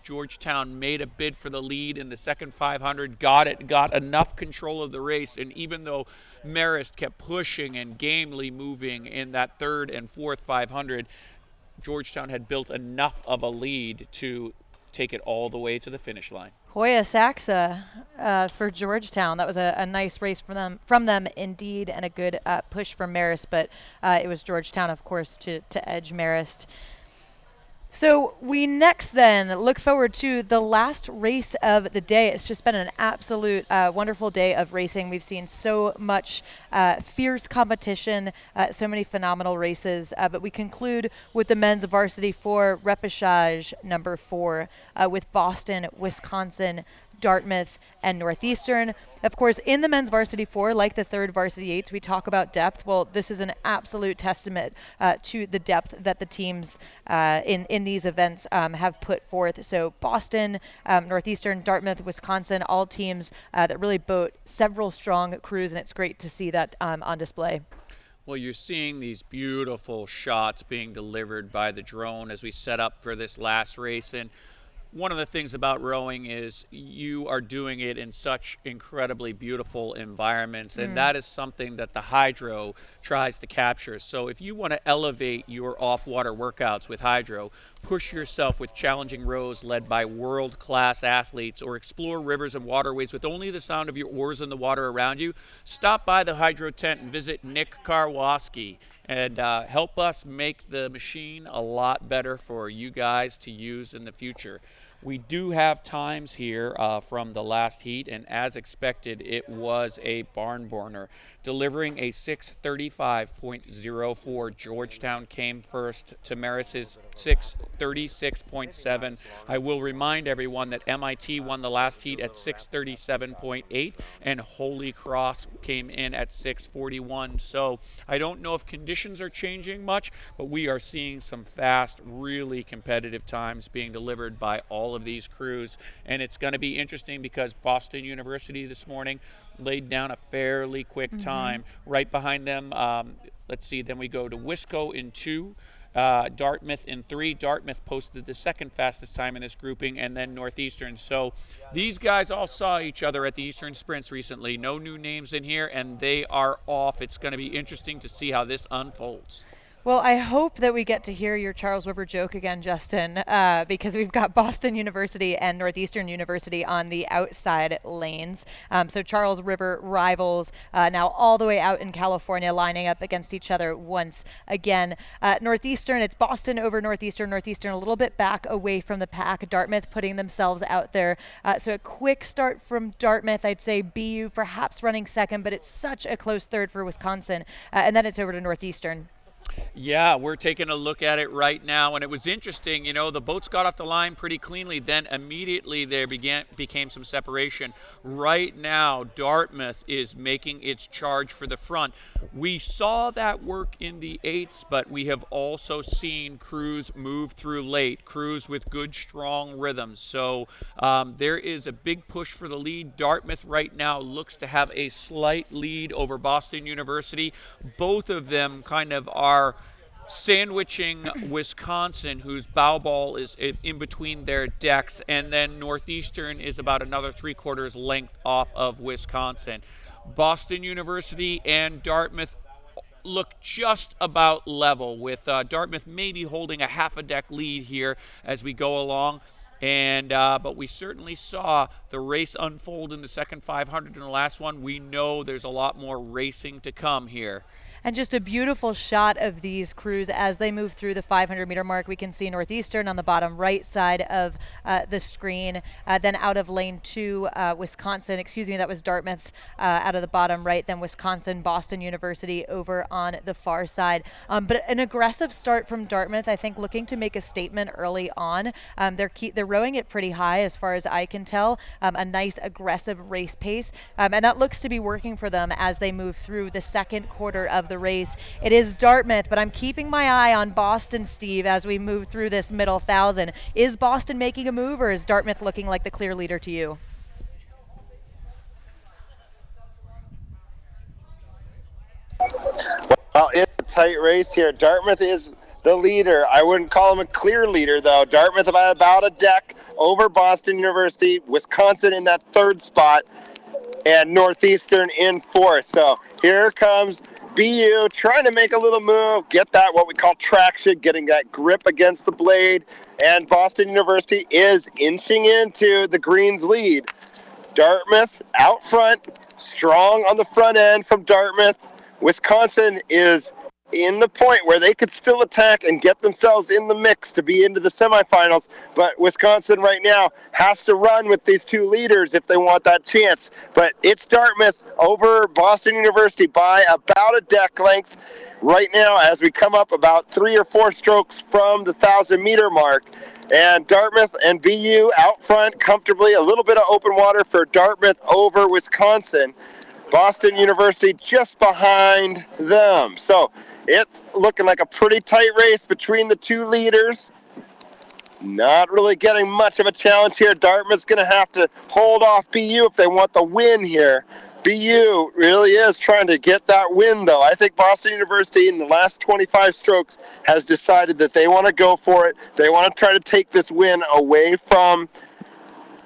Georgetown made a bid for the lead in the second 500, got enough control of the race, and even though Marist kept pushing and gamely moving in that third and fourth 500, Georgetown had built enough of a lead to take it all the way to the finish line. Hoya Saxa for Georgetown. That was a nice race from them indeed, and a good push from Marist, but it was Georgetown, of course, to edge Marist. So we next then look forward to the last race of the day. It's just been an absolute wonderful day of racing. We've seen so much fierce competition, so many phenomenal races. But we conclude with the men's varsity 4 repechage number 4 with Boston, Wisconsin, Dartmouth, and Northeastern. Of course, in the men's varsity 4, like the third varsity 8s, we talk about depth. Well, this is an absolute testament to the depth that the teams in these events have put forth. So Boston, Northeastern, Dartmouth, Wisconsin, all teams that really boat several strong crews, and it's great to see that on display. Well, you're seeing these beautiful shots being delivered by the drone as we set up for this last race. And one of the things about rowing is you are doing it in such incredibly beautiful environments, and that is something that the hydro tries to capture. So if you want to elevate your off-water workouts with hydro, push yourself with challenging rows led by world-class athletes, or explore rivers and waterways with only the sound of your oars in the water around you, stop by the hydro tent and visit Nick Karwoski and help us make the machine a lot better for you guys to use in the future. We do have times here from the last heat, and as expected, it was a barn burner. Delivering a 6:35.04, Georgetown came first to Marist's 6:36.7. I will remind everyone that MIT won the last heat at 6:37.8, and Holy Cross came in at 6:41. So I don't know if conditions are changing much, but we are seeing some fast, really competitive times being delivered by all of these crews. And it's going to be interesting because Boston University this morning laid down a fairly quick time. Right behind them, let's see, then we go to Wisco in 2, Dartmouth in 3. Dartmouth posted the second fastest time in this grouping, and then Northeastern. So these guys all saw each other at the Eastern Sprints recently. No new names in here, and they are off. It's going to be interesting to see how this unfolds. Well, I hope that we get to hear your Charles River joke again, Justin, because we've got Boston University and Northeastern University on the outside lanes. So Charles River rivals now all the way out in California, lining up against each other once again. Northeastern, it's Boston over Northeastern. Northeastern a little bit back away from the pack. Dartmouth putting themselves out there. So a quick start from Dartmouth. I'd say BU perhaps running second, but it's such a close third for Wisconsin. And then it's over to Northeastern. Yeah, we're taking a look at it right now, and it was interesting. You know, the boats got off the line pretty cleanly. Then immediately there became some separation. Right now, Dartmouth is making its charge for the front. We saw that work in the 8s, but we have also seen crews move through late, crews with good, strong rhythms. So there is a big push for the lead. Dartmouth right now looks to have a slight lead over Boston University. Both of them kind of are sandwiching Wisconsin, whose bow ball is in between their decks, and then Northeastern is about another 3/4 length off of Wisconsin. Boston University and Dartmouth look just about level, with Dartmouth maybe holding a half a deck lead here as we go along. And but we certainly saw the race unfold in the second 500 in the last one. We know there's a lot more racing to come here. And just a beautiful shot of these crews as they move through the 500-meter mark. We can see Northeastern on the bottom right side of the screen. Then out of lane 2, Wisconsin, excuse me, that was Dartmouth out of the bottom right. Then Wisconsin, Boston University over on the far side. But an aggressive start from Dartmouth, I think, looking to make a statement early on. They're rowing it pretty high as far as I can tell. A nice aggressive race pace. And that looks to be working for them as they move through the second quarter of the race. It is Dartmouth, but I'm keeping my eye on Boston, Steve, as we move through this middle 1,000. Is Boston making a move, or is Dartmouth looking like the clear leader to you? Well, it's a tight race here. Dartmouth is the leader. I wouldn't call him a clear leader, though. Dartmouth about a deck over Boston University, Wisconsin in that third spot, and Northeastern in fourth. So here comes BU trying to make a little move, get that what we call traction, getting that grip against the blade, and Boston University is inching into the Greens' lead. Dartmouth out front, strong on the front end from Dartmouth. Wisconsin is in the point where they could still attack and get themselves in the mix to be into the semifinals, but Wisconsin right now has to run with these two leaders if they want that chance. But it's Dartmouth over Boston University by about a deck length right now as we come up about 3 or 4 strokes from the 1,000-meter mark. And Dartmouth and BU out front comfortably, a little bit of open water for Dartmouth over Wisconsin. Boston University just behind them. So it's looking like a pretty tight race between the two leaders. Not really getting much of a challenge here. Dartmouth's going to have to hold off BU if they want the win here. BU really is trying to get that win, though. I think Boston University in the last 25 strokes has decided that they want to go for it. They want to try to take this win away from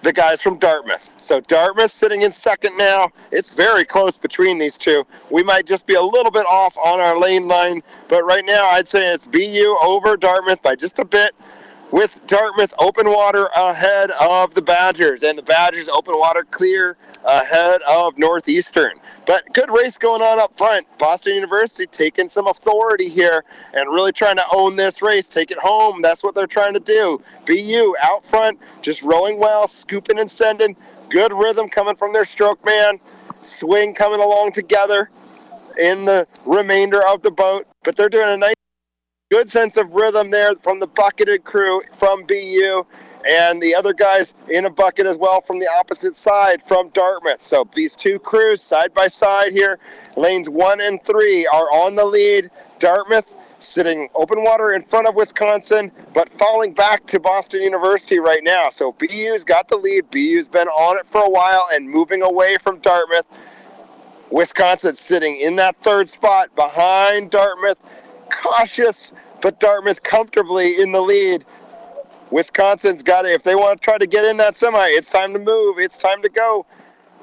the guys from Dartmouth. So Dartmouth sitting in second now. It's very close between these two. We might just be a little bit off on our lane line, but right now I'd say it's BU over Dartmouth by just a bit, with Dartmouth open water ahead of the Badgers, and the Badgers open water clear ahead of Northeastern. But good race going on up front. Boston University taking some authority here and really trying to own this race, take it home. That's what they're trying to do. BU out front, just rowing well, scooping and sending. Good rhythm coming from their stroke man. Swing coming along together in the remainder of the boat. But they're doing a nice, good sense of rhythm there from the bucketed crew from BU, and the other guys in a bucket as well from the opposite side from Dartmouth. So these two crews side by side here, lanes 1 and 3 are on the lead. Dartmouth sitting open water in front of Wisconsin, but falling back to Boston University right now. So BU's got the lead. BU's been on it for a while and moving away from Dartmouth. Wisconsin sitting in that third spot behind Dartmouth. Cautious, but Dartmouth comfortably in the lead. Wisconsin's got it. If they want to try to get in that semi, it's time to move. It's time to go.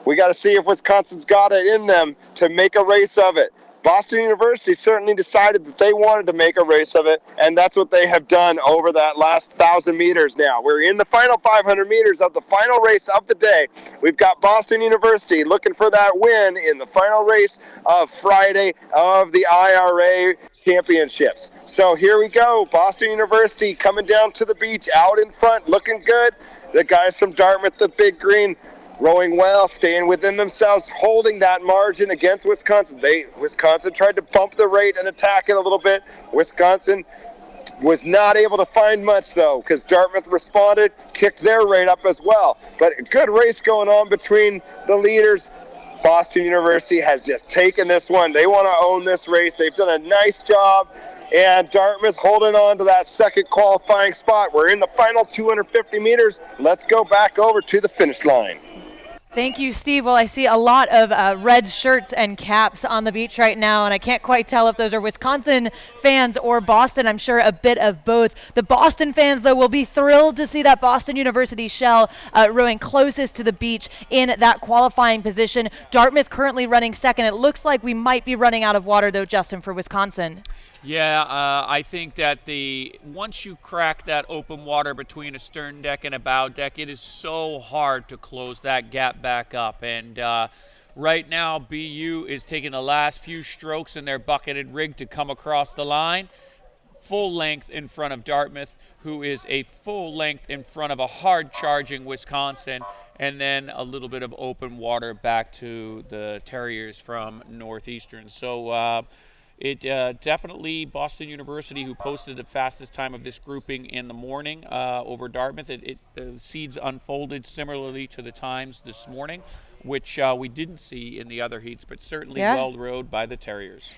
We got to see if Wisconsin's got it in them to make a race of it. Boston University certainly decided that they wanted to make a race of it, and that's what they have done over that last 1,000 meters now. We're in the final 500 meters of the final race of the day. We've got Boston University looking for that win in the final race of Friday of the IRA championships. So here we go. Boston University coming down to the beach, out in front, looking good. The guys from Dartmouth, the big green, rowing well, staying within themselves, holding that margin against Wisconsin. Wisconsin tried to bump the rate and attack it a little bit. Wisconsin was not able to find much, though, because Dartmouth responded, kicked their rate up as well. But a good race going on between the leaders. Boston University has just taken this one. They want to own this race. They've done a nice job. And Dartmouth holding on to that second qualifying spot. We're in the final 250 meters. Let's go back over to the finish line. Thank you, Steve. Well, I see a lot of red shirts and caps on the beach right now, and I can't quite tell if those are Wisconsin fans or Boston. I'm sure a bit of both. The Boston fans, though, will be thrilled to see that Boston University shell rowing closest to the beach in that qualifying position. Dartmouth currently running second. It looks like we might be running out of water, though, Justin, for Wisconsin. Yeah, I think that once you crack that open water between a stern deck and a bow deck, it is so hard to close that gap back up. And right now, BU is taking the last few strokes in their bucketed rig to come across the line, full length in front of Dartmouth, who is a full length in front of a hard-charging Wisconsin, and then a little bit of open water back to the Terriers from Northeastern. So it definitely Boston University, who posted the fastest time of this grouping in the morning over Dartmouth. The seeds unfolded similarly to the times this morning, which we didn't see in the other heats, but certainly well rowed by the Terriers.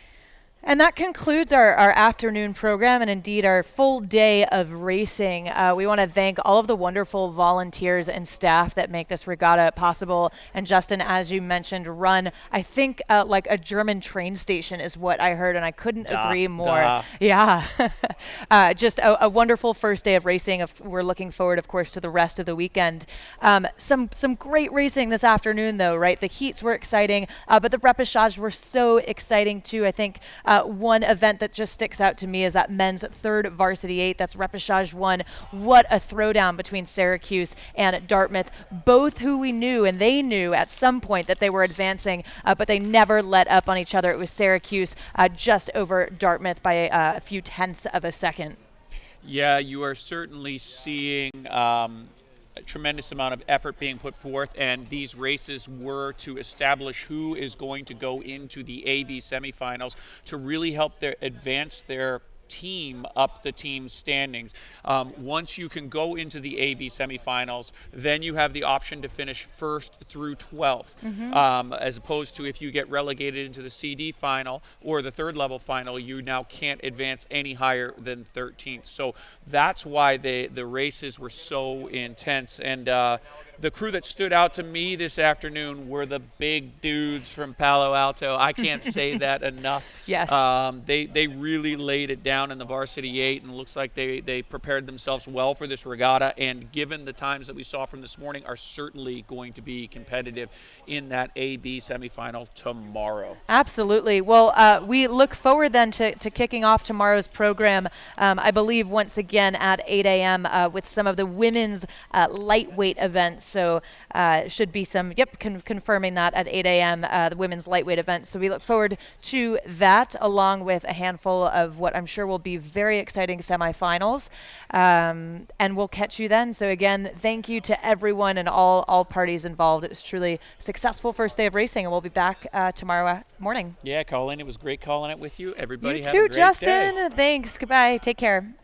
And that concludes our afternoon program and indeed our full day of racing. We want to thank all of the wonderful volunteers and staff that make this regatta possible. And Justin, as you mentioned, run, I think like a German train station is what I heard, and I couldn't agree more. Yeah. Just a wonderful first day of racing. We're looking forward, of course, to the rest of the weekend. Some great racing this afternoon, though, right? The heats were exciting, but the repechage were so exciting, too. I think one event that just sticks out to me is that men's third varsity 8. That's Repechage 1. What a throwdown between Syracuse and Dartmouth, both who we knew, and they knew at some point that they were advancing, but they never let up on each other. It was Syracuse just over Dartmouth by a few tenths of a second. Yeah, you are certainly seeing a tremendous amount of effort being put forth, and these races were to establish who is going to go into the AB semifinals to really help advance their team up the team standings. Once you can go into the AB semifinals, then you have the option to finish 1st through 12th, as opposed to if you get relegated into the CD final or the third level final, you now can't advance any higher than 13th. So that's why the races were so intense. And the crew that stood out to me this afternoon were the big dudes from Palo Alto. I can't say that enough. Yes. They really laid it down in the varsity 8, and it looks like they prepared themselves well for this regatta, and given the times that we saw from this morning, are certainly going to be competitive in that AB semifinal tomorrow. Absolutely. Well, we look forward then to kicking off tomorrow's program, I believe once again at 8 a.m. With some of the women's lightweight events. So should be some, confirming that at 8 a.m. The women's lightweight event. So we look forward to that, along with a handful of what I'm sure will be very exciting semifinals. And we'll catch you then. So again, thank you to everyone and all parties involved. It was truly a successful first day of racing, and we'll be back tomorrow morning. Yeah, Colleen, it was great calling it with you. Everybody you have too, a great Justin. day. Thanks. Goodbye. Take care.